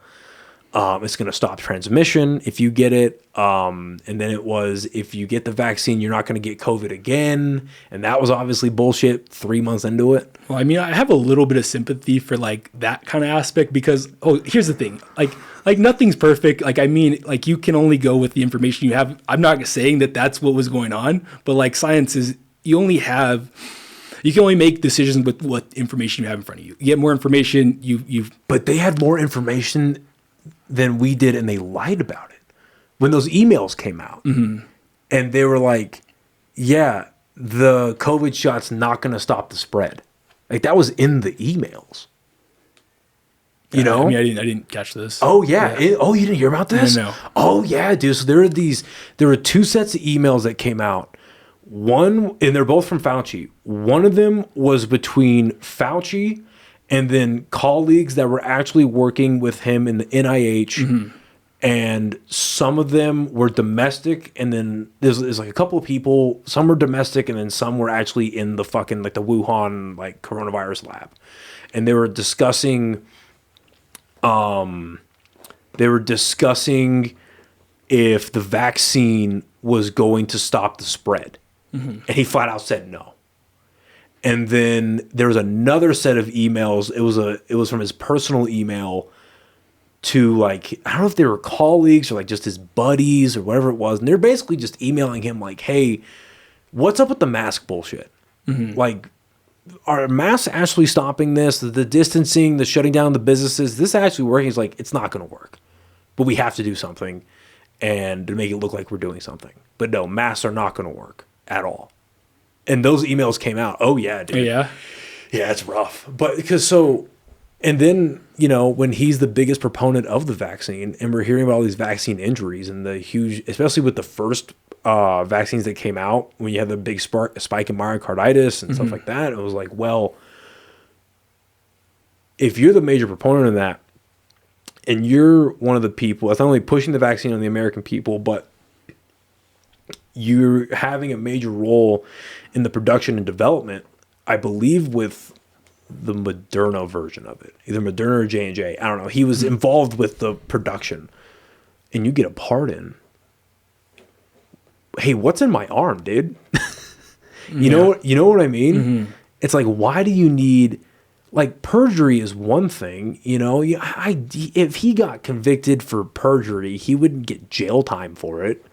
It's going to stop transmission if you get it. And then it was, if you get the vaccine, you're not going to get COVID again. And that was obviously bullshit 3 months into it. Well, I mean, I have a little bit of sympathy for like that kind of aspect because, here's the thing. Like nothing's perfect. Like, I mean, like you can only go with the information you have. I'm not saying that that's what was going on, but like science is, you can only make decisions with what information you have in front of you. You get more information, But they had more information than we did, and they lied about it when those emails came out. Mm-hmm. And they were like, yeah, the COVID shot's not going to stop the spread. Like, that was in the emails. You know? I mean, I didn't catch this. Oh, yeah. You didn't hear about this? No. Oh, yeah, dude. So there were two sets of emails that came out. One, and they're both from Fauci. One of them was between Fauci and then colleagues that were actually working with him in the NIH. Mm-hmm. And some of them were domestic, and then there's like a couple of people, some were domestic, and then some were actually in the fucking, like the Wuhan, like coronavirus lab. And they were discussing if the vaccine was going to stop the spread. Mm-hmm. And he flat out said no. And then there was another set of emails. It was from his personal email to, like, I don't know if they were colleagues or like just his buddies or whatever it was. And they're basically just emailing him like, hey, what's up with the mask bullshit? Mm-hmm. Like, are masks actually stopping this? The distancing, the shutting down the businesses, is this actually working? He's like, it's not going to work. But we have to do something and to make it look like we're doing something. But no, masks are not going to work at all. And those emails came out. Oh, yeah, dude. Yeah. Yeah, it's rough. But and then, when he's the biggest proponent of the vaccine, and we're hearing about all these vaccine injuries and the huge, especially with the first vaccines that came out, when you had the big spike in myocarditis and stuff like that, it was like, well, if you're the major proponent of that, and you're one of the people that's not only pushing the vaccine on the American people, but you're having a major role in the production and development, I believe, with the Moderna version of it, either Moderna or J&J. I don't know. He was involved with the production, and you get a pardon. Hey, what's in my arm, dude? You know what I mean? Mm-hmm. It's like, why do you need, like, perjury is one thing, if he got convicted for perjury, he wouldn't get jail time for it.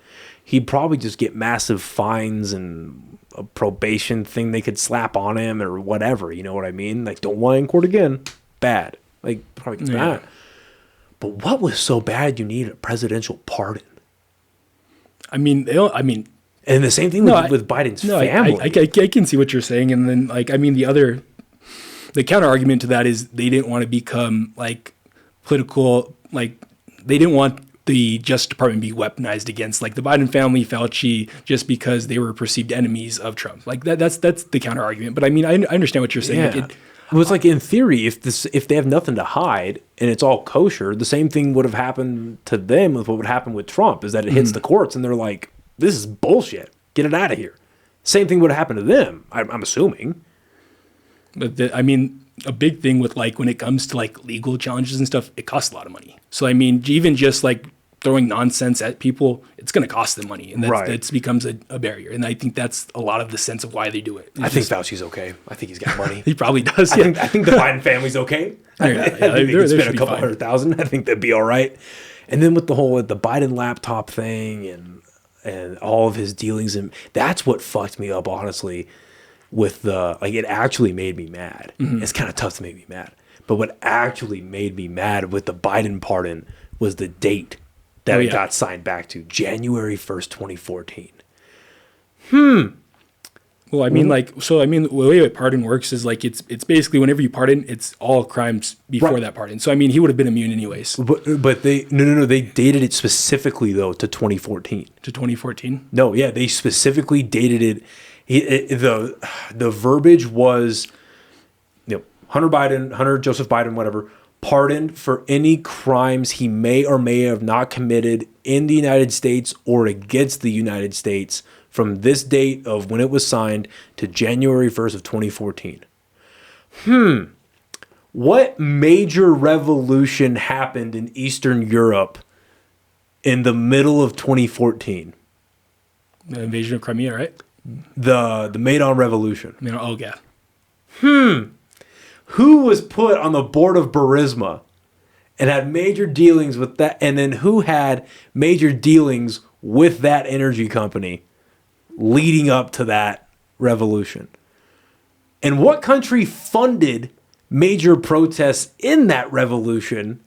He'd probably just get massive fines and a probation thing they could slap on him or whatever. You know what I mean? Like, don't lie in court again. Bad. Like, probably gets bad. But what was so bad you need a presidential pardon? And the same thing with Biden's family. I can see what you're saying. And then, like, I mean, the counter argument to that is they didn't want to become, like, political, like, they didn't want the Justice Department be weaponized against, like, the Biden family, Fauci, just because they were perceived enemies of Trump. Like, that's the counter argument. But I mean, I understand what you're saying. Yeah. It's like, in theory, if they have nothing to hide and it's all kosher, the same thing would have happened to them with what would happen with Trump, is that it hits the courts and they're like, this is bullshit. Get it out of here. Same thing would have happened to them, I'm assuming. But a big thing with, like, when it comes to, like, legal challenges and stuff, it costs a lot of money. So, I mean, even just, like, throwing nonsense at people, it's going to cost them money. And that becomes a barrier. And I think that's a lot of the sense of why they do it. I think Fauci's okay. I think he's got money. He probably does, I think the Biden family's okay. I think they can spend a couple $100,000. I think they'd be all right. And then with the whole the Biden laptop thing and all of his dealings, and that's what fucked me up, honestly, with it actually made me mad. Mm-hmm. It's kind of tough to make me mad. But what actually made me mad with the Biden pardon was the date that it got signed back to, January 1st, 2014. Well, I mean, the way a pardon works is like it's basically whenever you pardon, it's all crimes before that pardon. So I mean, he would have been immune anyways. But they no, they dated it specifically though to 2014. To 2014. No, yeah, they specifically dated it. The verbiage was, Hunter Joseph Biden, whatever, pardoned for any crimes he may or may have not committed in the United States or against the United States from this date of when it was signed to January 1st of 2014. What major revolution happened in Eastern Europe in the middle of 2014? The invasion of Crimea, right? The Maidan Revolution. Oh, yeah. Who was put on the board of Burisma and had major dealings with that? And then who had major dealings with that energy company leading up to that revolution? And what country funded major protests in that revolution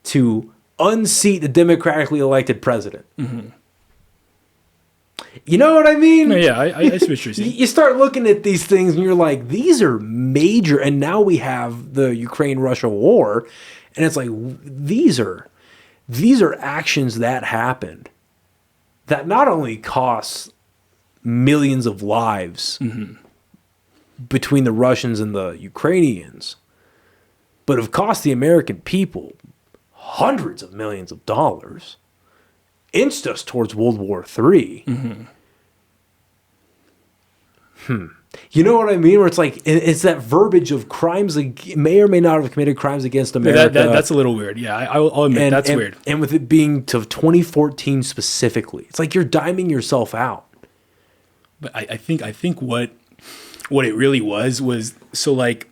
to unseat the democratically elected president? Mm-hmm. You know what I mean? No, yeah, I see what you're saying. You start looking at these things and you're like, these are major. And now we have the Ukraine-Russia war. And it's like, these are actions that happened that not only cost millions of lives between the Russians and the Ukrainians, but have cost the American people hundreds of millions of dollars, inched us towards World War III. You know what I mean? Where it's like, it's that verbiage of crimes, may or may not have committed crimes against America. That's a little weird. Yeah, I'll admit that's weird. And with it being to 2014 specifically, it's like you're diming yourself out. But I think what it really was so like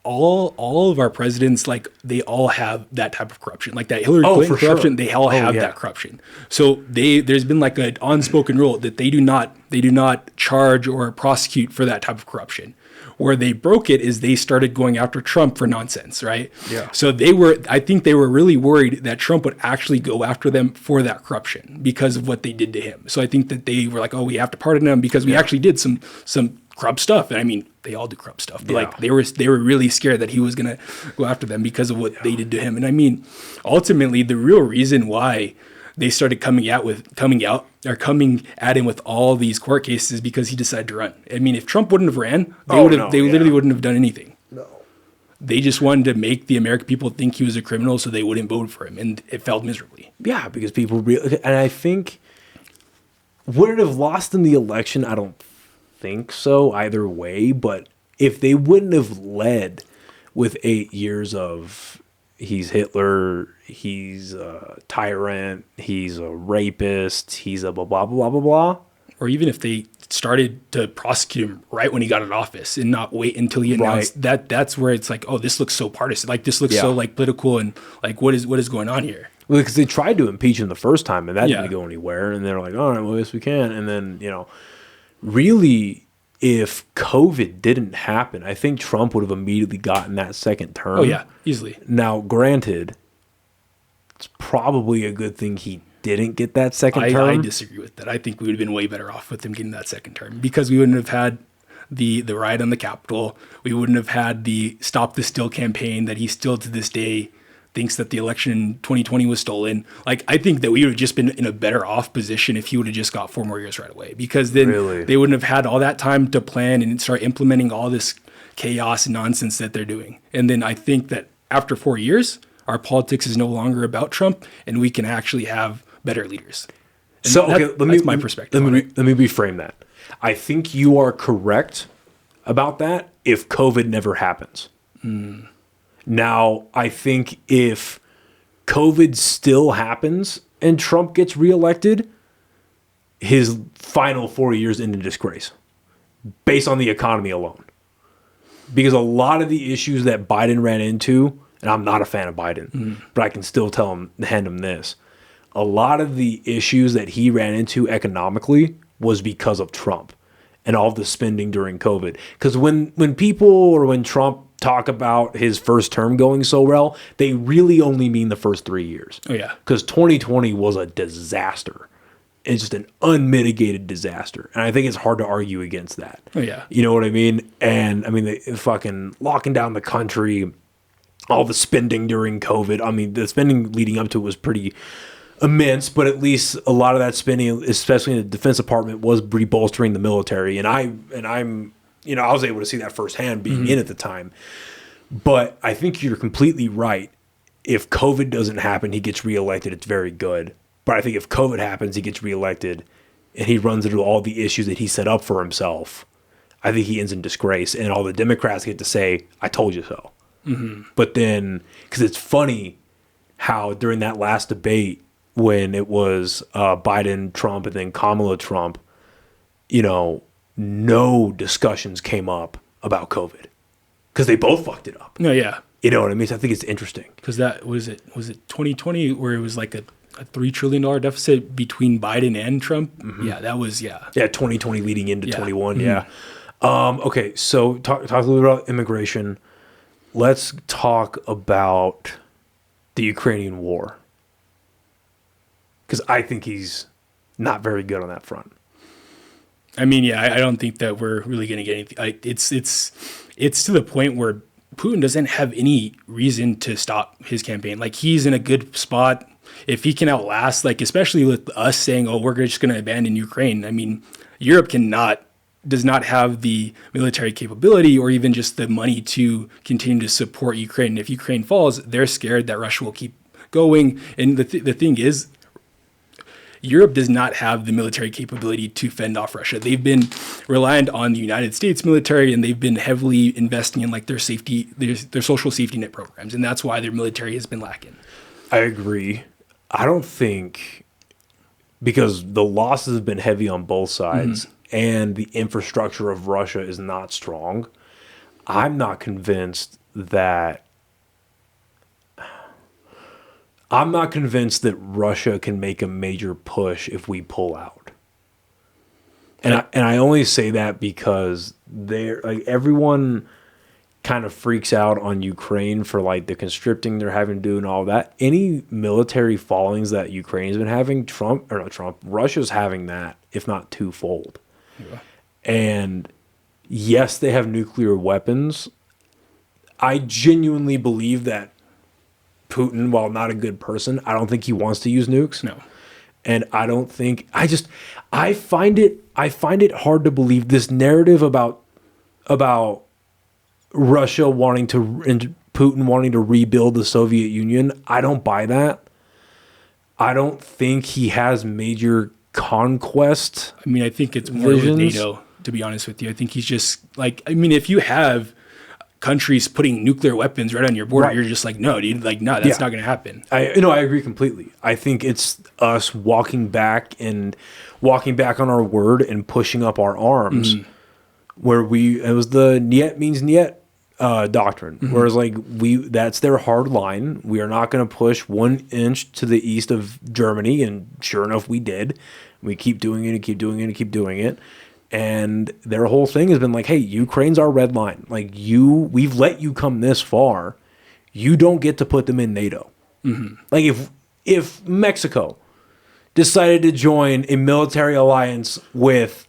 all of our presidents, like they all have that type of corruption, like that Hillary Clinton corruption. Sure. They all have that corruption. So there's been like an unspoken rule that they do not charge or prosecute for that type of corruption. Where they broke it is they started going after Trump for nonsense, right? Yeah. So I think they were really worried that Trump would actually go after them for that corruption because of what they did to him. So I think that they were like, oh, we have to pardon him because we actually did some corrupt stuff. And I mean, they all do corrupt stuff, but like they were really scared that he was going to go after them because of what they did to him. And I mean, ultimately the real reason why they started coming at him with all these court cases because he decided to run. I mean, if Trump wouldn't have ran, they literally wouldn't have done anything. No. They just wanted to make the American people think he was a criminal so they wouldn't vote for him, and it failed miserably. Yeah, because people and I think, would it have lost in the election? I don't think so either way, but if they wouldn't have led with 8 years of he's Hitler, he's a tyrant, he's a rapist, he's a blah, blah, blah, blah, blah. Or even if they started to prosecute him right when he got in office and not wait until he announced that's where it's like, oh, this looks so partisan. Like this looks so like political and like what is going on here? Well, because they tried to impeach him the first time and that didn't go anywhere. And they're like, all right, well, yes, we can. And then, really, if COVID didn't happen, I think Trump would have immediately gotten that second term. Oh, yeah, easily. Now, granted, it's probably a good thing he didn't get that second term. I disagree with that. I think we would have been way better off with him getting that second term because we wouldn't have had the riot on the Capitol. We wouldn't have had the Stop the Steal campaign that he still to this day thinks that the election in 2020 was stolen. Like, I think that we would have just been in a better off position if he would have just got 4 more years right away, because then they wouldn't have had all that time to plan and start implementing all this chaos and nonsense that they're doing. And then I think that after 4 years, our politics is no longer about Trump and we can actually have better leaders. And so, that's my perspective. Let me reframe that. I think you are correct about that if COVID never happens. Now, I think if COVID still happens and Trump gets reelected, his final 4 years end in disgrace based on the economy alone. Because a lot of the issues that Biden ran into, and I'm not a fan of Biden, but I can still hand him this. A lot of the issues that he ran into economically was because of Trump and all the spending during COVID. Because when Trump talk about his first term going so well, they really only mean the first 3 years. Oh, yeah. Because 2020 was a disaster. it's just an unmitigated disaster. And I think it's hard to argue against that. Oh, yeah. You know what I mean? And I mean, they fucking locking down the country, all the spending during COVID. I mean, the spending leading up to it was pretty immense, but at least a lot of that spending, especially in the Defense Department, was bolstering the military. And I'm, you know, I was able to see that firsthand being in at the time. But I think you're completely right. If COVID doesn't happen, he gets reelected. It's very good. But I think if COVID happens, he gets reelected and he runs into all the issues that he set up for himself. I think he ends in disgrace, and all the Democrats get to say, "I told you so." Mm-hmm. But then, because it's funny how during that last debate, when it was Biden, Trump, and then Kamala Trump, you know, no discussions came up about COVID because they both fucked it up. No, yeah. You know what I mean? So I think it's interesting. Because that was it 2020 where it was like a $3 trillion deficit between Biden and Trump. Mm-hmm. Yeah, that was, yeah. Yeah, 2020 leading into 21, mm-hmm. Yeah. Okay, so talk a little bit about immigration. Let's talk about the Ukrainian war. Because I think he's not very good on that front. I mean, yeah, I don't think that we're really going to get anything. It's to the point where Putin doesn't have any reason to stop his campaign. Like, he's in a good spot. If he can outlast, like, especially with us saying, "Oh, we're just going to abandon Ukraine." I mean, Europe does not have the military capability or even just the money to continue to support Ukraine. If Ukraine falls, they're scared that Russia will keep going. And the thing is, Europe does not have the military capability to fend off Russia. They've been reliant on the United States military, and they've been heavily investing in like their social safety net programs, and that's why their military has been lacking. I agree. I don't think, because the losses have been heavy on both sides, mm-hmm. and the infrastructure of Russia is not strong. I'm not convinced that Russia can make a major push if we pull out. And I only say that because everyone kind of freaks out on Ukraine for like the conscripting they're having to do and all that. Any military fallings that Ukraine's been having, Russia's having that, if not twofold. Yeah. And yes, they have nuclear weapons. I genuinely believe that Putin, while not a good person, I don't think he wants to use nukes. No. And I don't think, I find it hard to believe this narrative about Russia wanting to, and Putin wanting to rebuild the Soviet Union. I don't buy that. I don't think he has major conquest. I mean, I think it's more with NATO, to be honest with you. I think he's just like, I mean, if you have countries putting nuclear weapons right on your border, right. You're just like, no, dude, like, no, that's not going to happen. I agree completely. I think it's us walking back on our word and pushing up our arms, mm-hmm. where it was the "niet means niet" doctrine, mm-hmm. whereas like that's their hard line. We are not going to push 1 inch to the east of Germany, and sure enough, we did. We keep doing it and keep doing it and keep doing it. And their whole thing has been like, hey, Ukraine's our red line. Like, we've let you come this far. You don't get to put them in NATO. Mm-hmm. Like, if Mexico decided to join a military alliance with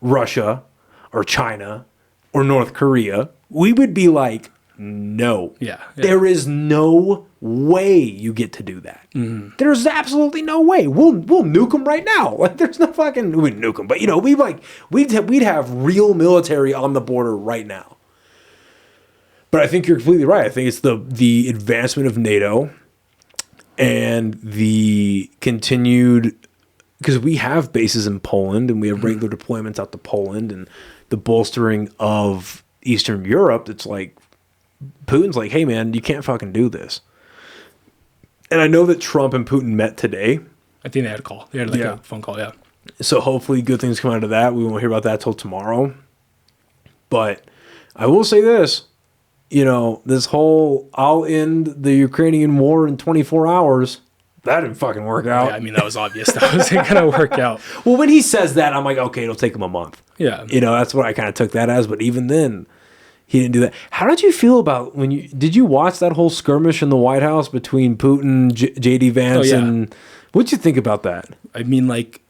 Russia or China or North Korea, we would be like, no. Yeah. There is no way you get to do that. Mm-hmm. There's absolutely no way. We'll nuke them right now. Like, there's no fucking, we nuke them, but we'd have real military on the border right now. But I think you're completely right. I think it's the advancement of NATO and the continued, because we have bases in Poland and we have regular deployments out to Poland, and the bolstering of Eastern Europe. It's like, Putin's like, hey man, you can't fucking do this. And I know that Trump and Putin met today. I think they had a call. They had a phone call, yeah. So hopefully good things come out of that. We won't hear about that till tomorrow. But I will say this, this whole I'll end the Ukrainian war in 24 hours, that didn't fucking work out. Yeah, I mean, that was obvious. That wasn't going to work out. Well, when he says that, I'm like, okay, it'll take him a month. Yeah. That's what I kind of took that as. But even then, he didn't do that. How did you feel about did you watch that whole skirmish in the White House between Putin, J.D. Vance, and what'd you think about that? I mean, like,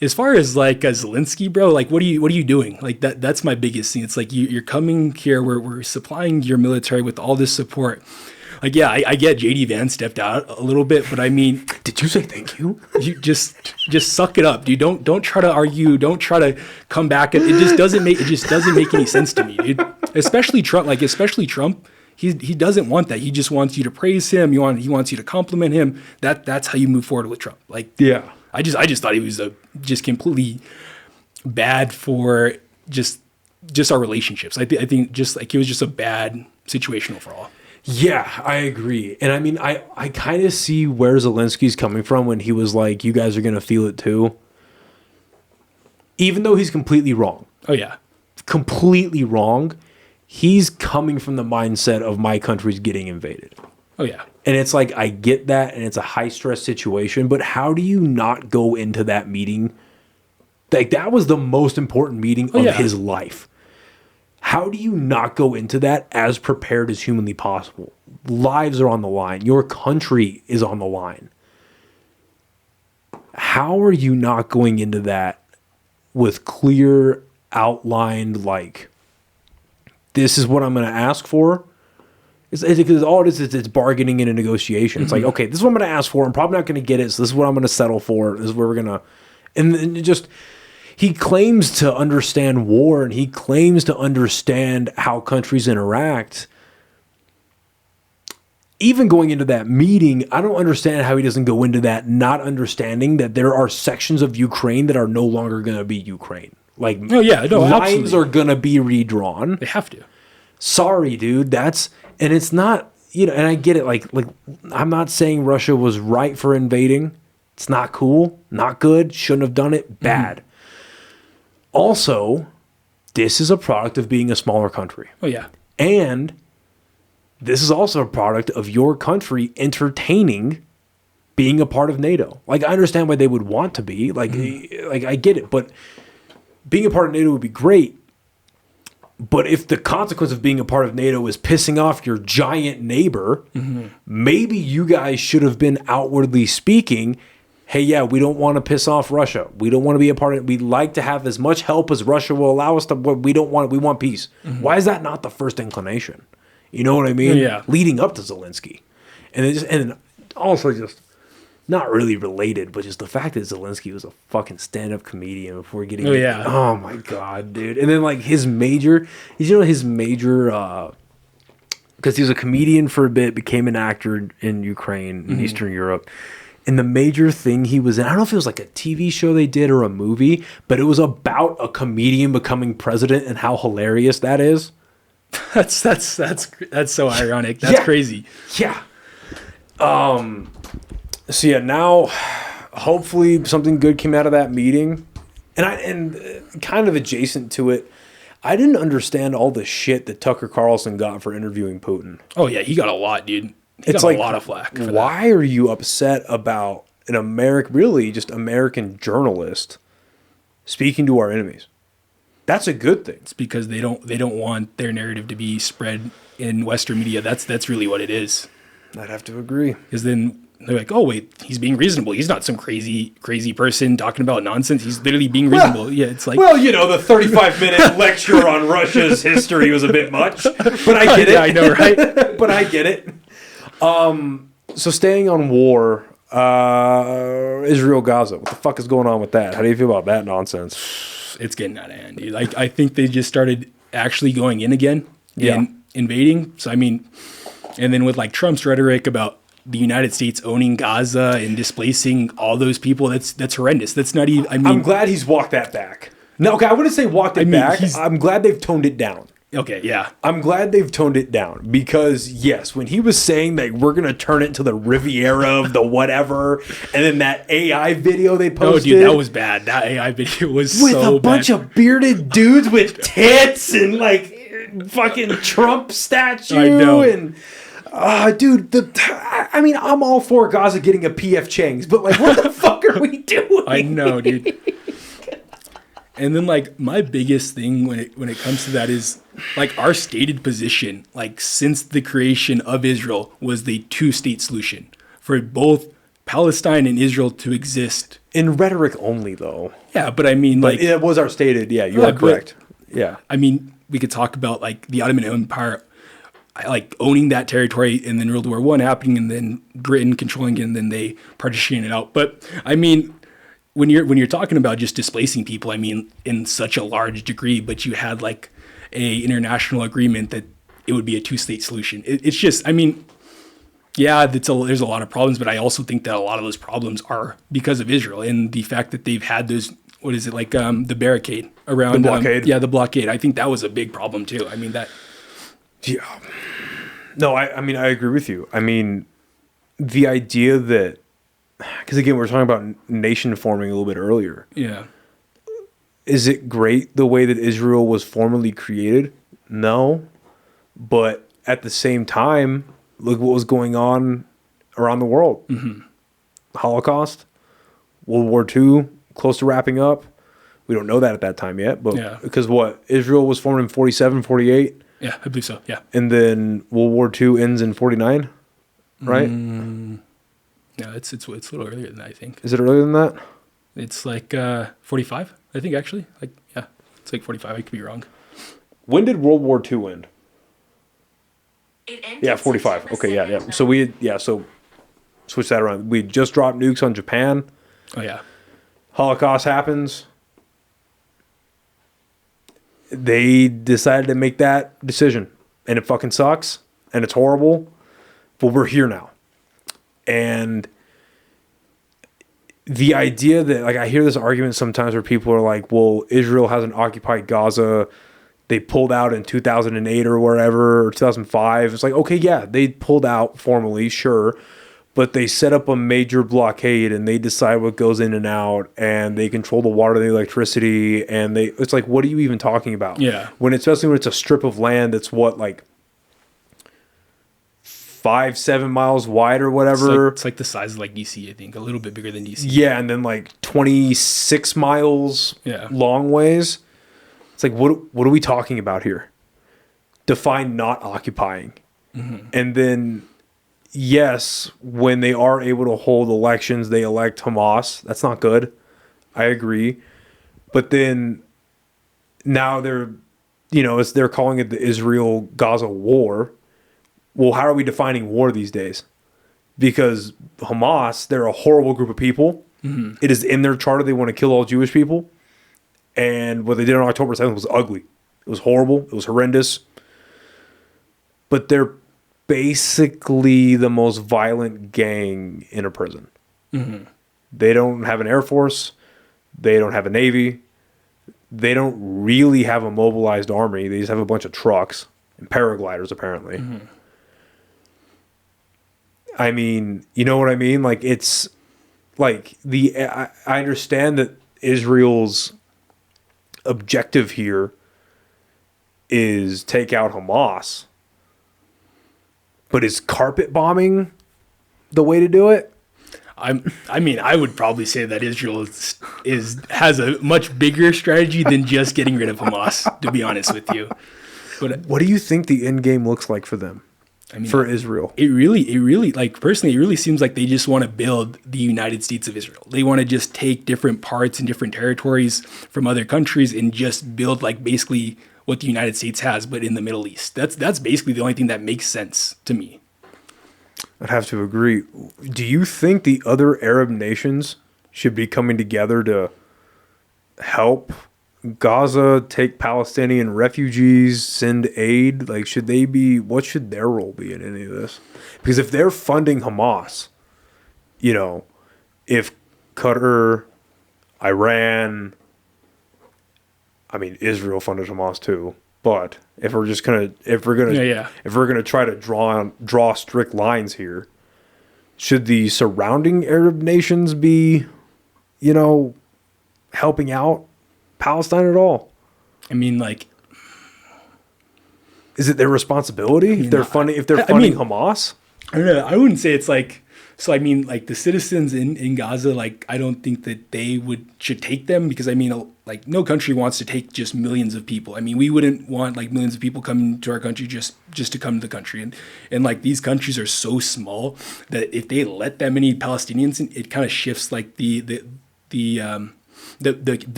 As far as like Zelensky, bro, like what are you doing? Like that's my biggest thing. It's like you're coming here, we're supplying your military with all this support. Like, yeah, I get JD Vance stepped out a little bit, but I mean, Did you say thank you? you just suck it up, dude. Don't try to argue. Don't try to come back. It just doesn't make any sense to me, dude. Especially Trump. He doesn't want that. He just wants you to praise him. He wants you to compliment him. That's how you move forward with Trump. Like, Yeah. I just thought he was just completely bad for just our relationships. I think just like it was just a bad situation overall. Yeah, I agree. And I mean, I kind of see where Zelensky's coming from when he was like, you guys are going to feel it too. Even though he's completely wrong. Oh, yeah. Completely wrong. He's coming from the mindset of my country's getting invaded. Oh, yeah. And it's like, I get that, and it's a high-stress situation, but how do you not go into that meeting? Like, that was the most important meeting of his life. How do you not go into that as prepared as humanly possible? Lives are on the line. Your country is on the line. How are you not going into that with clear, outlined, like, this is what I'm going to ask for? Because all it is it's bargaining in a negotiation. It's like, okay, this is what I'm going to ask for. I'm probably not going to get it, so this is what I'm going to settle for. This is where we're going to... And then just... He claims to understand war, and he claims to understand how countries interact. Even going into that meeting, I don't understand how he doesn't go into that not understanding that there are sections of Ukraine that are no longer going to be Ukraine. Like, lines absolutely. are going to be redrawn. They have to. Sorry, dude. And it's not, and I get it. Like I'm not saying Russia was right for invading. It's not cool, not good, shouldn't have done it, bad. Also, this is a product of being a smaller country. Oh, yeah. And this is also a product of your country entertaining being a part of NATO. Like, I understand why they would want to be. Like, I get it. But being a part of NATO would be great. But if the consequence of being a part of NATO is pissing off your giant neighbor, maybe you guys should have been outwardly speaking, hey, yeah, we don't want to piss off Russia. We don't want to be a part of it. We'd like to have as much help as Russia will allow us to, but we don't want it. We want peace. Why is that not the first inclination? You know what I mean? Yeah. Leading up to Zelensky. And also just not really related, but just the fact that Zelensky was a fucking stand-up comedian before getting... Oh, my God, dude. And then, like, his major... because he was a comedian for a bit, became an actor in Ukraine, in Eastern Europe. And the major thing he was in, I don't know if it was like a TV show they did or a movie, but it was about a comedian becoming president and how hilarious that is. That's so ironic. That's crazy. Yeah. So yeah, now hopefully something good came out of that meeting. And kind of adjacent to it, I didn't understand all the shit that Tucker Carlson got for interviewing Putin. Oh yeah, he got a lot, dude. It's like a lot of flack. Why are you upset about an American journalist speaking to our enemies? That's a good thing. It's because they don't want their narrative to be spread in Western media. That's really what it is. I'd have to agree. Because then they're like, oh wait, he's being reasonable. He's not some crazy person talking about nonsense. He's literally being reasonable. Yeah, it's like, well, the 35-minute lecture on Russia's history was a bit much, but I get it. Yeah, I know, right? But I get it. So staying on war, Israel, Gaza. What the fuck is going on with that? How do you feel about that nonsense? It's getting out of hand, dude. I think they just started actually going in again and invading. So, I mean, and then with like Trump's rhetoric about the United States owning Gaza and displacing all those people, that's horrendous. That's not even, I mean. I'm glad he's walked that back. No, okay, I wouldn't say walked it back. I'm glad they've toned it down. Okay, yeah. I'm glad they've toned it down because, yes, when he was saying that we're going to turn it into the Riviera of the whatever, and then that AI video they posted. Oh, dude, that was bad. That AI video was with so bad. With a bunch of bearded dudes with tits and, like, fucking Trump statue. I know. And, dude, I'm all for Gaza getting a P.F. Chang's, but, like, what the fuck are we doing? I know, dude. And then, like, my biggest thing when it comes to that is, like, our stated position, like, since the creation of Israel was the two-state solution for both Palestine and Israel to exist. In rhetoric only, though. Yeah, but I mean, But like, it was our stated. Yeah, you are correct. Yeah. I mean, we could talk about like the Ottoman Empire, like owning that territory, and then World War One happening, and then Britain controlling it, and then they partitioning it out. But I mean, when you're talking about just displacing people, I mean, in such a large degree, but you had like a international agreement that it would be a 2-state solution. It's just, I mean, yeah, there's a lot of problems, but I also think that a lot of those problems are because of Israel and the fact that they've had those, what is it, like the barricade around. The blockade. The blockade. I think that was a big problem too. I mean, that. Yeah. No, I mean, I agree with you. I mean, the idea that, because again, we were talking about nation forming a little bit earlier. Yeah. Is it great the way that Israel was formally created? No. But at the same time, look what was going on around the world. Mm-hmm. Holocaust, World War II, close to wrapping up. We don't know that at that time yet, but because what? Israel was formed in 47, 48? Yeah, I believe so, yeah. And then World War II ends in 49, right? Yeah, it's a little earlier than that, I think. Is it earlier than that? It's like 45, I think, actually. Like, yeah, it's like 45. I could be wrong. When did World War II end? It ended Yeah, 45. Okay, yeah. So switch that around. We just dropped nukes on Japan. Oh, yeah. Holocaust happens. They decided to make that decision. And it fucking sucks. And it's horrible. But we're here now. And the idea that, like, I hear this argument sometimes where people are like, well, Israel hasn't occupied Gaza. They pulled out in 2008 or wherever, or 2005. It's like, okay, yeah, they pulled out formally, sure. But they set up a major blockade and they decide what goes in and out and they control the water and the electricity. And it's like, what are you even talking about? Yeah. Especially when it's a strip of land that's what, like 5-7 miles wide or whatever. It's like the size of like DC, I think, a little bit bigger than DC. Yeah, and then like 26 miles long ways. It's like, what are we talking about here? Define not occupying. Mm-hmm. And then, yes, when they are able to hold elections, they elect Hamas. That's not good. I agree. But then now they're calling it the Israel-Gaza war. Well, how are we defining war these days? Because Hamas, they're a horrible group of people. Mm-hmm. It is in their charter they want to kill all Jewish people. And what they did on October 7th was ugly. It was horrible. It was horrendous. But they're basically the most violent gang in a prison. Mm-hmm. They don't have an air force. They don't have a navy. They don't really have a mobilized army. They just have a bunch of trucks and paragliders, apparently. Mm-hmm. I mean, you know what I mean? Like, it's like I understand that Israel's objective here is take out Hamas, but is carpet bombing the way to do it? I mean, I would probably say that Israel has a much bigger strategy than just getting rid of Hamas, to be honest with you. But what do you think the end game looks like for them? I mean, for Israel, it really, like, personally, it really seems like they just want to build the United States of Israel. They want to just take different parts and different territories from other countries and just build, like, basically what the United States has, but in the Middle East. That's basically the only thing that makes sense to me. I'd have to agree. Do you think the other Arab nations should be coming together to help Gaza, take Palestinian refugees, send aid? Like, what should their role be in any of this? Because if they're funding Hamas, if Qatar, Iran, I mean, Israel funded Hamas too, but if we're gonna try to draw strict lines here, should the surrounding Arab nations be, helping out Palestine at all? I mean, like, is it their responsibility if they're funding Hamas? I don't know. I wouldn't say it's like So I mean, like the citizens in Gaza, like I don't think that they should take them, because I mean, like no country wants to take just millions of people. I mean, we wouldn't want like millions of people coming to our country just to come to the country, and like these countries are so small that if they let that many Palestinians in, it kind of shifts like the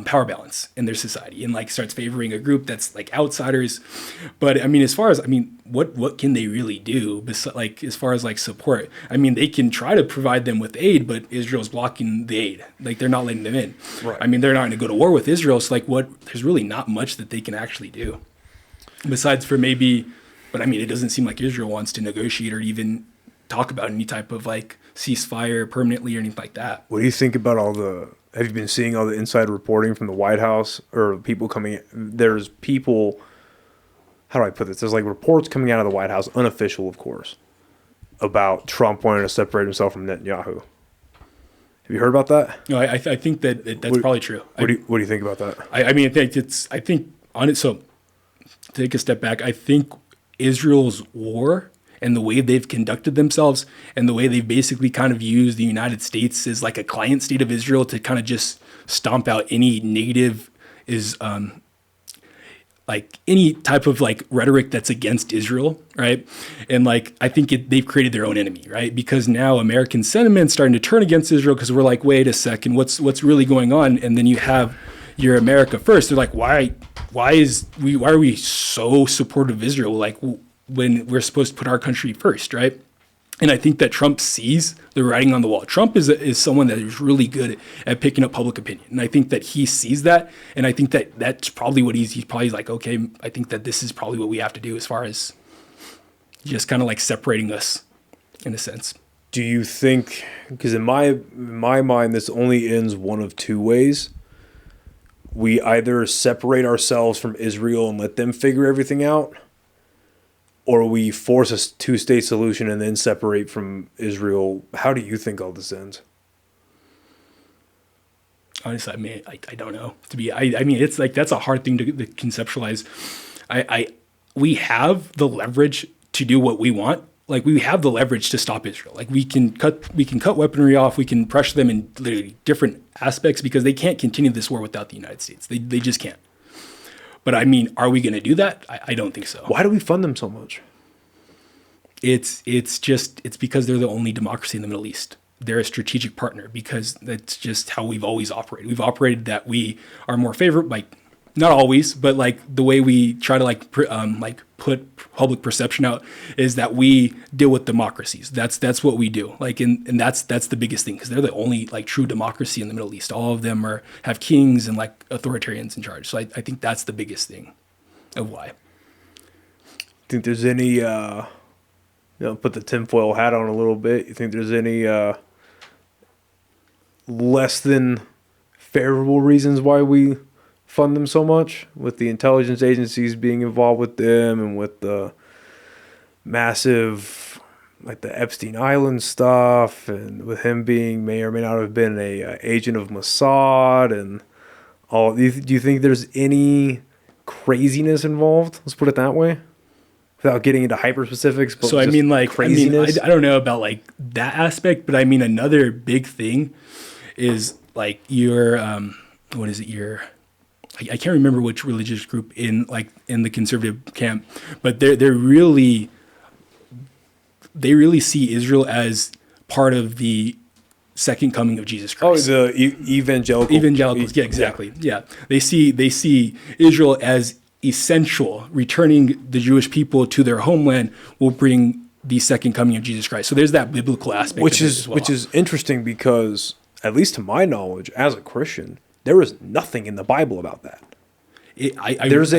power balance in their society, and like starts favoring a group that's like outsiders. But I mean, as far as what can they really do like as far as like support? I mean, they can try to provide them with aid, but Israel's blocking the aid. Like they're not letting them in. Right. I mean, they're not going to go to war with Israel. So like there's really not much that they can actually do besides for maybe. But I mean, it doesn't seem like Israel wants to negotiate or even talk about any type of like ceasefire permanently or anything like that. What do you think about have you been seeing all the inside reporting from the White House, or people coming? There's people, how do I put this? There's like reports coming out of the White House, unofficial, of course, about Trump wanting to separate himself from Netanyahu. Have you heard about that? No, I think that's probably true. What do you think about that? I mean, I think on it. So take a step back. I think Israel's war and the way they've conducted themselves and the way they've basically kind of used the United States as like a client state of Israel to kind of just stomp out any negative like any type of like rhetoric that's against Israel, right? And like I think they've created their own enemy, right? Because now American sentiment's starting to turn against Israel because we're like, wait a second, what's really going on? And then you have your America first. They're like, why are we so supportive of Israel? Like when we're supposed to put our country first, right? And I think that Trump sees the writing on the wall. Trump is someone that is really good at picking up public opinion. And I think that he sees that. And I think that that's probably what he's probably like, okay, I think that this is probably what we have to do as far as just kind of like separating us in a sense. Do you think, because in my mind, this only ends one of two ways. We either separate ourselves from Israel and let them figure everything out, or we force a two-state solution and then separate from Israel. How do you think all this ends? Honestly, I mean, I don't know. I mean, it's like that's a hard thing to conceptualize. We have the leverage to do what we want. Like we have the leverage to stop Israel. Like we can cut weaponry off. We can pressure them in literally different aspects because they can't continue this war without the United States. They just can't. But I mean, are we going to do that? I don't think so. Why do we fund them so much? It's because they're the only democracy in the Middle East. They're a strategic partner because that's just how we've always operated. We've operated that we are more favorite, like not always, but like the way we try to like put public perception out is that we deal with democracies. That's what we do. Like and that's the biggest thing because they're the only like true democracy in the Middle East. All of them have kings and like authoritarians in charge. So I think that's the biggest thing of why. Think there's any put the tinfoil hat on a little bit. You think there's any less than favorable reasons why we fund them so much, with the intelligence agencies being involved with them and with the massive, like the Epstein Island stuff, and with him being may or may not have been a agent of Mossad and all? Do you think there's any craziness involved? Let's put it that way, without getting into hyper specifics. But so I mean, like craziness. I don't know about like that aspect, but I mean another big thing is like your what is it? I can't remember which religious group in the conservative camp, but they really see Israel as part of the second coming of Jesus Christ. Oh, the evangelicals. Yeah, exactly. Yeah. They see Israel as essential. Returning the Jewish people to their homeland will bring the second coming of Jesus Christ. So there's that biblical aspect, which is interesting because, at least to my knowledge, as a Christian, there is nothing in the Bible about that. I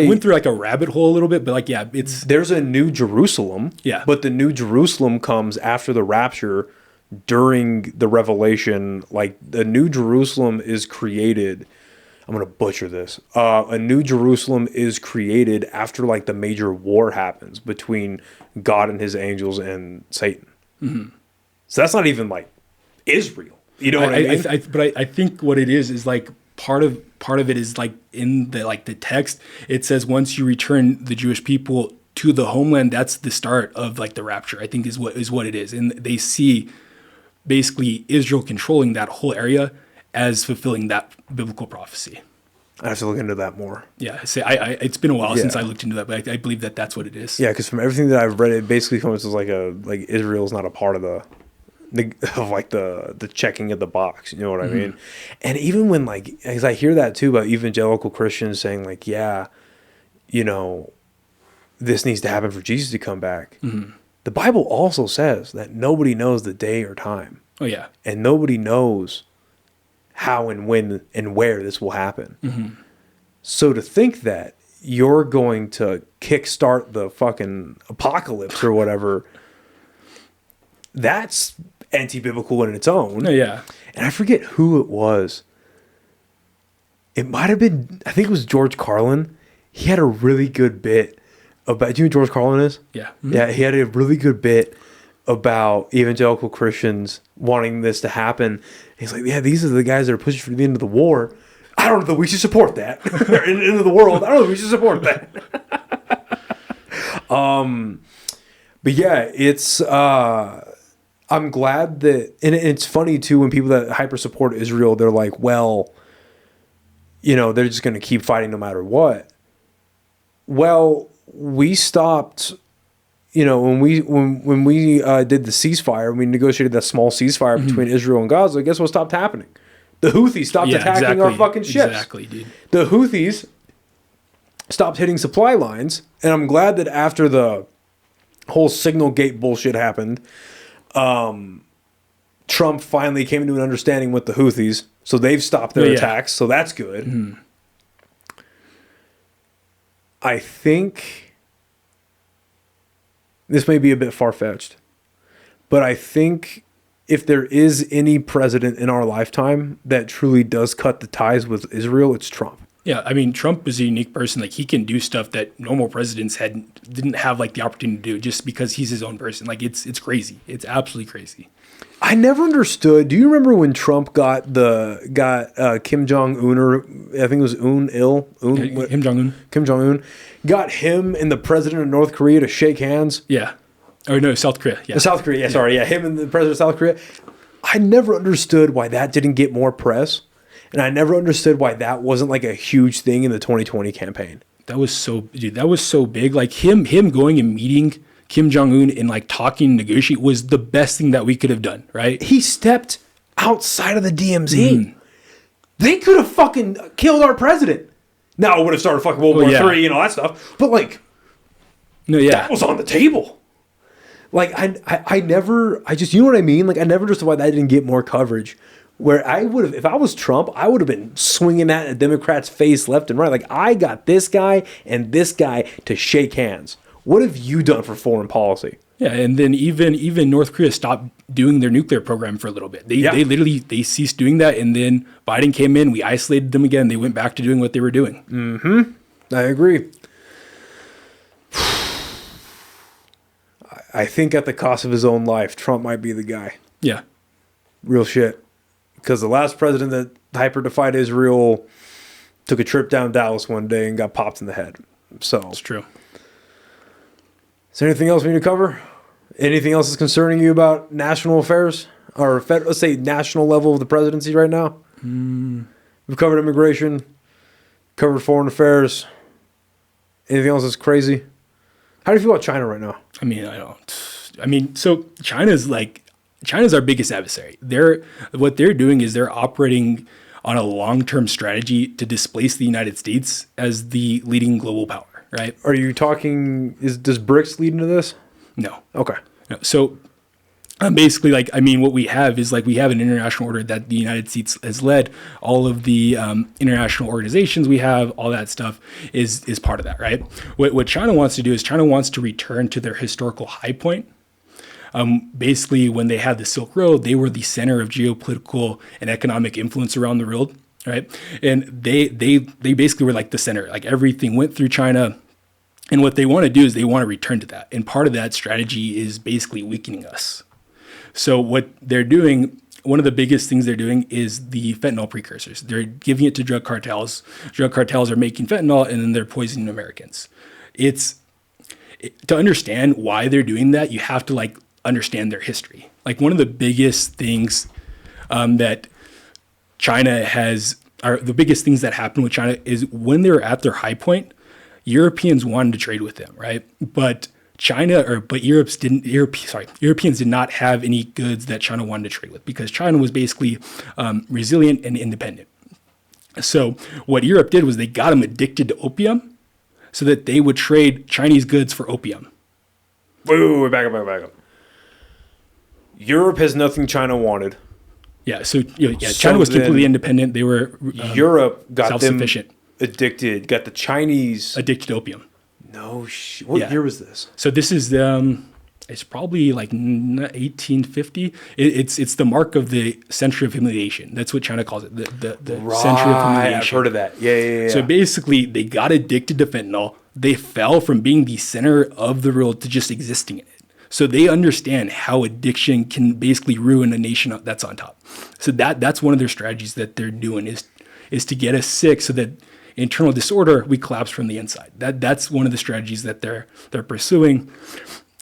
went through like a rabbit hole a little bit, but like, yeah, there's a New Jerusalem. Yeah. But the New Jerusalem comes after the rapture, during the revelation. Like the New Jerusalem is created. I'm going to butcher this. A New Jerusalem is created after like the major war happens between God and his angels and Satan. Mm-hmm. So that's not even like Israel. You know what I mean? But I think what it is like part of it is like in the text, it says once you return the Jewish people to the homeland, that's the start of like the rapture, I think is what it is. And they see basically Israel controlling that whole area as fulfilling that biblical prophecy. I have to look into that more. Yeah, it's been a while since Yeah. I looked into that, but I believe that that's what it is. Yeah, because from everything that I've read, it basically comes as like Israel's not a part of the checking of the box. You know what I mean? And even when as I hear that too about evangelical Christians saying like, yeah, you know, this needs to happen for Jesus to come back. The Bible also says that nobody knows the day or time. Oh yeah. And nobody knows how and when and where this will happen. So to think that you're going to kickstart the fucking apocalypse or whatever, that's anti-biblical in its own. Oh yeah. And I forget who it was. It might have been, I think it was George Carlin. He had a really good bit about, do you know who George Carlin is? Yeah. Yeah, he had a really good bit about evangelical Christians wanting this to happen. He's like, yeah, these are the guys that are pushing for the end of the war. I don't know that we should support that. End of the world. I don't know if we should support that. But yeah, it's I'm glad that, and it's funny too when people that hyper support Israel, they're like, well, you know, they're just going to keep fighting no matter what. Well, we stopped. You know, when we did the ceasefire, we negotiated that small ceasefire between Israel and Gaza. Guess what stopped happening? The Houthis stopped attacking our fucking ships. Exactly, dude. The Houthis stopped hitting supply lines, and I'm glad that after the whole signal gate bullshit happened, Trump finally came to an understanding with the Houthis, so they've stopped their attacks. So that's good. I think. This may be a bit far-fetched, but I think if there is any president in our lifetime that truly does cut the ties with Israel, it's Trump. Yeah, I mean, Trump is a unique person. Like, he can do stuff that normal presidents didn't have like the opportunity to do just because he's his own person. Like, it's crazy. It's absolutely crazy. I never understood. Do you remember when Trump got Kim Jong Un, or I think it was Kim Jong Un? Kim Jong Un got him and the president of North Korea to shake hands. Yeah. Oh no, South Korea. Yeah. South Korea. Yeah, sorry. Yeah, him and the president of South Korea. I never understood why that didn't get more press, and I never understood why that wasn't like a huge thing in the 2020 campaign. That was so big. Like him going and meeting Kim Jong Un and like talking, negotiate was the best thing that we could have done. Right? He stepped outside of the DMZ. They could have fucking killed our president. Now it would have started fucking World War III and all that stuff. But like, that was on the table. Like I never, you know what I mean? Like I never understood why that didn't get more coverage. Where I would have, if I was Trump, I would have been swinging that in a Democrat's face left and right. Like, I got this guy and this guy to shake hands. What have you done for foreign policy? Yeah, and then even North Korea stopped doing their nuclear program for a little bit. They literally ceased doing that, and then Biden came in, we isolated them again, they went back to doing what they were doing. I agree. I think at the cost of his own life, Trump might be the guy. Yeah. Real shit. Because the last president that hyper-defied Israel took a trip down Dallas one day and got popped in the head. So it's true. Is there anything else we need to cover? Anything else that's concerning you about national affairs? Or let's say national level of the presidency right now? We've covered immigration, covered foreign affairs. Anything else that's crazy? How do you feel about China right now? So China's our biggest adversary. What they're doing is they're operating on a long-term strategy to displace the United States as the leading global power, right? Are you talking, does BRICS lead into this? No. Okay. No. So basically, what we have is we have an international order that the United States has led. All of the international organizations we have, all that stuff is part of that, right? What China wants to do is China wants to return to their historical high point. Basically, when they had the Silk Road, they were the center of geopolitical and economic influence around the world, right? And they basically were like the center. Like everything went through China. And what they want to do is they want to return to that. And part of that strategy is basically weakening us. So what they're doing, one of the biggest things they're doing is the fentanyl precursors. They're giving it to drug cartels. Drug cartels are making fentanyl, and then they're poisoning Americans. To understand why they're doing that, you have to understand their history. Like one of the biggest things that China has, or the biggest things that happened with China is when they were at their high point, Europeans wanted to trade with them, right? But Europeans did not have any goods that China wanted to trade with because China was basically resilient and independent. So what Europe did was they got them addicted to opium so that they would trade Chinese goods for opium. Wait, back up. Europe has nothing China wanted. Yeah, so China was completely independent. They were Europe got them self-sufficient. addicted. Got the Chinese Addicted to opium. No What year was this? So this is it's probably like 1850. It's the mark of the century of humiliation. That's what China calls it. The century of humiliation. I've heard of that. Yeah. So basically, they got addicted to fentanyl. They fell from being the center of the world to just existing in it. So they understand how addiction can basically ruin a nation that's on top. So that's one of their strategies that they're doing is to get us sick so that internal disorder, we collapse from the inside. That's one of the strategies that they're pursuing.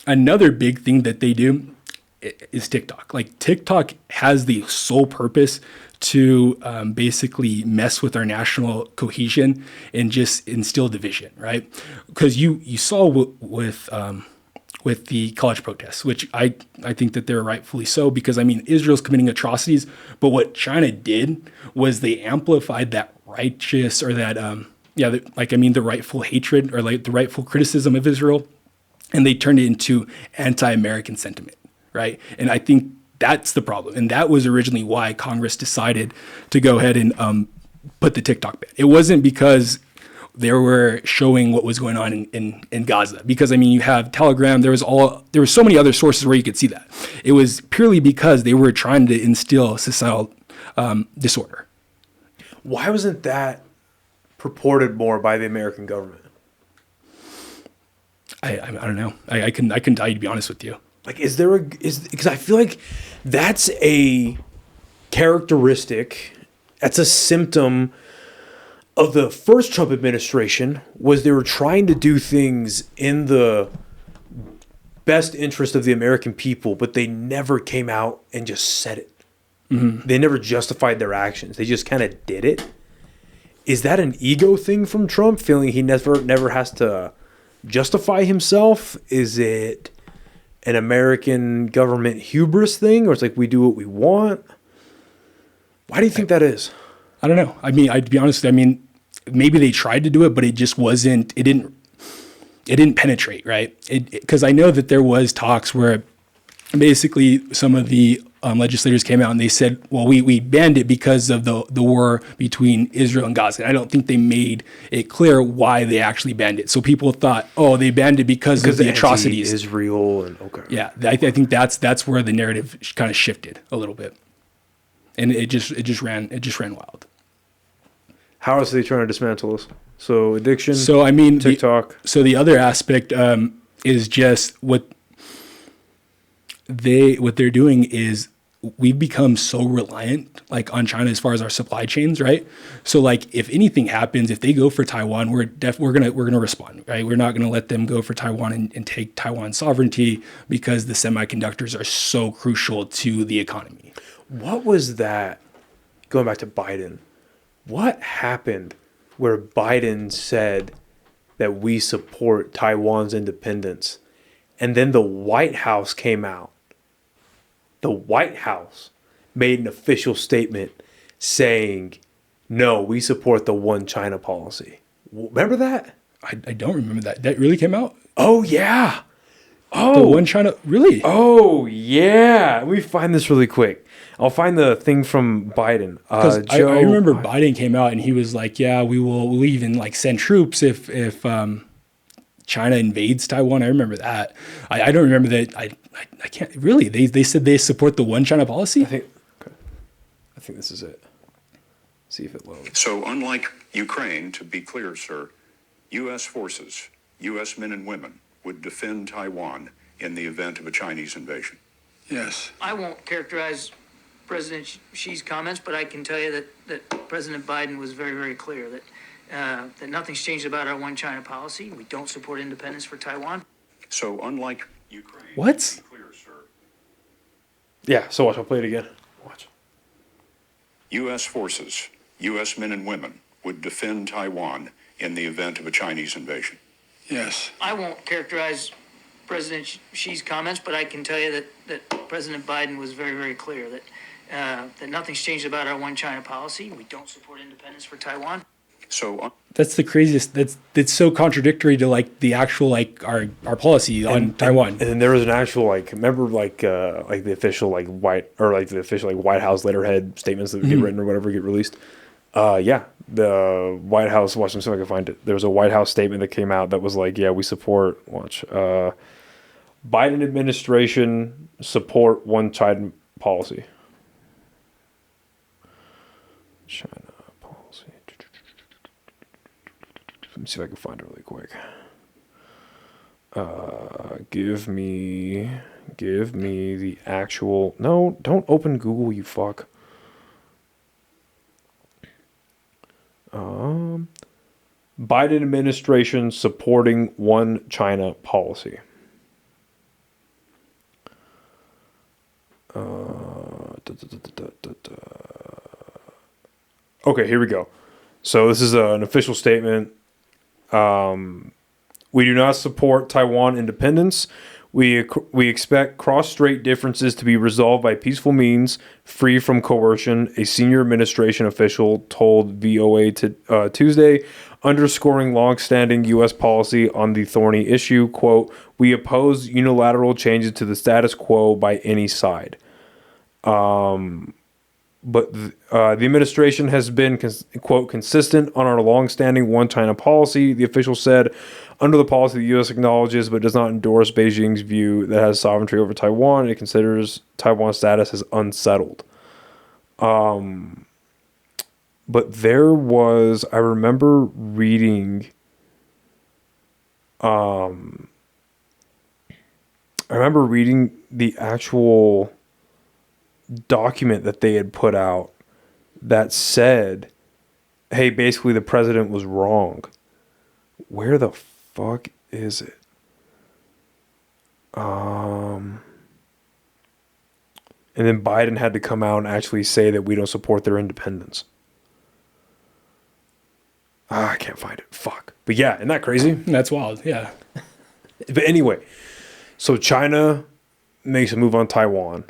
Another big thing that they do is TikTok. Like TikTok has the sole purpose to basically mess with our national cohesion and just instill division, right? Because you saw with the college protests, which I think that they're rightfully so, because I mean, Israel's committing atrocities, but what China did was they amplified that righteous or that, the rightful hatred or like the rightful criticism of Israel, and they turned it into anti-American sentiment, right? And I think that's the problem. And that was originally why Congress decided to go ahead and put the TikTok ban. It wasn't because they were showing what was going on in Gaza, because I mean, you have Telegram. There were so many other sources where you could see that. It was purely because they were trying to instill societal disorder. Why wasn't that purported more by the American government? I don't know. I can tell you, to be honest with you. Like, because I feel like that's a characteristic, that's a symptom of the first Trump administration, was they were trying to do things in the best interest of the American people, but they never came out and just said it. Mm-hmm. They never justified their actions. They just kind of did it. Is that an ego thing from Trump, feeling he never has to justify himself? Is it an American government hubris thing, or it's like we do what we want? Why do you think that is? I don't know. I mean, to be honest, maybe they tried to do it, but it just wasn't. It didn't penetrate, right? Because I know that there was talks where basically some of the legislators came out and they said, well, we banned it because of the war between Israel and Gaza. And I don't think they made it clear why they actually banned it. So people thought, oh, they banned it because of the atrocities. Israel and okay. Yeah, I think that's where the narrative kind of shifted a little bit, and it just ran wild. How else are they trying to dismantle us? So addiction. So I mean, TikTok. So the other aspect is just what they're doing is we've become so reliant on China as far as our supply chains, right? So like if anything happens, if they go for Taiwan, we're gonna respond, right? We're not gonna let them go for Taiwan and take Taiwan's sovereignty because the semiconductors are so crucial to the economy. What was that? Going back to Biden, what happened where Biden said that we support Taiwan's independence, and then the White House came out? The White House made an official statement saying, no, we support the one China policy. Remember that? I don't remember that. That really came out? Oh, yeah. Oh, the one China, really? Oh, yeah. Let me find this really quick. I'll find the thing from Biden. Because I remember Biden came out and he was like, yeah, we'll even send troops if China invades Taiwan. I remember that. I don't remember that. I can't really. They said they support the one China policy. I think this is it. See if it loads. So unlike Ukraine, to be clear, sir, U.S. forces, U.S. men and women would defend Taiwan in the event of a Chinese invasion. Yes. I won't characterize President Xi's comments, but I can tell you that President Biden was very, very clear that nothing's changed about our one China policy. We don't support independence for Taiwan. So unlike Ukraine, what? to be clear, sir. Yeah, so watch. I'll play it again. Watch. U.S. forces, U.S. men and women, would defend Taiwan in the event of a Chinese invasion. Yes. I won't characterize President Xi's comments, but I can tell you that President Biden was very, very clear that nothing's changed about our one China policy. We don't support independence for Taiwan. So, That's the craziest. That's so contradictory to like the actual like our policy on Taiwan. And then there was an actual like, remember like the official like White House letterhead statements that get written or whatever get released. Yeah, the White House. Watch, let me see if I can find it. There was a White House statement that came out that was like, yeah, we support. Watch, Biden administration support one China policy. China policy. Let me see if I can find it really quick. Give me the actual. No, don't open Google, you fuck. Biden administration supporting one China policy. Okay, here we go. So this is an official statement. We do not support Taiwan independence. We expect cross-strait differences to be resolved by peaceful means, free from coercion, a senior administration official told VOA Tuesday, underscoring long-standing U.S. policy on the thorny issue. Quote, we oppose unilateral changes to the status quo by any side. But the administration has been, quote, consistent on our long-standing one-China policy, the official said. Under the policy, the U.S. acknowledges but does not endorse Beijing's view that has sovereignty over Taiwan. It considers Taiwan's status as unsettled. But there was, I remember reading, the actual document that they had put out that said, hey, basically the president was wrong. Where the fuck is it? And then Biden had to come out and actually say that we don't support their independence. I can't find it. Fuck. But yeah, isn't that crazy? That's wild. Yeah. But anyway, so China makes a move on Taiwan.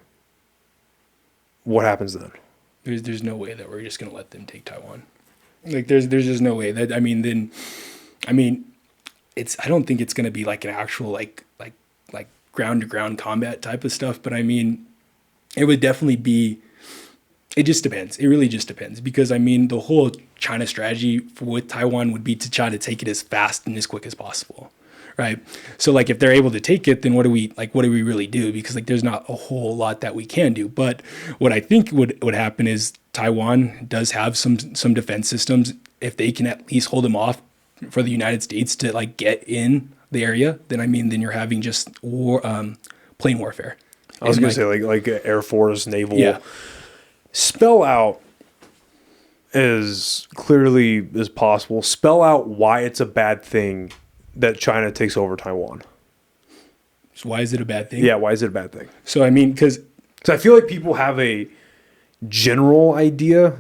What happens then? There's no way that we're just gonna let them take Taiwan. Like there's just no way that I mean it's I don't think it's gonna be like an actual like ground to ground combat type of stuff, but I mean it would definitely be. It just depends. It really just depends because I mean the whole China strategy with Taiwan would be to try to take it as fast and as quick as possible. Right. So like if they're able to take it, then what do we really do? Because like there's not a whole lot that we can do. But what I think would happen is Taiwan does have some defense systems. If they can at least hold them off for the United States to like get in the area, then I mean then you're having just war, plain warfare. I was going to say like Air Force, naval. Yeah. Spell out as clearly as possible. Spell out why it's a bad thing that China takes over Taiwan. So why is it a bad thing? Yeah, why is it a bad thing? So I mean, because I feel like people have a general idea: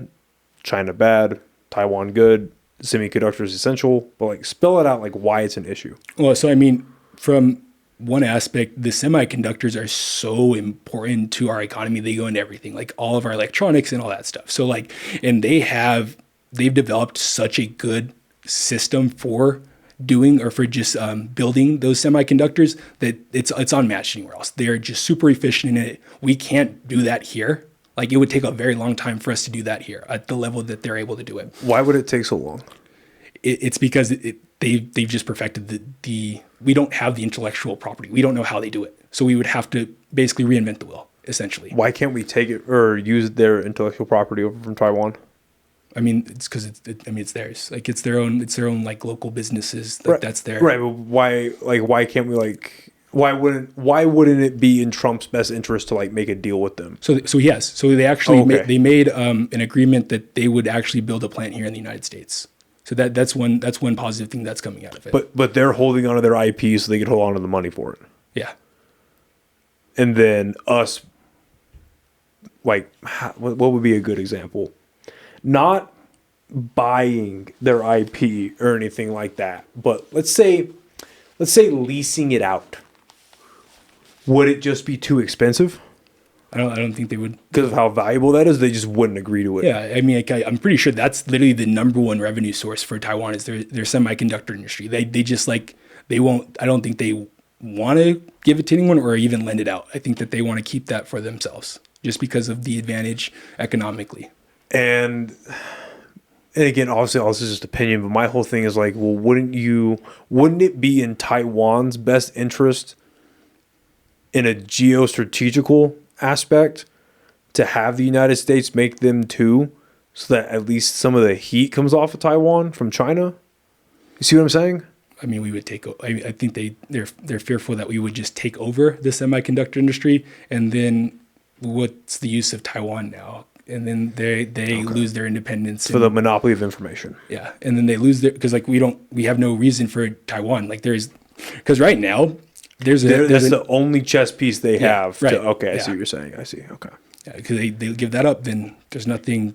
China bad, Taiwan good, semiconductors essential. But like, spell it out like why it's an issue. Well, so I mean, from one aspect, the semiconductors are so important to our economy. They go into everything, like all of our electronics and all that stuff. So like, and they've developed such a good system for doing or for just building those semiconductors that it's unmatched anywhere else. They're just super efficient in it. We can't do that here. Like it would take a very long time for us to do that here at the level that they're able to do it. Why would it take so long? It's because they've just perfected the we don't have the intellectual property. We don't know how they do it. So we would have to basically reinvent the wheel, essentially. Why can't we take it or use their intellectual property over from Taiwan? I mean, it's because it's theirs. Like it's their own like local businesses. Like Right. That's their Right, but why can't we like why wouldn't it be in Trump's best interest to like make a deal with them? So yes. So they actually Okay. made an agreement that they would actually build a plant here in the United States. So that's one positive thing that's coming out of it. But they're holding onto their IP so they can hold on to the money for it. yeah. And then us like, what would be a good example? Not buying their IP or anything like that, but let's say leasing it out. Would it just be too expensive? I don't think they would. Because of how valuable that is, they just wouldn't agree to it. Yeah, I mean, I'm pretty sure that's literally the number one revenue source for Taiwan is their semiconductor industry. They just like, they won't, I don't think they want to give it to anyone or even lend it out. I think that they want to keep that for themselves just because of the advantage economically. And again, obviously, all this is just opinion, but my whole thing is like, well, wouldn't it be in Taiwan's best interest in a geostrategical aspect to have the United States make them too, so that at least some of the heat comes off of Taiwan from China? You see what I'm saying? I mean, we would I think they're fearful that we would just take over the semiconductor industry, and then what's the use of Taiwan now? And then they lose their independence for the monopoly of information. Yeah, and then they lose because like we have no reason for Taiwan. Like because right now that's the only chess piece they have. Right. I see what you're saying. I see. Okay. Yeah, because they give that up, then there's nothing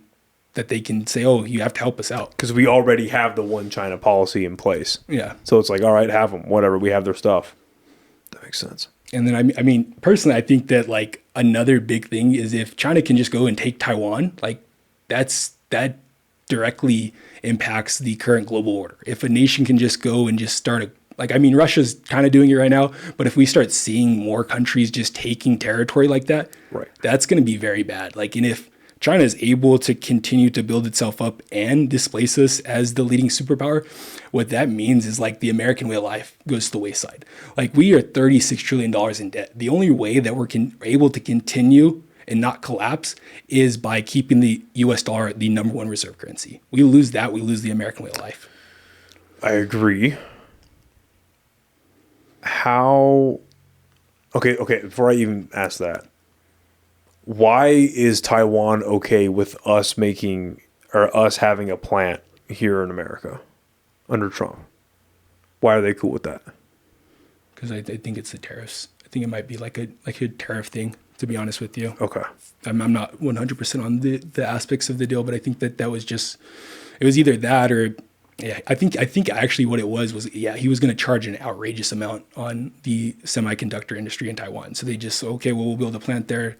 that they can say, oh, you have to help us out. Because we already have the one China policy in place. Yeah. So it's like, all right, have them, whatever. We have their stuff. That makes sense. And then, I mean, personally, I think that like another big thing is if China can just go and take Taiwan, like that directly impacts the current global order. If a nation can just go and just start I mean, Russia's kind of doing it right now, but if we start seeing more countries just taking territory like that, right, that's going to be very bad. Like, and if China is able to continue to build itself up and displace us as the leading superpower, what that means is like the American way of life goes to the wayside. Like we are $36 trillion in debt. The only way that we're able to continue and not collapse is by keeping the US dollar the number one reserve currency. We lose that, we lose the American way of life. I agree. Okay, before I even ask that, why is Taiwan okay with us having a plant here in America under Trump? Why are they cool with that? Because I think it's the tariffs. I think it might be like a tariff thing, to be honest with you. Okay. I'm not 100% on the aspects of the deal, but I think that was just, it was either that or, yeah, I think actually what it was he was going to charge an outrageous amount on the semiconductor industry in Taiwan. So they just, okay, well, we'll build a plant there.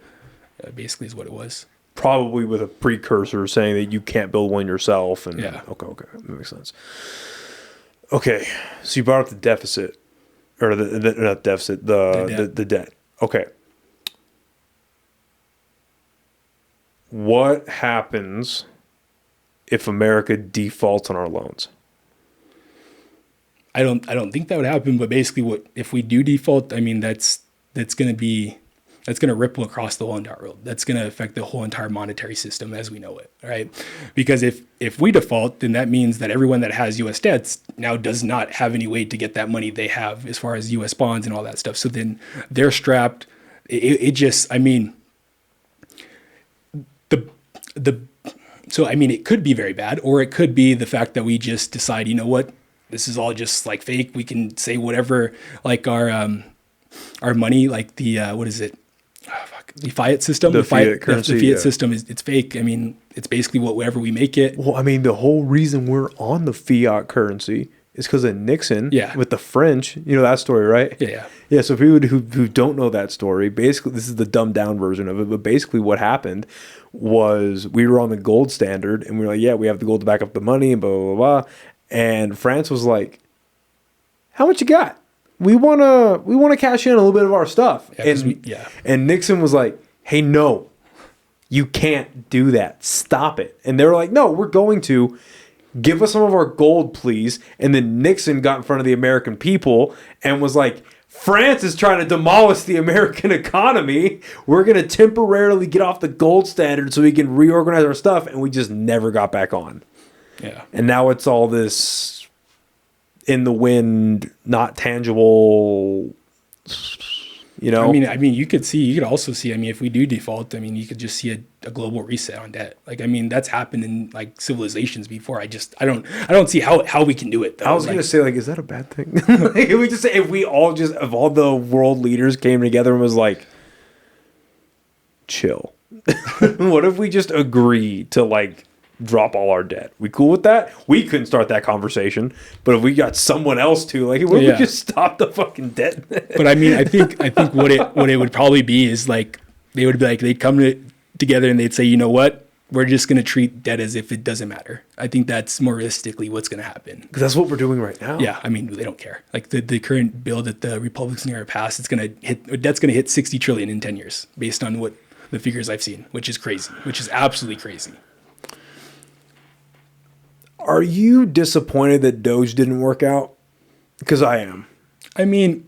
Basically is what it was. Probably with a precursor saying that you can't build one yourself. And yeah. Okay. That makes sense. Okay. So you brought up the deficit or not deficit, the debt. Okay. What happens if America defaults on our loans? I don't think that would happen, but basically if we do default, I mean, that's going to ripple across the whole entire world. That's going to affect the whole entire monetary system as we know it, right? Because if we default, then that means that everyone that has U.S. debts now does not have any way to get that money they have as far as U.S. bonds and all that stuff. So then they're strapped. So I mean, it could be very bad, or it could be the fact that we just decide, you know what, this is all just like fake. We can say whatever, like our money, like the what is it? The fiat system, the fiat currency, the fiat system it's fake. I mean, it's basically whatever we make it. Well, I mean, the whole reason we're on the fiat currency is because of Nixon. Yeah. With the French, you know that story, right? Yeah. So people who don't know that story, basically, this is the dumbed down version of it. But basically, what happened was we were on the gold standard, and we were like, yeah, we have the gold to back up the money, and blah blah blah. And France was like, how much you got? We wanna cash in a little bit of our stuff. And Nixon was like, hey, no, you can't do that. Stop it. And they were like, no, we're going to. Give us some of our gold, please. And then Nixon got in front of the American people and was like, France is trying to demolish the American economy. We're going to temporarily get off the gold standard so we can reorganize our stuff. And we just never got back on. Yeah. And now it's all this in the wind, not tangible, you know? I mean, you could also see, I mean, if we do default, I mean, you could just see a global reset on debt. Like, I mean, that's happened in like civilizations before. I don't see how we can do it though. I was going to say, like, is that a bad thing? Like, if we just say, if all the world leaders came together and was like, chill. What if we just agree to like drop all our debt? We cool with that? We couldn't start that conversation, but if we got someone else to, like, what if Yeah. we just stop the fucking debt? But I mean, I think what it would probably be is like they would be like they'd come together and they'd say, you know what, we're just going to treat debt as if it doesn't matter. I think that's more realistically what's going to happen. Because that's what we're doing right now. Yeah, I mean, they don't care. Like the current bill that the Republicans are going to pass, debt's going to hit 60 trillion in 10 years, based on what the figures I've seen, which is crazy, which is absolutely crazy. Are you disappointed that Doge didn't work out? Because I am. I mean,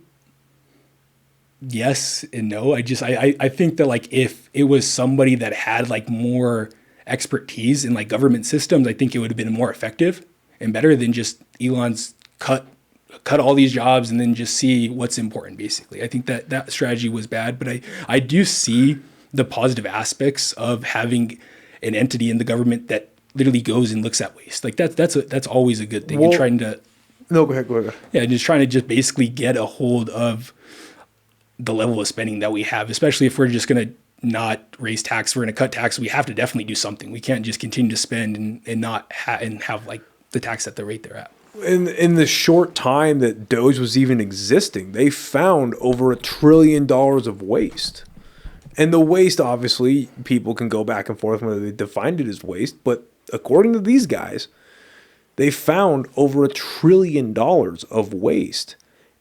yes and no. I think that like if it was somebody that had like more expertise in like government systems, I think it would have been more effective and better than just Elon's cut all these jobs and then just see what's important, basically. I think that strategy was bad, but I do see the positive aspects of having an entity in the government that literally goes and looks at waste. Like that's always a good thing. Well, and trying to no, go ahead. Yeah, just trying to just basically get a hold of the level of spending that we have, especially if we're just going to not raise tax, we're going to cut tax. We have to definitely do something. We can't just continue to spend and not have like the tax at the rate they're at. In the short time that Doge was even existing, they found over $1 trillion of waste. And the waste, obviously, people can go back and forth whether they defined it as waste, but according to these guys, they found over $1 trillion of waste.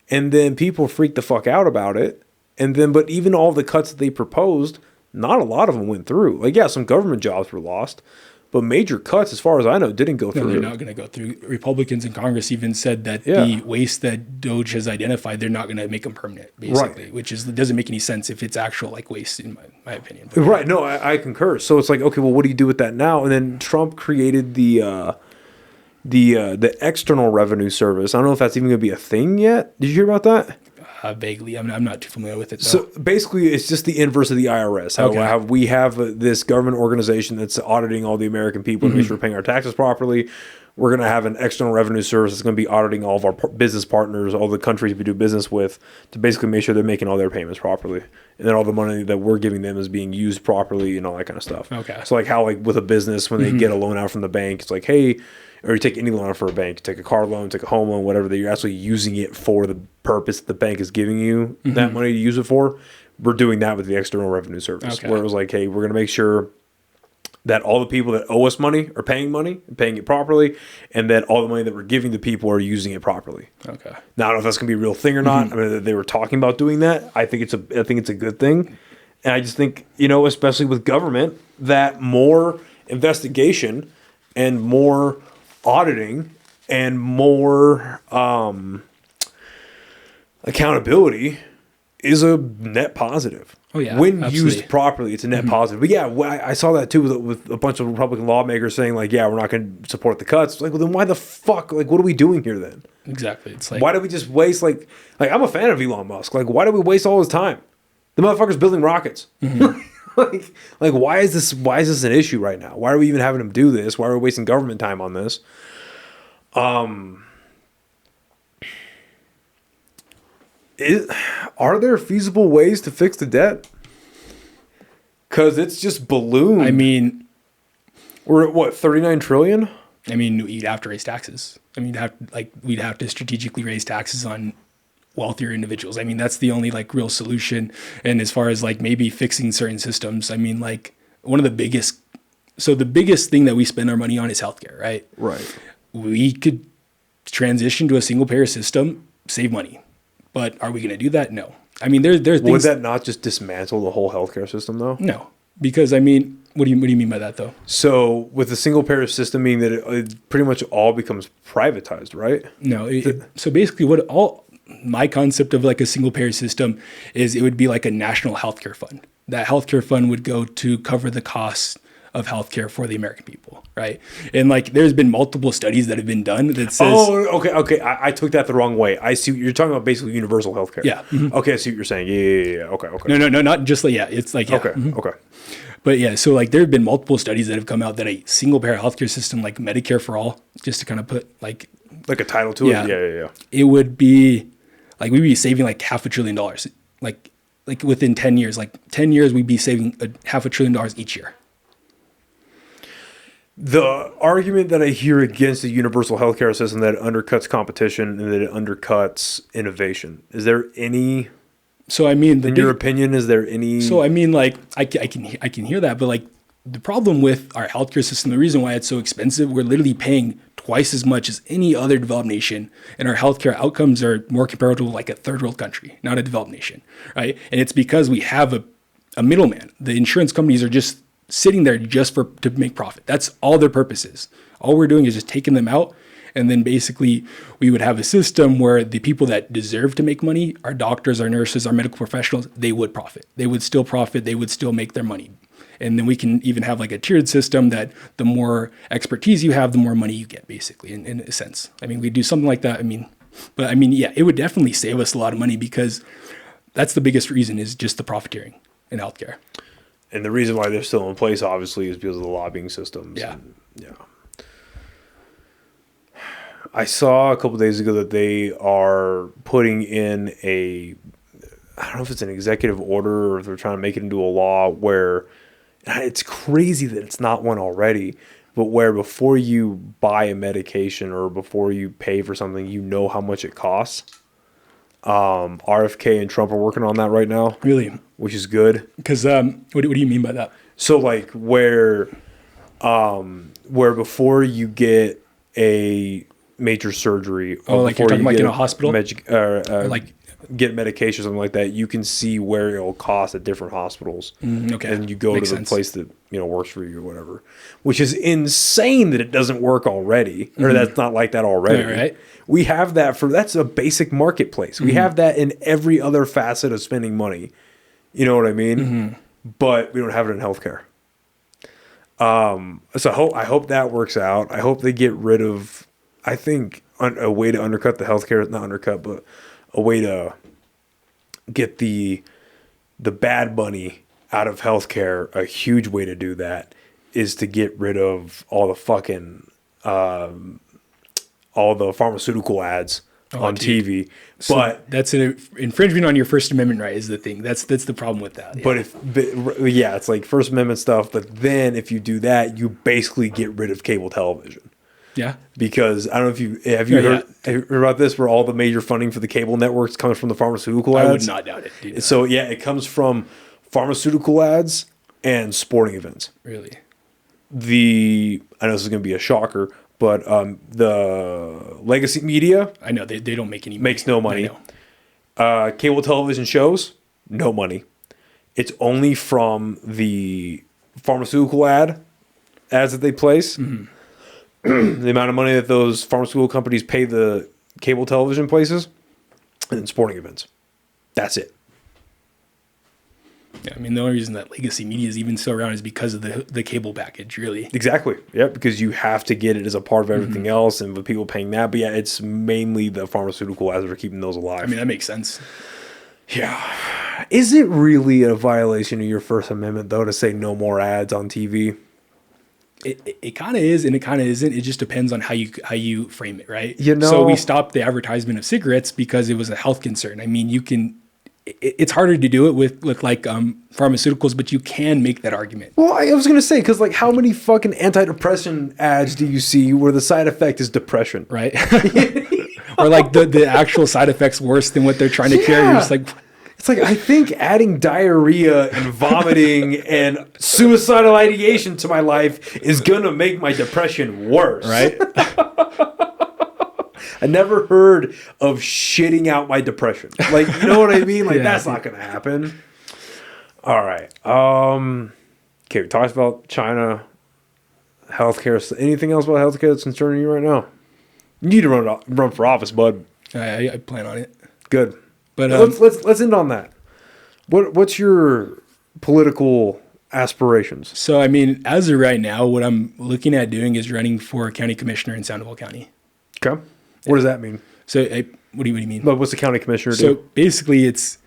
And then people freaked the fuck out about it. And then, but even all the cuts that they proposed, not a lot of them went through. Like, yeah, some government jobs were lost, but major cuts, as far as I know, didn't go No, through. they're not going to go through. Republicans in Congress even said that Yeah. the waste that Doge has identified, they're not going to make them permanent, basically, Right. which doesn't make any sense if it's actual like waste, in my opinion. But, Right. No, I concur. So it's like, okay, well, what do you do with that now? And then Trump created the external revenue service. I don't know if that's even going to be a thing yet. Did you hear about that? vaguely, I'm not too familiar with it, though. So basically, it's just the inverse of the IRS. How we have this government organization that's auditing all the American people to make sure we're paying our taxes properly. We're going to have an external revenue service that's going to be auditing all of our business partners, all the countries we do business with, to basically make sure they're making all their payments properly. And then all the money that we're giving them is being used properly and all that kind of stuff. Okay. So like how like with a business, when they get a loan out from the bank, it's like, hey, or you take any loan out for a bank, take a car loan, take a home loan, whatever, that you're actually using it for the purpose the bank is giving you that money to use it for. We're doing that with the external revenue service, where it was like, hey, we're going to make sure that all the people that owe us money are paying it properly, and that all the money that we're giving the people are using it properly. Okay. Now, I don't know if that's going to be a real thing or not. I mean, they were talking about doing that. I think it's a good thing. And I just think, especially with government, that more investigation and more auditing and more accountability is a net positive. Oh, yeah, when absolutely. used properly, it's a net positive. But yeah, I saw that too with a bunch of Republican lawmakers saying like, yeah, we're not going to support the cuts. Like, well, then why the fuck? Like, what are we doing here then? Exactly. It's like, Why do we just waste like I'm a fan of Elon Musk. Like, why do we waste all his time? The motherfucker's building rockets. like why is this an issue right now? Why are we even having him do this? Why are we wasting government time on this? Are there feasible ways to fix the debt? Because it's just ballooned. I mean, we're at what, 39 trillion? you'd have to raise taxes. We'd have to strategically raise taxes on wealthier individuals. I mean, that's the only like real solution. And as far as like maybe fixing certain systems, I mean, like the biggest thing that we spend our money on is healthcare, right? Right. We could transition to a single payer system, save money. But are we going to do that? No. I mean, there's things. Would that not just dismantle the whole healthcare system, though? No, because I mean, what do you mean by that, though? So with the single payer system, meaning that it pretty much all becomes privatized, right? No. So basically, my concept of like a single payer system is it would be like a national healthcare fund. That healthcare fund would go to cover the costs of healthcare for the American people, right? And like, there's been multiple studies that have been done that says, okay. I took that the wrong way. I see. You're talking about basically universal healthcare. Yeah. Okay, I see what you're saying. Yeah. Okay. No, not just like, yeah, it's like, yeah. Okay. But yeah, so like there have been multiple studies that have come out that a single payer healthcare system like Medicare for all, just to kind of put like a title to it. Yeah. It would be like we'd be saving like $500 billion, like like within 10 years, like 10 years, we'd be saving $500 billion each year. The argument that I hear against the universal healthcare system that it undercuts competition and that it undercuts innovation. Is there any, So I mean, in your opinion, is there any? So I mean, like I can hear that, but like the problem with our healthcare system, the reason why it's so expensive, we're literally paying twice as much as any other developed nation, and our healthcare outcomes are more comparable to like a third world country, not a developed nation, right? And it's because we have a middleman. The insurance companies are just sitting there just to make profit. That's all their purpose is. All we're doing is just taking them out. And then basically we would have a system where the people that deserve to make money, our doctors, our nurses, our medical professionals, they would profit. They would still profit. They would still make their money. And then we can even have like a tiered system that the more expertise you have, the more money you get, basically, in a sense. I mean, we do something like that. Yeah, it would definitely save us a lot of money because that's the biggest reason is just the profiteering in healthcare. And the reason why they're still in place, obviously, is because of the lobbying systems. Yeah. Yeah. I saw a couple days ago that they are putting in I don't know if it's an executive order or if they're trying to make it into a law where it's crazy that it's not one already, but where before you buy a medication or before you pay for something, you know how much it costs. RFK and Trump are working on that right now. Really? Which is good. Because what do you mean by that? So like where before you get a major surgery, or like you're talking like in a hospital, like get medication or something like that, you can see where it'll cost at different hospitals. Okay, and you go Makes to the sense. place that works for you or whatever. Which is insane that it doesn't work already, or that's not like that already. Yeah, right. We have that that's a basic marketplace. We have that in every other facet of spending money. You know what I mean? But we don't have it in healthcare. So I hope that works out. I hope they get rid of, I think, a way to undercut the healthcare, not undercut, but a way to get the bad money out of healthcare. A huge way to do that is to get rid of all the fucking, all the pharmaceutical ads on TV. So but that's an infringement on your First Amendment right is the thing. That's the problem with that. Yeah. But it's like First Amendment stuff. But then if you do that, you basically get rid of cable television. Yeah. Because I don't know if you have heard about this, where all the major funding for the cable networks comes from the pharmaceutical ads. I would not doubt it. Dude. So yeah, it comes from pharmaceutical ads and sporting events. Really? I know this is going to be a shocker, but the legacy media, I know they don't make any money. Makes no money. I know. Cable television shows, no money. It's only from the pharmaceutical ads that they place. The amount of money that those pharmaceutical companies pay the cable television places, and then sporting events. That's it. Yeah, I mean, the only reason that legacy media is even still around is because of the cable package, really. Exactly. Yeah, because you have to get it as a part of everything else, and with people paying that. But yeah, it's mainly the pharmaceutical ads that are keeping those alive. I mean, that makes sense. Yeah. Is it really a violation of your First Amendment, though, to say no more ads on TV? It kind of is, and it kind of isn't. It just depends on how you frame it, right? So we stopped the advertisement of cigarettes because it was a health concern. I mean, it's harder to do it with like pharmaceuticals, but you can make that argument. Well, I was going to say, because like how many fucking antidepressant ads do you see where the side effect is depression? Right. Or like the actual side effects worse than what they're trying to cure. You're just like, it's like, I think adding diarrhea and vomiting and suicidal ideation to my life is going to make my depression worse. right. I never heard of shitting out my depression. Like, you know what I mean? Like, Yeah. that's not going to happen. All right. Okay, we talked about China, healthcare. Anything else about healthcare that's concerning you right now? You need to run for office, bud. I plan on it. Good. But let's end on that. What's your political aspirations? So, I mean, as of right now, what I'm looking at doing is running for county commissioner in Sandoval County. Okay. What does that mean? So, what do you mean? But what's the county commissioner So do? basically, it's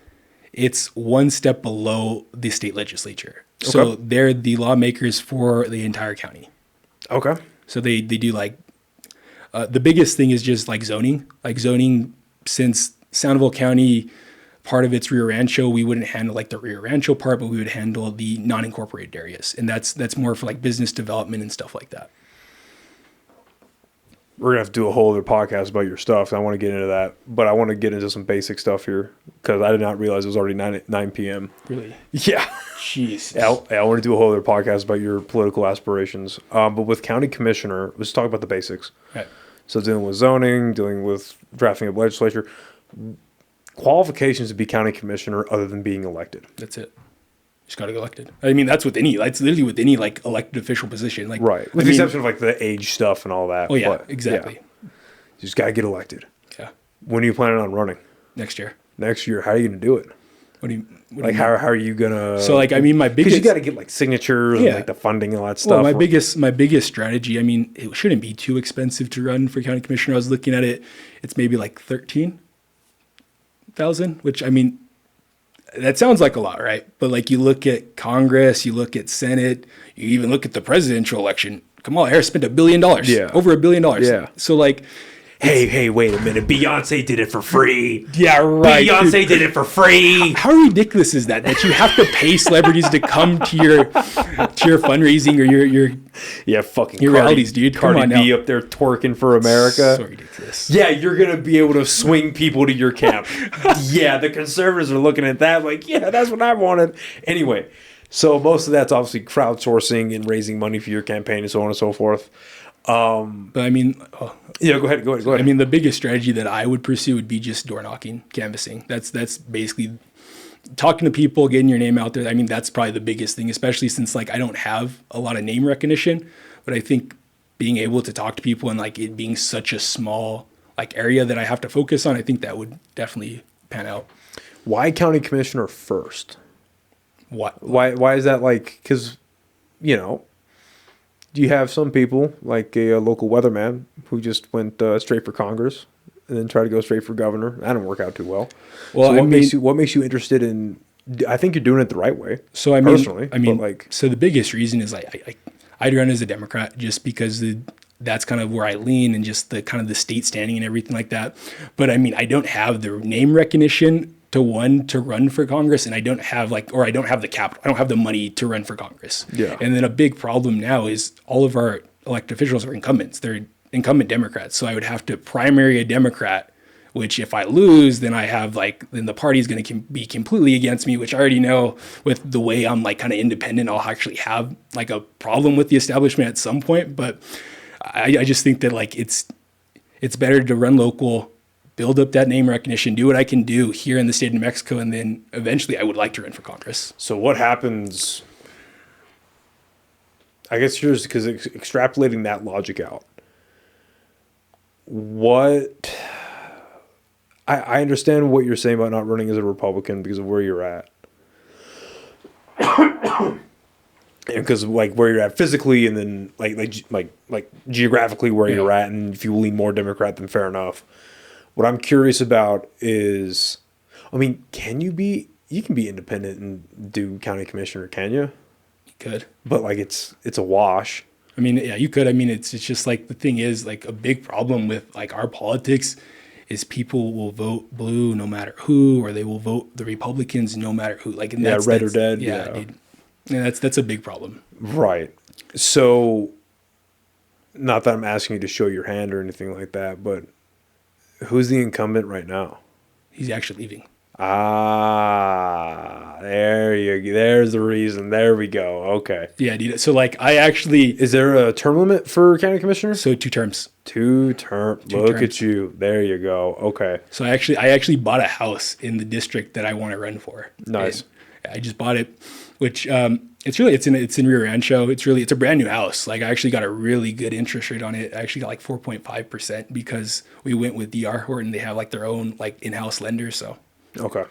one step below the state legislature. So Okay. they're the lawmakers for the entire county. Okay. So they do like the biggest thing is just like zoning. Like zoning, since Sandoval County, part of it's Rio Rancho. We wouldn't handle like the Rio Rancho part, but we would handle the non-incorporated areas. And that's more for like business development and stuff like that. We're gonna have to do a whole other podcast about your stuff. I want to get into that, but I want to get into some basic stuff here because I did not realize it was already 9 p.m. Really? Yeah. Jeez. I want to do a whole other podcast about your political aspirations. But with county commissioner, let's talk about the basics. Right. So dealing with zoning, dealing with drafting of legislature, qualifications to be county commissioner other than being elected. That's it. Just got to get elected. I mean, that's literally with any like elected official position. Like, Right. With the exception of like the age stuff and all that. Oh yeah, but, exactly. Yeah. You just got to get elected. Yeah. When are you planning on running? Next year. Next year. How are you going to do it? What do you Like, how are you going to... So, like, I mean, my Because biggest... you got to get, like, signatures and, like, the funding and all that Well, stuff. my biggest strategy, I mean, it shouldn't be too expensive to run for county commissioner. I was looking at it. It's maybe like 13,000, which, I mean, that sounds like a lot, right? But, like, you look at Congress, you look at Senate, you even look at the presidential election. Kamala Harris spent $1 billion. Yeah. Over $1 billion. Yeah. So, like... Hey, wait a minute. Beyonce did it for free. Yeah, right. Beyonce did it for free. How ridiculous is that you have to pay celebrities to come to your fundraising or your Fucking your rallies, dude. Come Cardi on B now. up there twerking for America. So ridiculous. Yeah, you're going to be able to swing people to your camp. Yeah, the conservatives are looking at that like, yeah, that's what I wanted. Anyway, so most of that's obviously crowdsourcing and raising money for your campaign and so on and so forth. But I mean, Yeah, go ahead. I mean, the biggest strategy that I would pursue would be just door knocking, canvassing. That's basically talking to people, getting your name out there. I mean, that's probably the biggest thing, especially since like I don't have a lot of name recognition. But I think being able to talk to people and like it being such a small like area that I have to focus on, I think that would definitely pan out. Why county commissioner first? What? Why is that like? Because, you have some people like a local weatherman who just went straight for Congress and then tried to go straight for governor. That didn't work out too well. Well, So what makes you interested in? I think you're doing it the right way. So I mean, personally, but, like, so the biggest reason is I'd run as a Democrat just because that's kind of where I lean and just the kind of the state standing and everything like that. But I mean, I don't have the name recognition to run for Congress, and I don't have the capital. I don't have the money to run for Congress. Yeah. And then a big problem now is all of our elected officials are incumbents. They're incumbent Democrats. So I would have to primary a Democrat, which if I lose, then then the party's going to be completely against me, which I already know with the way I'm like kind of independent, I'll actually have like a problem with the establishment at some point. But I just think that like it's better to run local, build up that name recognition, do what I can do here in the state of New Mexico, and then eventually I would like to run for Congress. So what happens? I guess here's because extrapolating that logic out. What I understand what you're saying about not running as a Republican because of where you're at, and because like where you're at physically, and then like geographically where you're at, and if you lean more Democrat, then fair enough. What I'm curious about is, I mean, you can be independent and do county commissioner, can you? You could. But like it's a wash. I mean, yeah, you could. I mean, it's just like the thing is like a big problem with like our politics is people will vote blue no matter who, or they will vote the Republicans no matter who. Like, and red or dead. Yeah, dude. And that's a big problem. Right. So, not that I'm asking you to show your hand or anything like that, but who's the incumbent right now? He's actually leaving. There's the reason. There we go. Okay. Yeah, dude. So like is there a term limit for county commissioner? So 2 terms. 2 term. Look at you. There you go. Okay. So I actually bought a house in the district that I want to run for. Nice. And I just bought it, which it's in Rio Rancho. It's a brand new house. Like I actually got a really good interest rate on it. I actually got like 4.5% because we went with DR Horton. They have like their own like in-house lender. So. Okay.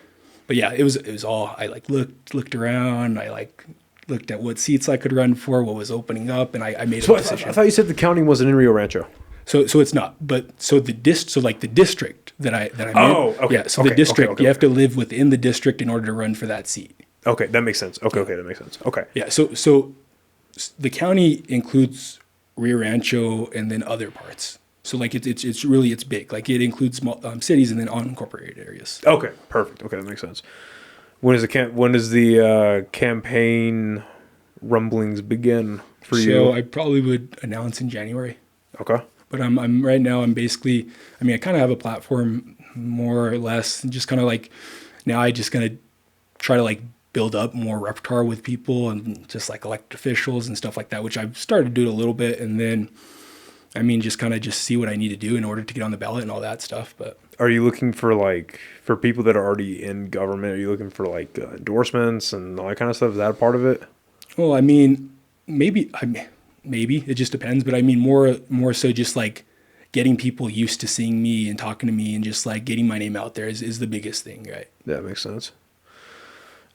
But yeah, it was all, I like looked around. I like looked at what seats I could run for, what was opening up, and I made a decision. I thought you said the county wasn't in Rio Rancho. So it's not, but the district that I'm in. Oh, okay. Yeah, so the district, you have to live within the district in order to run for that seat. Okay, that makes sense. Okay, that makes sense. Okay. Yeah, so the county includes Rio Rancho and then other parts. So like it's really big. Like it includes small cities and then unincorporated areas. Okay, perfect. Okay, that makes sense. When does the campaign rumblings begin for you? So I probably would announce in January. Okay. But I'm right now. I'm basically. I mean, I kind of have a platform more or less, and just kind of like now. I just gonna try to like build up more repertoire with people and just like elected officials and stuff like that, which I've started to do a little bit, and then. I mean, just kind of just see what I need to do in order to get on the ballot and all that stuff. But are you looking for people that are already in government? Are you looking for like endorsements and all that kind of stuff? Is that a part of it? Well, I mean, maybe it just depends. But I mean, more so just like getting people used to seeing me and talking to me and just like getting my name out there is the biggest thing, right? That makes sense.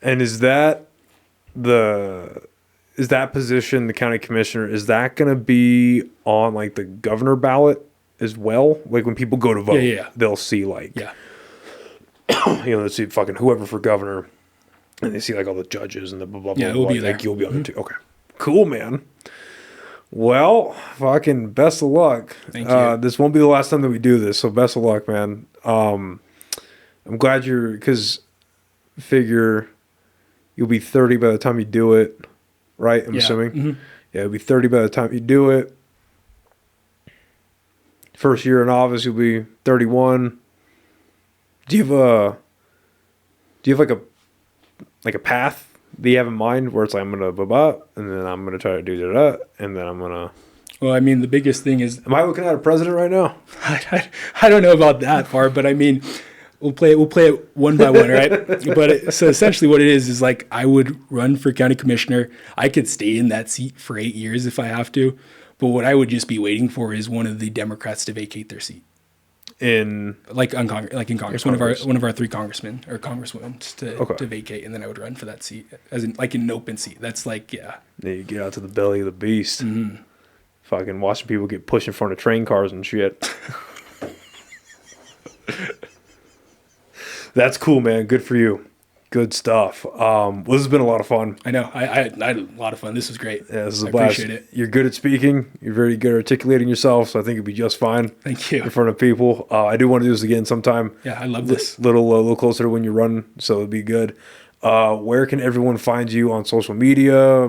And is that position, the county commissioner, is that going to be on like the governor ballot as well? Like when people go to vote, they'll see like, they'll see fucking whoever for governor, and they see like all the judges and the blah, blah, blah. Yeah, it will blah. be there. Like you'll be on it too. Okay. Cool, man. Well, fucking best of luck. Thank you. This won't be the last time that we do this, so best of luck, man. I'm glad because figure you'll be 30 by the time you do it. Right, I'm assuming. Mm-hmm. Yeah, it'll be 30 by the time you do it. First year in office, you'll be 31. Do you have like a path that you have in mind where it's like I'm gonna blah, and then I'm gonna try to do that, and then I'm gonna. Well, I mean, the biggest thing is. Am I looking at a president right now? I don't know about that far, but I mean. We'll play it one by one, right? So essentially what it is like I would run for county commissioner. I could stay in that seat for 8 years if I have to. But what I would just be waiting for is one of the Democrats to vacate their seat. In Congress. One of our 3 congressmen or congresswomen to vacate, and then I would run for that seat as in like an open seat. That's like, yeah. Then you get out to the belly of the beast. Mm-hmm. Fucking watching people get pushed in front of train cars and shit. That's cool, man. Good for you. Good stuff. Well, this has been a lot of fun. I know. I had a lot of fun. This was great. Yeah, this is a blast. Appreciate it. You're good at speaking. You're very good at articulating yourself, so I think you'll be just fine. Thank you. In front of people. I do want to do this again sometime. Yeah, I love this. Little closer to when you run, so it'll be good. Where can everyone find you on social media?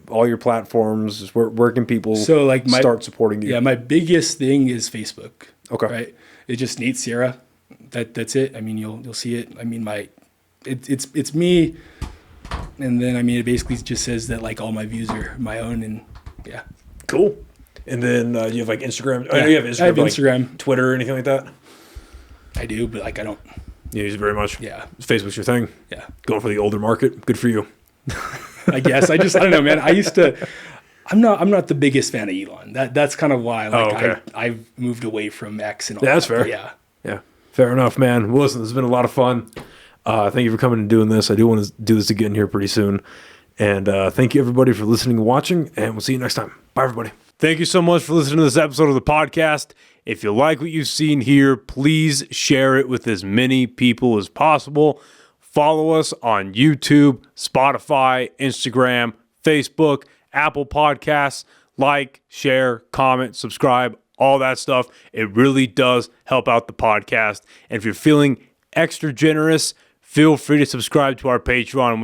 All your platforms. Where can people start supporting you? Yeah, my biggest thing is Facebook. Okay. Right. It's just Nate Sierra. That's it. I mean, you'll see it. I mean, it's me, and then I mean, it basically just says that like all my views are my own, and yeah. Cool. And then you have like Instagram. Yeah, you have Instagram. I have Instagram, like Twitter, or anything like that. I do, but like I don't. You use it very much. Yeah. Facebook's your thing. Yeah. Going for the older market. Good for you. I guess I don't know, man. I'm not the biggest fan of Elon. That's kind of why I've moved away from X and all that. That's fair. Yeah. Yeah. Fair enough, man. Well, listen, this has been a lot of fun. Thank you for coming and doing this. I do want to do this again here pretty soon. And thank you, everybody, for listening and watching. And we'll see you next time. Bye, everybody. Thank you so much for listening to this episode of the podcast. If you like what you've seen here, please share it with as many people as possible. Follow us on YouTube, Spotify, Instagram, Facebook, Apple Podcasts. Like, share, comment, subscribe, all that stuff. It really does help out the podcast. And if you're feeling extra generous, feel free to subscribe to our Patreon.